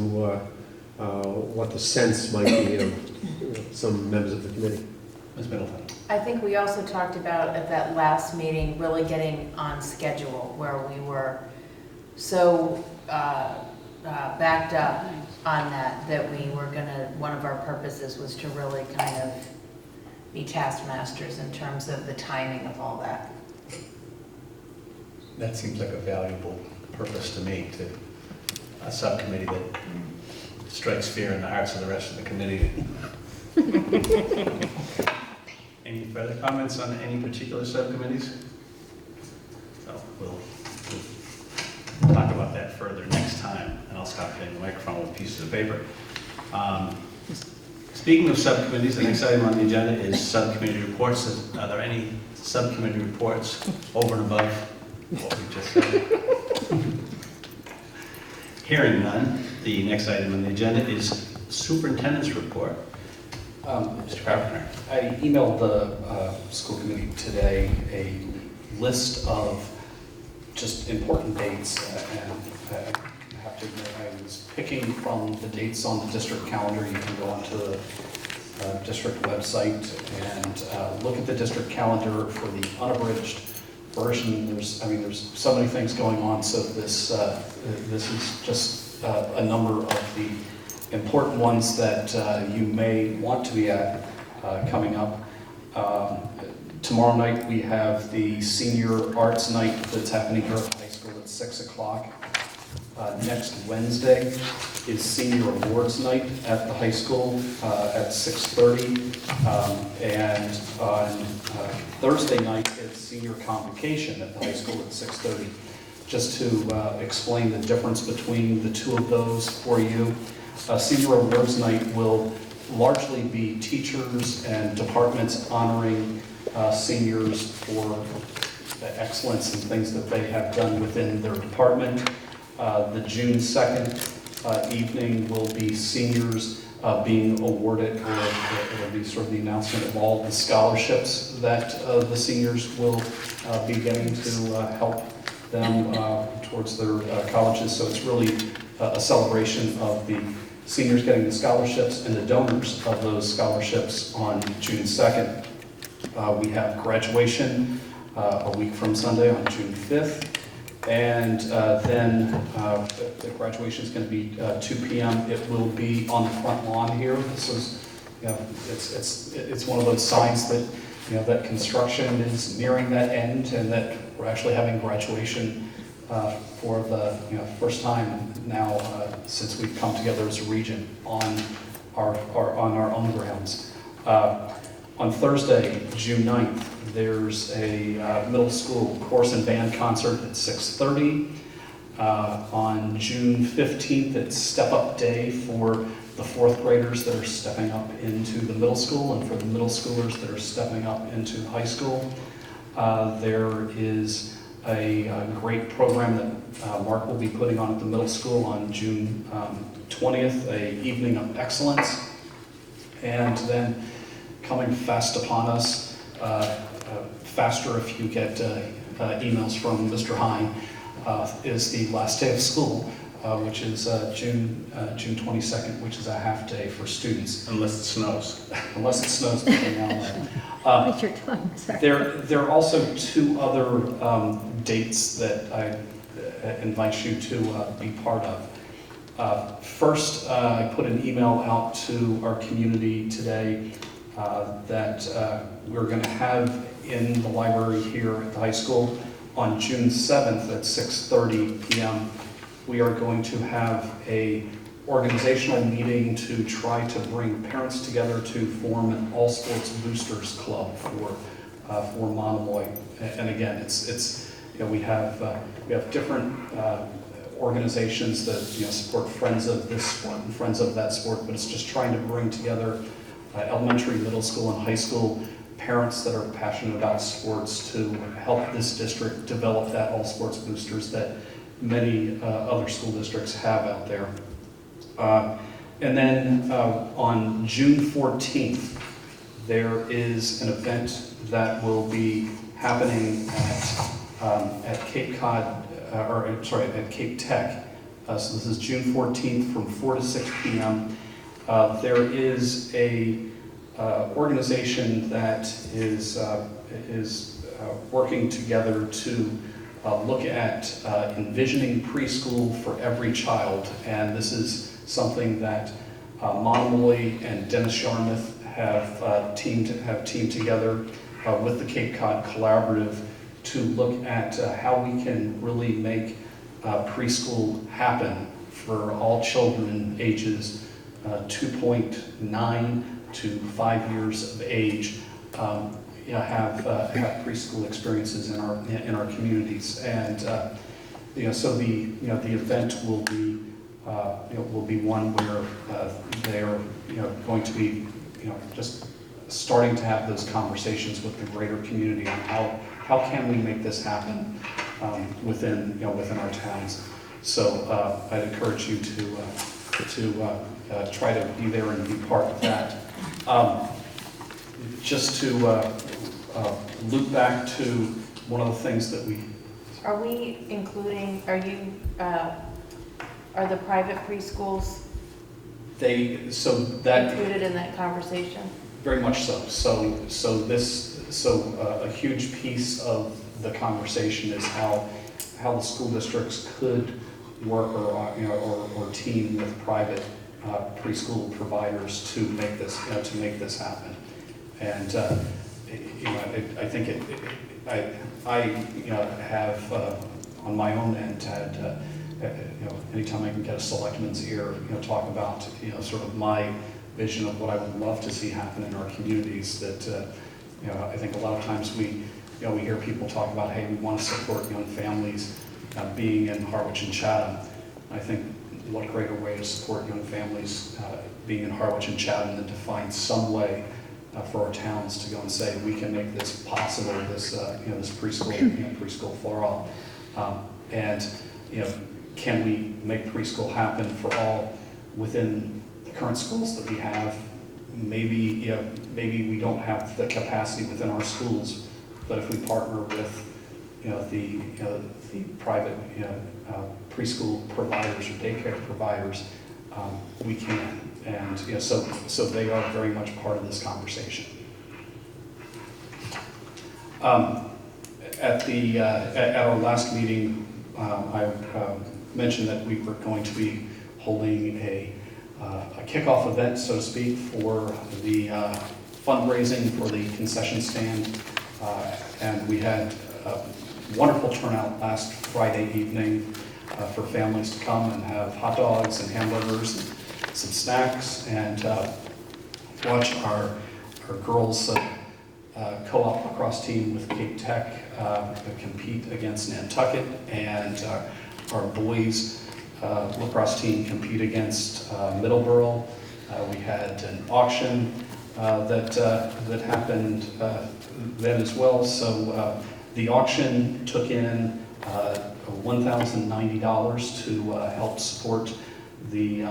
what the sense might be of some members of the committee. Ms. Middleton? I think we also talked about at that last meeting really getting on schedule, where we were so backed up on that we were gonna, one of our purposes was to really kind of be taskmasters in terms of the timing of all that. That seems like a valuable purpose to me, to a subcommittee that strikes fear in the hearts of the rest of the committee. Any further comments on any particular subcommittees? So we'll talk about that further next time, and I'll stop hitting the microphone with pieces of paper. Speaking of subcommittees, the next item on the agenda is subcommittee reports. Are there any subcommittee reports over and above what we just said? Hearing none, the next item on the agenda is superintendent's report. Mr. Carpenter. I emailed the school committee today a list of just important dates, and I have to admit I was picking from the dates on the district calendar. You can go onto the district website and look at the district calendar for the unabridged version. There's so many things going on, so this is just a number of the important ones that you may want to be at coming up. Tomorrow night we have the senior arts night that's happening here at the high school at 6 o'clock. Next Wednesday is senior awards night at the high school at 6:30. And on Thursday night is senior convocation at the high school at 6:30. Just to explain the difference between the two of those for you. Senior awards night will largely be teachers and departments honoring seniors for the excellence and things that they have done within their department. The June 2nd evening will be seniors being awarded, or it will be sort of the announcement of all the scholarships that the seniors will be getting to help them towards their colleges. So it's really a celebration of the seniors getting the scholarships and the donors of those scholarships on June 2nd. We have graduation a week from Sunday on June 5th. And then the graduation is going to be 2 p.m. It will be on the front lawn here. This is, it's one of those signs that, that construction is nearing that end, and that we're actually having graduation for the first time now since we've come together as a region on our own grounds. On Thursday, June 9th, there's a middle school chorus and band concert at 6:30. On June 15th, it's Step Up Day for the 4th graders that are stepping up into the middle school, and for the middle schoolers that are stepping up into high school. There is a great program that Mark will be putting on at the middle school on June 20th, a evening of excellence. And then coming fast upon us, faster if you get emails from Mr. Hine, is the last day of school, which is June 22nd, which is a half day for students. Unless it snows. Unless it snows between now and then. Bite your tongue, sorry. There are also two other dates that I invite you to be part of. First, I put an email out to our community today that we're going to have in the library here at the high school on June 7th at 6:30 p.m. We are going to have a organizational meeting to try to bring parents together to form an all-sports boosters club for Monomoy. And again, it's we have different organizations that support friends of this sport and friends of that sport, but it's just trying to bring together elementary, middle school, and high school parents that are passionate about sports to help this district develop that all sports boosters that many other school districts have out there. And then on June 14th, there is an event that will be happening at Cape Cod, at Cape Tech. So this is June 14th from 4 to 6 p.m. There is a organization that is working together to look at envisioning preschool for every child, and this is something that Monomoy and Dennis Yarmouth have teamed together with the Cape Cod Collaborative to look at how we can really make preschool happen for all children ages 2.9 to 5 years of age. Have preschool experiences in our communities, and so the event will be one where they're going to be just starting to have those conversations with the greater community on how can we make this happen within our towns. So I'd encourage you to try to be there and be part of that. Just to loop back to one of the things that we... Are we including, are the private preschools included in that conversation? Very much so. So a huge piece of the conversation is how the school districts could work or team with private preschool providers to make this happen. And I think I have on my own end had anytime I can get a selectman's ear talk about sort of my vision of what I would love to see happen in our communities. That I think a lot of times we hear people talk about, hey, we want to support young families being in Harwich and Chatham. I think what greater way to support young families being in Harwich and Chatham than to find some way for our towns to go and say we can make this possible, this this preschool for all, and can we make preschool happen for all within the current schools that we have? Maybe we don't have the capacity within our schools, but if we partner with the private preschool providers or daycare providers, we can. And so they are very much part of this conversation. At our last meeting, I mentioned that we were going to be holding a kickoff event, so to speak, for the fundraising for the concession stand, and we had a wonderful turnout last Friday evening for families to come and have hot dogs and hamburgers and some snacks and watch our girls co-op lacrosse team with Cape Tech compete against Nantucket, and our boys lacrosse team compete against Middleborough. We had an auction that happened then as well. So the auction took in $1,090 to help support the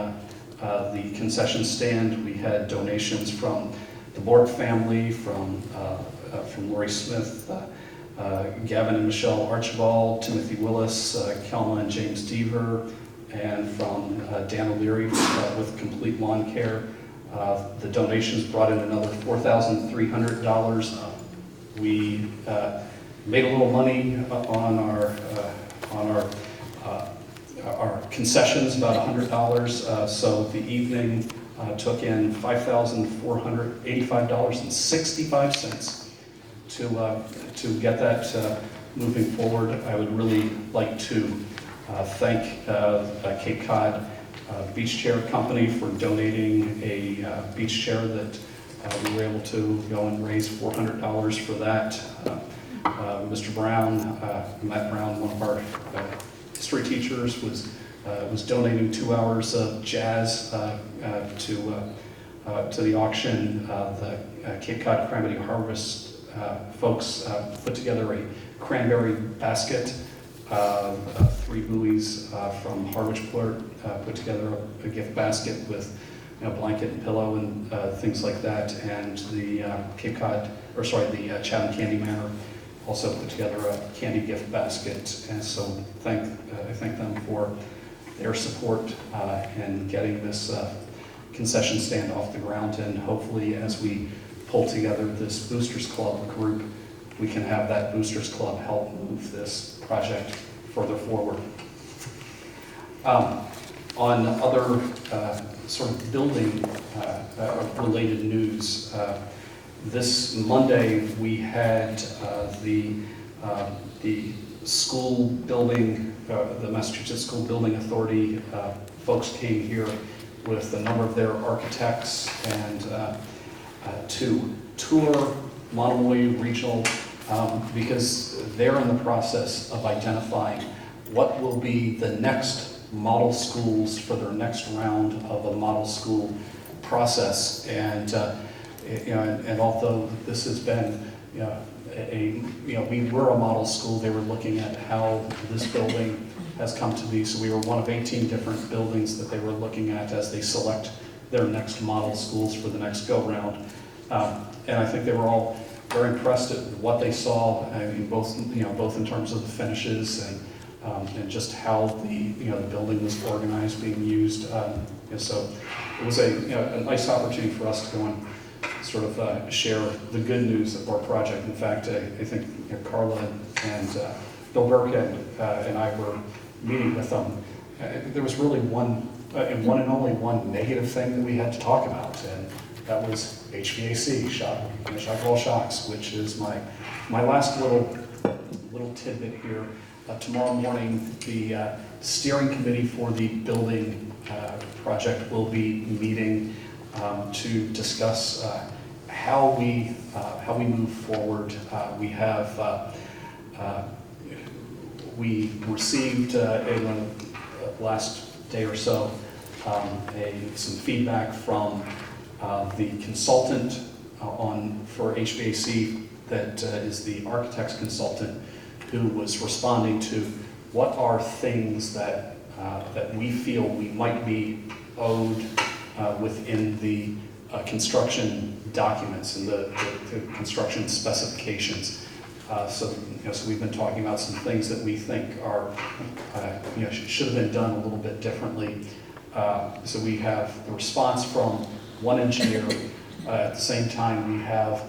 concession stand. We had donations from the Bork family, from Lori Smith, Gavin and Michelle Archibald, Timothy Willis, Kelma and James Deaver, and from Dan O'Leary with Complete Lawn Care. The donations brought in another $4,300. We made a little money on our concessions, about $100. So the evening took in $5,485.65 to get that moving forward. I would really like to thank Cape Cod Beach Chair Company for donating a beach chair that we were able to go and raise $400 for that. Mr. Brown, Matt Brown, one of our history teachers, was donating 2 hours of jazz to the auction. The Cape Cod Cranberry Harvest folks put together a cranberry basket. 3 buoys from Harwichport put together a gift basket with blanket and pillow and things like that. And the the Chatham Candy Manor also put together a candy gift basket. And so I thank them for their support in getting this concession stand off the ground. And hopefully, as we pull together this Boosters Club group, we can have that Boosters Club help move this project further forward. On other sort of building related news, this Monday we had the school building, the Massachusetts School Building Authority folks came here with a number of their architects and to tour Monomoy Regional because they're in the process of identifying what will be the next model schools for their next round of a model school process. And and although this has been we were a model school, they were looking at how this building has come to be. So we were one of 18 different buildings that they were looking at as they select their next model schools for the next go-round. And I think they were all very impressed at what they saw. I mean, both in terms of the finishes and just how the building was organized, being used. So it was a nice opportunity for us to go and sort of share the good news of our project. In fact, I think Carla and Bill Burkhead and I were meeting with them. There was really one and only one negative thing that we had to talk about, and that was HVAC, shock wall shocks, which is my last little tidbit here. Tomorrow morning, the steering committee for the building project will be meeting to discuss how we move forward. We received in the last day or so some feedback from the consultant for HVAC that is the architect's consultant, who was responding to what are things that we feel we might be owed within the construction documents and the construction specifications. So we've been talking about some things that we think are should have been done a little bit differently. So we have the response from one engineer. At the same time, we have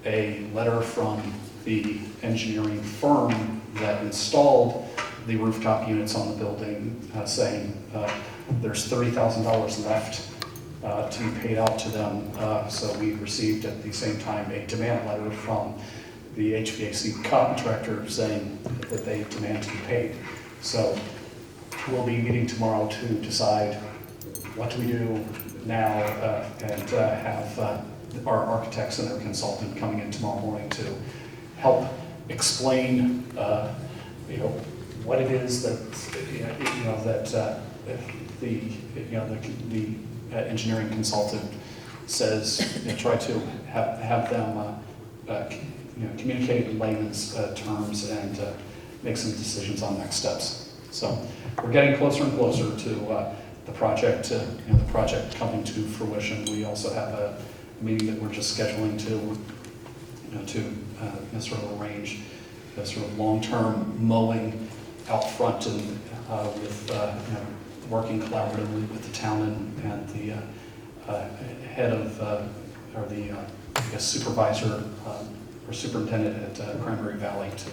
a letter from the engineering firm that installed the rooftop units on the building saying there's $30,000 left to be paid out to them. So we received at the same time a demand letter from the HVAC contractor saying that they demand to be paid. So we'll be meeting tomorrow to decide what do we do now and have our architects and their consultant coming in tomorrow morning to help explain what it is that the engineering consultant says. Try to have them communicate in layman's terms and make some decisions on next steps. So we're getting closer and closer to the project coming to fruition. We also have meeting that we're just scheduling to sort of arrange a sort of long-term mowing out front and with working collaboratively with the town and the head of or the I guess supervisor or superintendent at Cranberry Valley to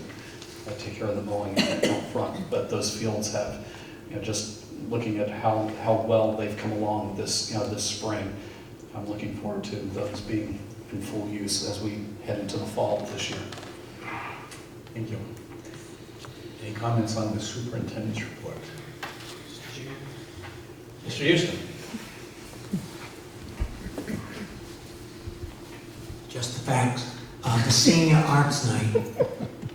take care of the mowing out front. But those fields have, just looking at how well they've come along this this spring. I'm looking forward to those being in full use as we head into the fall of this year. Thank you. Any comments on the superintendent's report? Mr. Houston. Just the facts. The senior arts night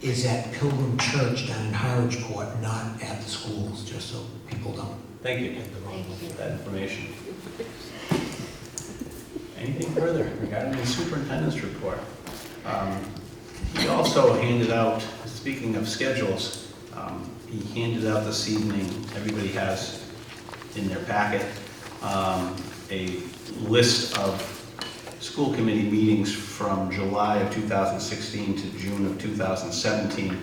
is at Pilgrim Church down in Harwich Court, not at the schools, just so people don't. Thank you for that information. Anything further regarding the superintendent's report? He also handed out, speaking of schedules, he handed out this evening, everybody has in their packet, a list of school committee meetings from July of 2016 to June of 2017,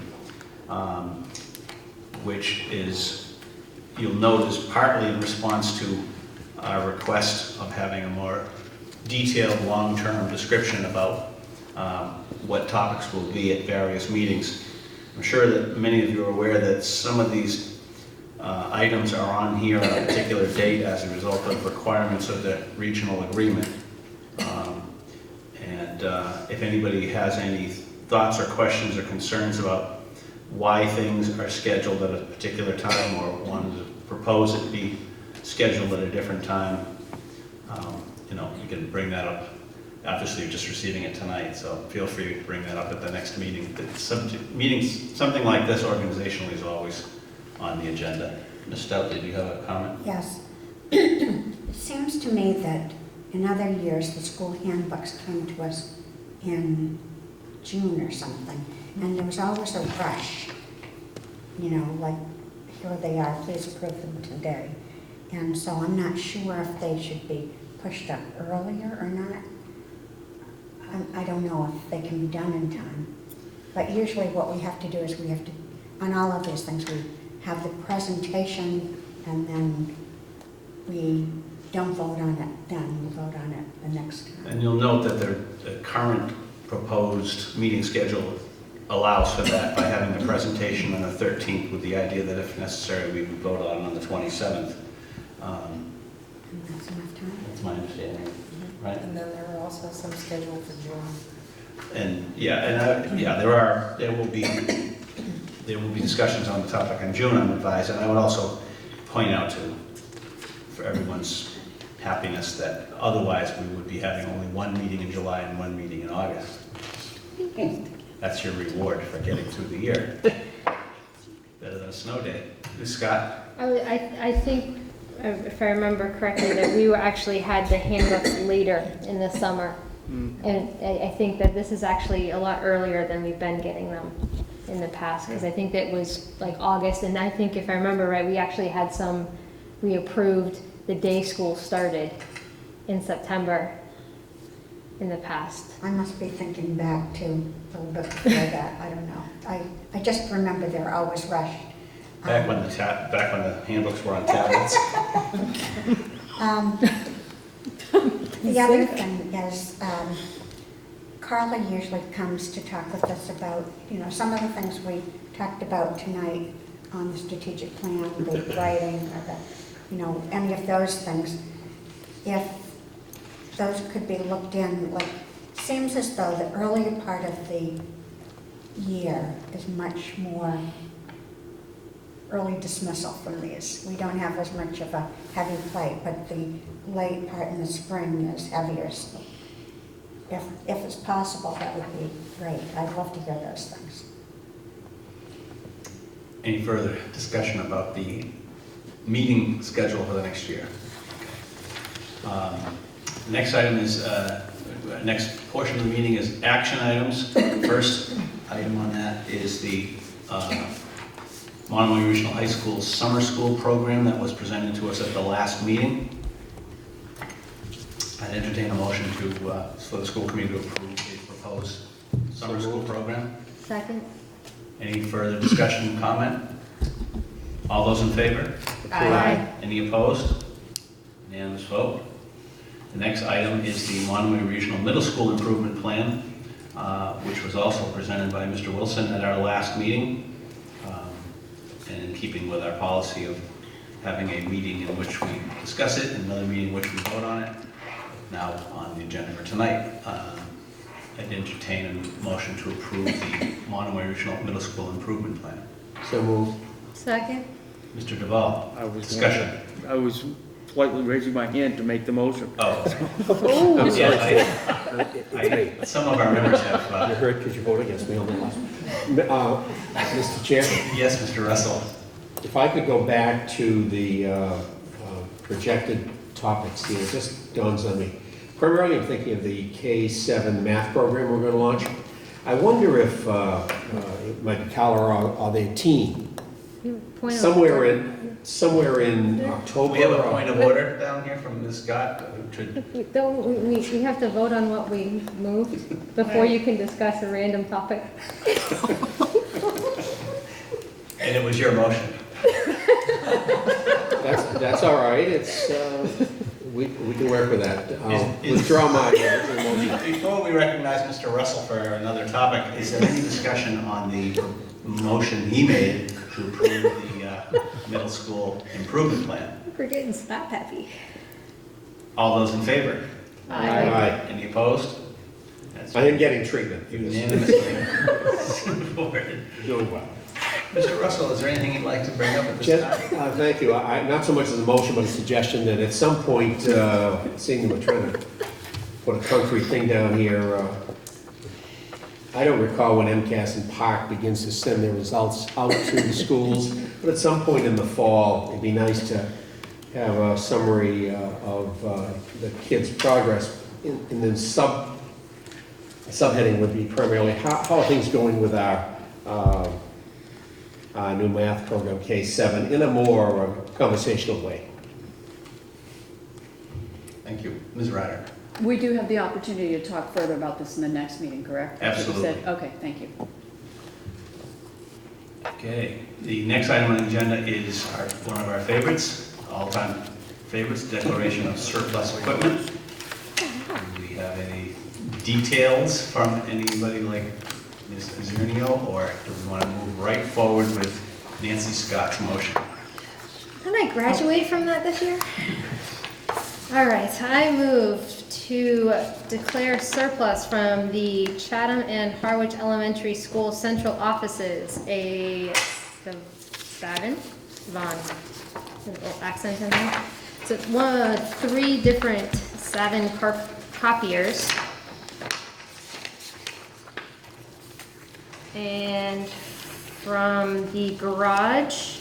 which is, you'll note, is partly in response to our request of having a more detailed long-term description about what topics will be at various meetings. I'm sure that many of you are aware that some of these items are on here on a particular date as a result of requirements of the regional agreement. If anybody has any thoughts or questions or concerns about why things are scheduled at a particular time or wanted to propose it be scheduled at a different time, you can bring that up. Obviously, you're just receiving it tonight, so feel free to bring that up at the next meeting. Something like this organizationally is always on the agenda. Ms. Stout, did you have a comment? Yes. It seems to me that in other years, the school handbooks came to us in June or something, and there was always a rush, like, here they are, please approve them today. And so I'm not sure if they should be pushed up earlier or not. I don't know if they can be done in time. But usually what we have to do is on all of these things, we have the presentation and then we don't vote on it then, we vote on it the next time. And you'll note that the current proposed meeting schedule allows for that by having the presentation on the 13th with the idea that if necessary, we would vote on the 27th. And that's enough time? That's my understanding, right? And then there are also some scheduled for June. And there will be discussions on the topic in June, I'm advised, and I would also point out for everyone's happiness that otherwise we would be having only one meeting in July and one meeting in August. That's your reward for getting through the year. Better than a snow day. Ms. Scott? I think, if I remember correctly, that we actually had the handbooks later in the summer. And I think that this is actually a lot earlier than we've been getting them in the past, because I think that it was like August, and I think if I remember right, we actually had we approved the day school started in September in the past. I must be thinking back to a little bit before that, I don't know. I just remember they're always rushed. Back when the handbooks were on tablets. The other thing is, Carla usually comes to talk with us about, some of the things we talked about tonight on the strategic plan, the writing, or any of those things. If those could be looked in, seems as though the earlier part of the year is much more early dismissal from these. We don't have as much of a heavy plate, but the late part in the spring is heavier. So if it's possible, that would be great. I'd love to hear those things. Any further discussion about the meeting schedule for the next year? Next item is, next portion of the meeting is action items. First item on that is the Monomoy Regional High School Summer School Program that was presented to us at the last meeting. I I'd entertain a motion to, for the school committee to approve the proposed summer school program. Second? Any further discussion, comment? All those in favor? Aye. Any opposed? Unanimous vote. The next item is the Monomoy Regional Middle School Improvement Plan, which was also presented by Mr. Wilson at our last meeting, and in keeping with our policy of having a meeting in which we discuss it and another meeting in which we vote on it. Now on the agenda for tonight, I'd entertain a motion to approve the Monomoy Regional Middle School Improvement Plan. So moved. Second? Mr. Duval, I was discussion. I was politely raising my hand to make the motion. Oh. I'm sorry. Yeah, some of our members have. You heard because you voted against me on the last one. Mr. Chair? Yes, Mr. Russell. If I could go back to the projected topics here, it just dawns on me. Primarily, I'm thinking of the K-7 math program we're going to launch. I wonder if it might be Colorado or the teen. Point of Somewhere order. in October. We have a point of order down here from Ms. Scott. We have to vote on what we moved before you can discuss a random topic. And it was your motion. That's all right. It's we can work with that. I'll withdraw my motion. Before we recognize Mr. Russell for another topic, is there any discussion on the motion he made to approve the middle school improvement plan? We're getting slap happy. All those in favor? Aye. Any opposed? That's I am getting treatment. unanimously supported. Doing well. Mr. Russell, is there anything you'd like to bring up at this time? Thank you. Not so much as a motion, but a suggestion that at some point, seeing that we're trying to put a concrete thing down here, I don't recall when MCAS and Park begins to send their results out to the schools, but at some point in the fall, it'd be nice to have a summary of the kids' progress. And then subheading would be primarily, how are things going with our new math program, K-7, in a more conversational way. Thank you. Ms. Ryder. We do have the opportunity to talk further about this in the next meeting, correct? That's what you said? Absolutely. Okay, thank you. Okay, the next item on the agenda is one of our favorites, all-time favorites, declaration of surplus equipment. Do we have any details from anybody like Ms. Zernio, or do we want to move right forward with Nancy Scott's motion? Didn't I graduate from that this year? All right, I move to declare surplus from the Chatham and Harwich Elementary School central offices a accent in there. So it's three different Savin copiers. And from the garage,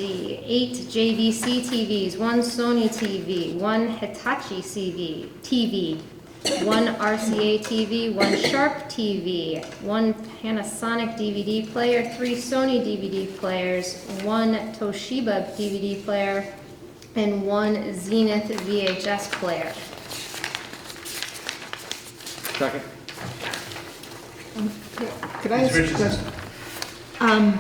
8 JVC TVs, 1 Sony TV, 1 Hitachi TV, 1 RCA TV, 1 Sharp TV, 1 Panasonic DVD player, 3 Sony DVD players, 1 Toshiba DVD player, and 1 Zenith VHS player. Second. Could I ask a question?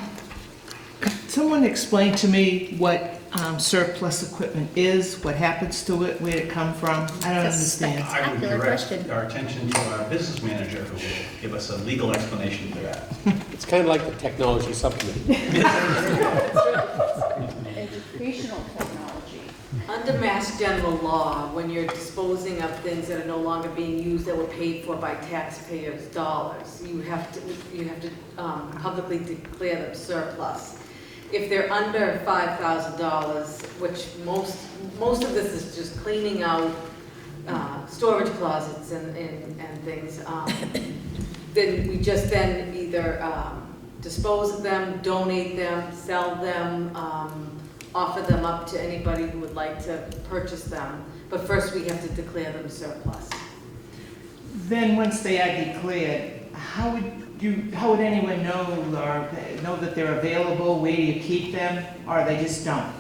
Could someone explain to me what surplus equipment is, what happens to it, where it come from? I don't understand. I would direct our attention to our business manager, who will give us a legal explanation for that. It's kind of like the technology subcommittee. Educational technology. Under Mass General Law, when you're disposing of things that are no longer being used that were paid for by taxpayers' dollars, you have to publicly declare them surplus. If they're under $5,000, which most of this is just cleaning out storage closets and things, then we just then either dispose of them, donate them, sell them, offer them up to anybody who would like to purchase them. But first we have to declare them surplus. Then, once they are declared, how would anyone know that they're available? Where do you keep them, or they just don't?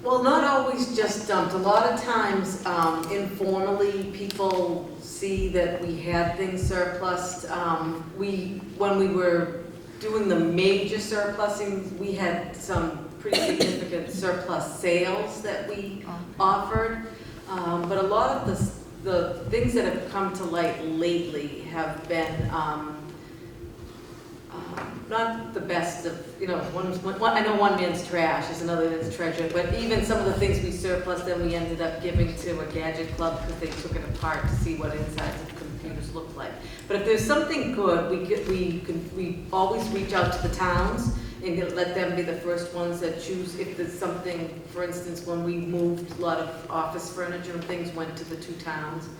Well, not always just dumped. A lot of times, informally, people see that we had things surplused. When we were doing the major surplusing, we had some pretty significant surplus sales that we offered. But a lot of the things that have come to light lately have been not the best of, I know one man's trash is another man's treasure, but even some of the things we surplus, then we ended up giving to a gadget club because they took it apart to see what insides of computers look like. But if there's something good, we always reach out to the towns and let them be the first ones that choose. If there's something, for instance, when we moved, a lot of office furniture and things went to the 2 towns.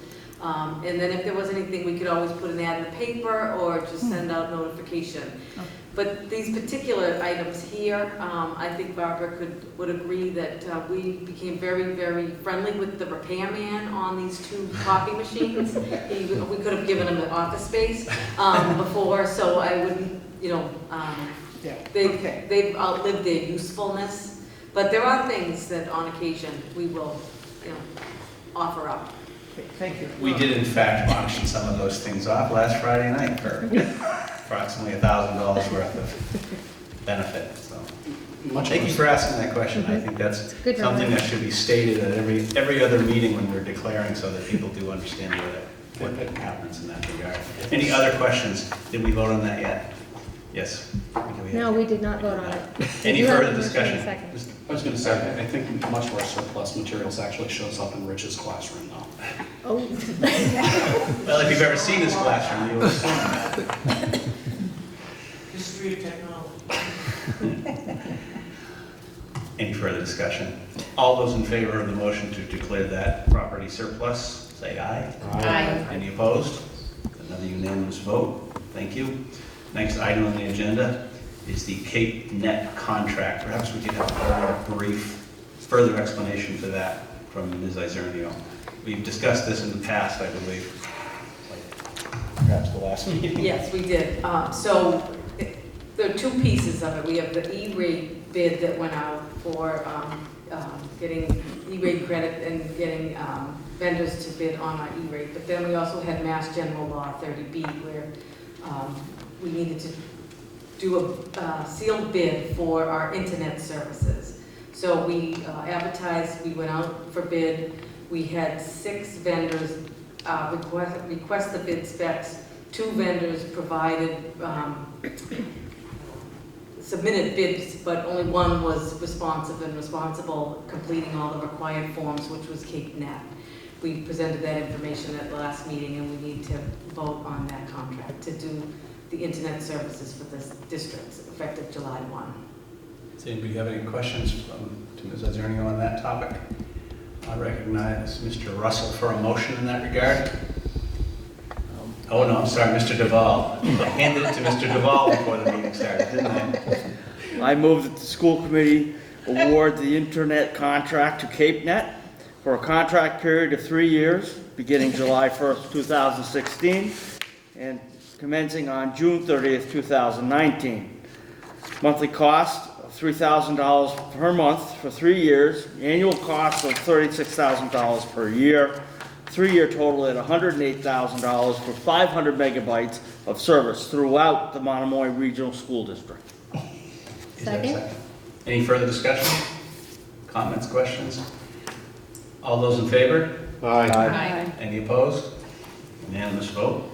And then if there was anything, we could always put an ad in the paper or just send out notification. But these particular items here, I think Barbara would agree that we became very, very friendly with the repairman on these 2 copy machines. We could have given him an office space before, so I wouldn't, they've outlived their usefulness. But there are things that on occasion we will, offer up. Thank you. We did in fact auction some of those things off last Friday night for approximately $1,000 worth of benefit, so. Thank you for asking that question. I think that's Good something reminder. that should be stated at every other meeting when we're declaring so that people do understand what happens in that regard. Any other questions? Did we vote on that yet? Yes. No, we did not vote on it. Any You have further a motion in a discussion? second. I was going to say, I think much of our surplus materials actually shows up in Rich's classroom now. Oh. Well, if you've ever seen his classroom, you will have seen that. History of technology. Any further discussion? All those in favor of the motion to declare that property surplus, say aye. Aye. Any opposed? Another unanimous vote. Thank you. Next item on the agenda is the CapeNet contract. Perhaps we could have a brief further explanation for that from Ms. Izernio. We've discussed this in the past, I believe, like perhaps the last meeting. Yes, we did. So there are 2 pieces of it. We have the E-rate bid that went out for getting E-rate credit and getting vendors to bid on our E-rate. But then we also had Mass General Law 30B where we needed to do a sealed bid for our internet services. So we advertised, we went out for bid. We had 6 vendors request the bid specs. 2 vendors provided, submitted bids, but only one was responsive and responsible, completing all the required forms, which was CapeNet. We presented that information at the last meeting, and we need to vote on that contract to do the internet services for this district, effective July 1. Does anybody have any questions to Ms. Izernio on that topic? I recognize Mr. Russell for a motion in that regard. Oh, no, I'm sorry, Mr. Duval. I handed it to Mr. Duval before the meeting started, didn't I? I move that the school committee award the internet contract to CapeNet for a contract period of 3 years, beginning July 1st, 2016, and commencing on June 30th, 2019. Monthly cost of $3,000 per month for 3 years, annual cost of $36,000 per year, 3-year total at $108,000 for 500 megabytes of service throughout the Monomoy Regional School District. Is there a second? Any further discussion? Comments, questions? All those in favor? Aye. Any opposed? Unanimous vote.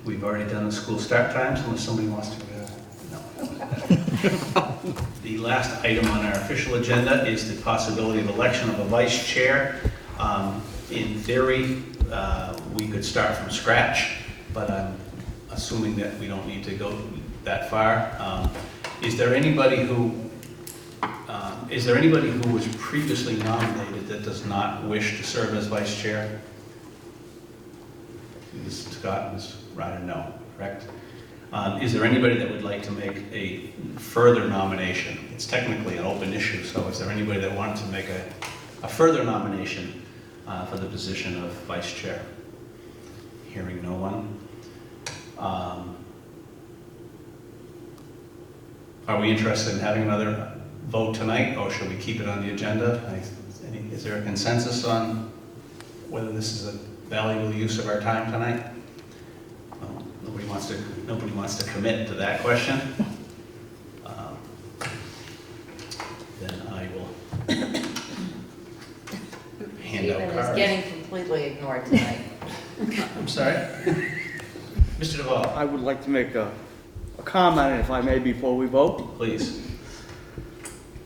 We've already done the school start times unless somebody wants to. No. The last item on our official agenda is the possibility of election of a vice chair. In theory, we could start from scratch, but I'm assuming that we don't need to go that far. Is there anybody who was previously nominated that does not wish to serve as vice chair? Ms. Scott, Ms. Ryder, no, correct? Is there anybody that would like to make a further nomination? It's technically an open issue, so is there anybody that wanted to make a further nomination for the position of vice chair? Hearing no one. Are we interested in having another vote tonight, or should we keep it on the agenda? Is there a consensus on whether this is a valuable use of our time tonight? Well, nobody wants to commit to that question. Then I will hand out Stephen cards. is getting completely ignored tonight. I'm sorry? Mr. Duval. I would like to make a comment, if I may, before we vote. Please.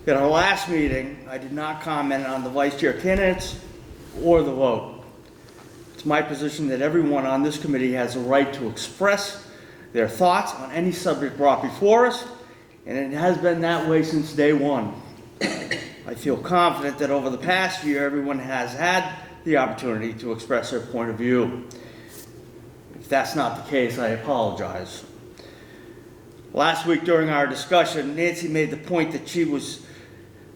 At our last meeting, I did not comment on the vice chair candidates or the vote. It's my position that everyone on this committee has a right to express their thoughts on any subject brought before us, and it has been that way since day one. I feel confident that over the past year, everyone has had the opportunity to express their point of view. If that's not the case, I apologize. Last week during our discussion, Nancy made the point that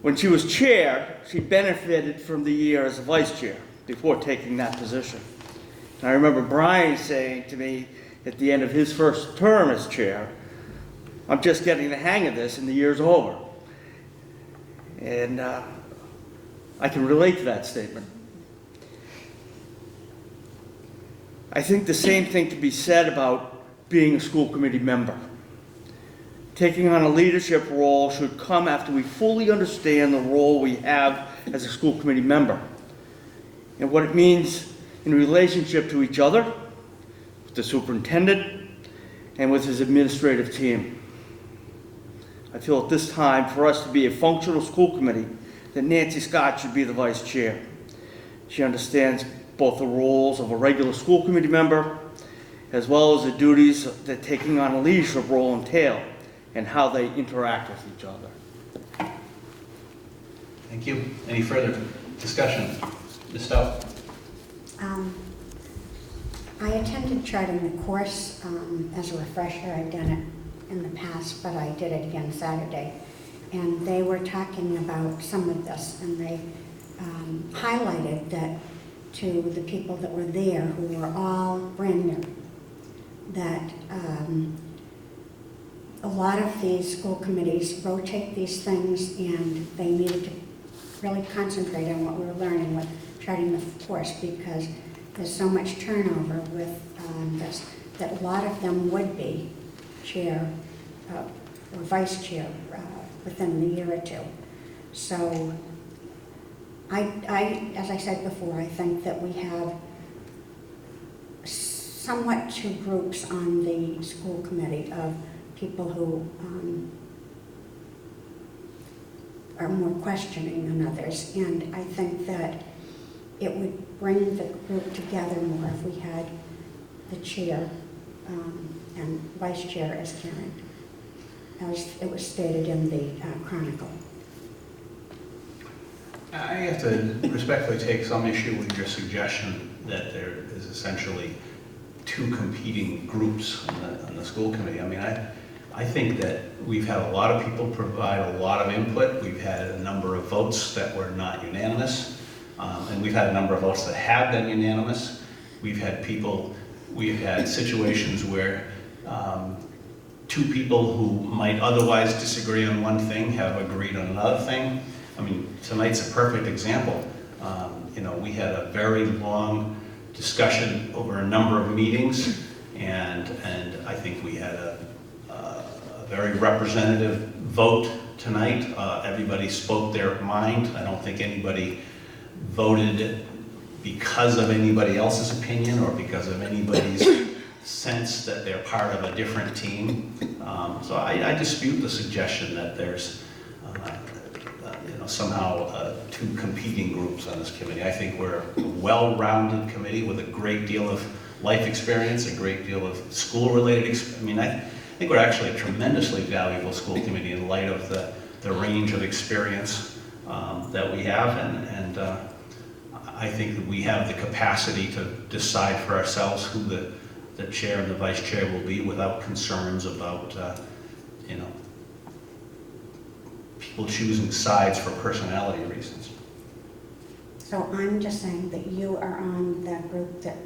when she was chair, she benefited from the year as a vice chair before taking that position. And I remember Brian saying to me at the end of his first term as chair, I'm just getting the hang of this and the year's over. And I can relate to that statement. I think the same thing can be said about being a school committee member. Taking on a leadership role should come after we fully understand the role we have as a school committee member and what it means in relationship to each other, with the superintendent, and with his administrative team. I feel at this time, for us to be a functional school committee, that Nancy Scott should be the vice chair. She understands both the roles of a regular school committee member as well as the duties that taking on a leadership role entail and how they interact with each other. Thank you. Any further discussion? Ms. Stout? I attended charting the course as a refresher. I've done it in the past, but I did it again Saturday. And they were talking about some of this, and they highlighted that to the people that were there, who were all brand new, that a lot of these school committees rotate these things, and they needed to really concentrate on what we were learning with charting the course, because there's so much turnover with this, that a lot of them would be chair or vice chair within the year or two. So I, as I said before, I think that we have somewhat two groups on the school committee of people who are more questioning than others. And I think that it would bring the group together more if we had the chair and vice chair as Karen, as it was stated in the Chronicle. I have to respectfully take some issue with your suggestion that there is essentially two competing groups on the school committee. I mean, I think that we've had a lot of people provide a lot of input. We've had a number of votes that were not unanimous, and we've had a number of votes that have been unanimous. We've had situations where two people who might otherwise disagree on one thing have agreed on another thing. I mean, tonight's a perfect example. We had a very long discussion over a number of meetings, and I think we had a very representative vote tonight. Everybody spoke their mind. I don't think anybody voted because of anybody else's opinion or because of anybody's sense that they're part of a different team. So I dispute the suggestion that there's somehow two competing groups on this committee. I think we're a well-rounded committee with a great deal of life experience, a great deal of school-related experience. I think we're actually a tremendously valuable school committee in light of the range of experience that we have, and I think that we have the capacity to decide for ourselves who the chair and the vice chair will be without concerns about people choosing sides for personality reasons. So I'm just saying that you are on that group that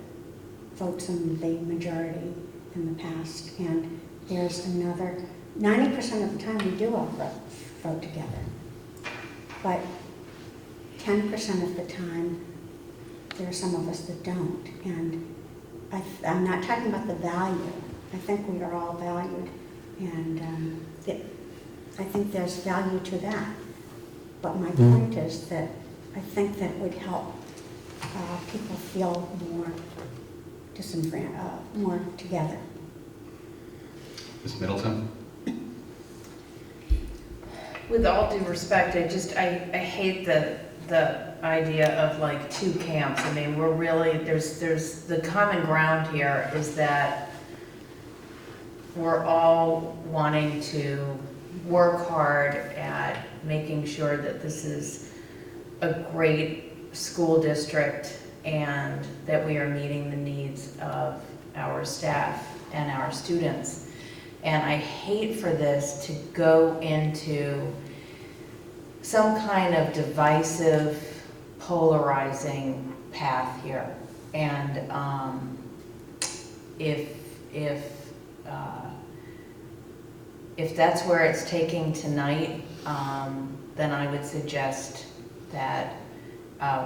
votes in the majority in the past, and there's another, 90% of the time we do all vote together. but 10% of the time, there are some of us that don't. And I'm not talking about the value. I think we are all valued, and I think there's value to that. But my point is that I think that would help people feel more more together. Ms. Middleton? With all due respect, I hate the idea of like two camps. I mean, we're really, there's the common ground here is that we're all wanting to work hard at making sure that this is a great school district and that we are meeting the needs of our staff and our students. And I hate for this to go into some kind of divisive, polarizing path here. And if that's where it's taking tonight, then I would suggest that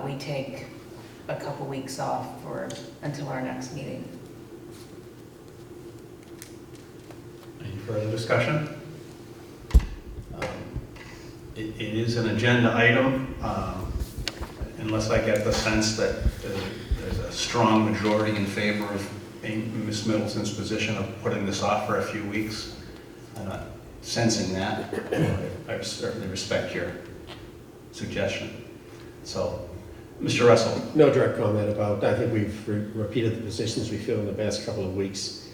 we take a couple weeks off until our next meeting. Any further discussion? It is an agenda item, unless I get the sense that there's a strong majority in favor of Ms. Middleton's position of putting this off for a few weeks. I'm not sensing that. I certainly respect your suggestion. So, Mr. Russell. No direct comment about, I think we've repeated the positions we feel in the past couple of weeks.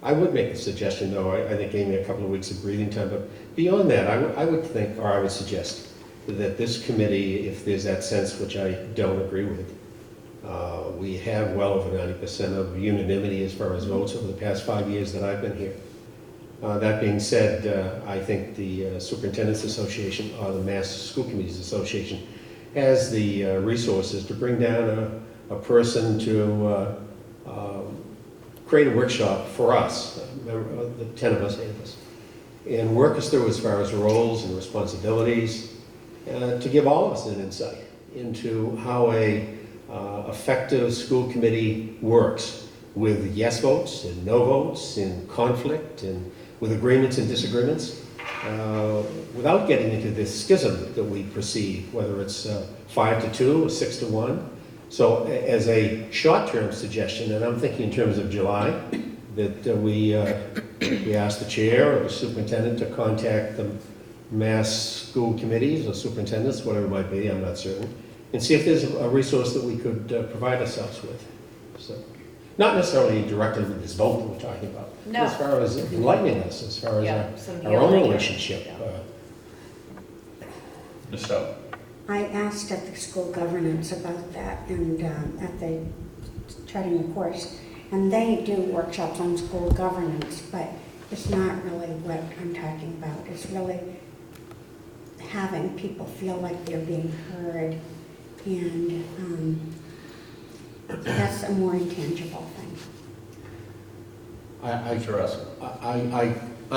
I would make a suggestion, though. I think gave me a couple of weeks of breathing time, but beyond that, I would think, or I would suggest, that this committee, if there's that sense, which I don't agree with, we have well over 90% of unanimity as far as votes over the past 5 years that I've been here. That being said, I think the Superintendent's Association, or the Mass School Committees Association, has the resources to bring down a person to create a workshop for us, the 10 of us, 8 of us, and work us through as far as roles and responsibilities, to give all of us an insight into how a effective school committee works, with yes votes and no votes, in conflict, and with agreements and disagreements, without getting into this schism that we perceive, whether it's 5-2 or 6-1. So as a short-term suggestion, and I'm thinking in terms of July, that we ask the chair or the superintendent to contact the mass school committees or superintendents, whatever it might be, I'm not certain, and see if there's a resource that we could provide ourselves with. So, not necessarily directly with this vote that we're talking about, No. as far as enlightening us, as far as some our own healing. relationship. Ms. Stowe. I asked at the school governance about that, and at the charting the course, and they do workshops on school governance, but it's not really what I'm talking about. It's really having people feel like they're being heard, and that's a more intangible thing. I'm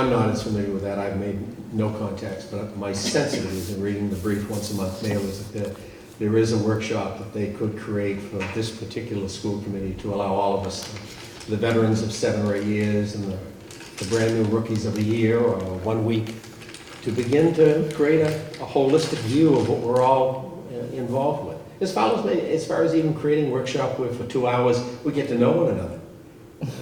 not as familiar with that. I've made no contacts, but my sense of it is, in reading the brief once a month mail, is that there is a workshop that they could create for this particular school committee to allow all of us, the veterans of 7 or 8 years and the brand new rookies of a year or 1 week, to begin to create a holistic view of what we're all involved with. As far as even creating a workshop where for 2 hours we get to know one another,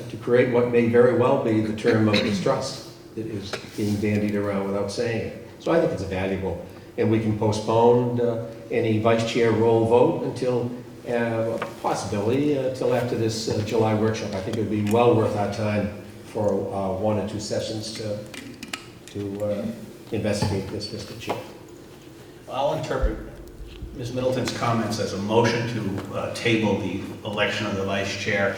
to create what may very well be the term of distrust that is being bandied around without saying it. So I think it's valuable, and we can postpone any vice chair role vote until possibility until after this July workshop. I think it would be well worth our time for 1 or 2 sessions to investigate this, Mr. Chair. I'll interpret Ms. Middleton's comments as a motion to table the election of the vice chair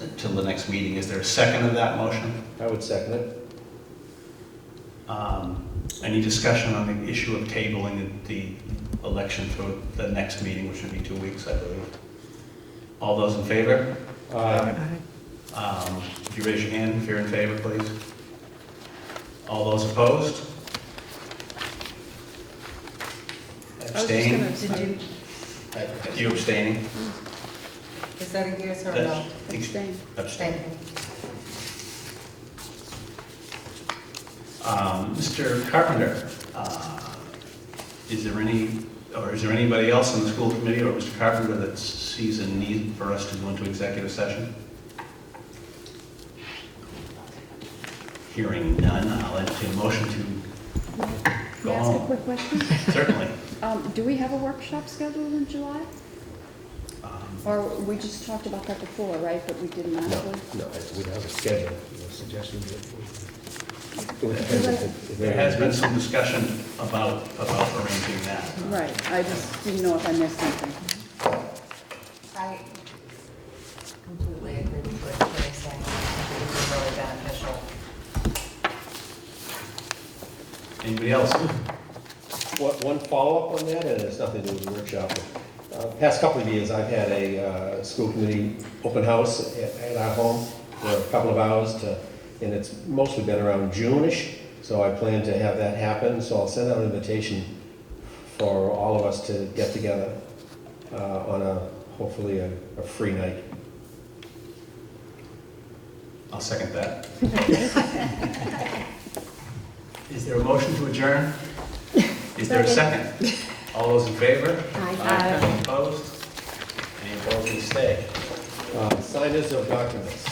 until the next meeting. Is there a second of that motion? I would second it. Any discussion on the issue of tabling the election to the next meeting, which would be 2 weeks, I believe? All those in favor? If you raise your hand, if you're in favor, please. All those opposed? Abstain? Did You abstaining? is that a yes or no? That's- Abstain. Abstain. Mr. Carpenter, is there anybody else in the school committee or Mr. Carpenter that sees a need for us to go into executive session? Hearing none, I'll entertain a motion to go May I ask a home. quick question? Certainly. Do we have a workshop scheduled in July? Or we just talked about that before, right, but we didn't No, actually? we have a schedule, suggestions. There has been some discussion about arranging that. Right, I just didn't know if I missed something. I completely agree with what Terry's saying. I think it would be really beneficial. Anybody else? One follow-up on that, and it's nothing to do with the workshop. Past couple of years, I've had a school committee open house at our home for a couple of hours and it's mostly been around June-ish, so I plan to have that happen. So I'll send out an invitation for all of us to get together on hopefully a free night. I'll second that. Is there a motion to adjourn? Is there a second? All those in favor? Aye. Any opposed? Any opposed, we stay. Signers of documents.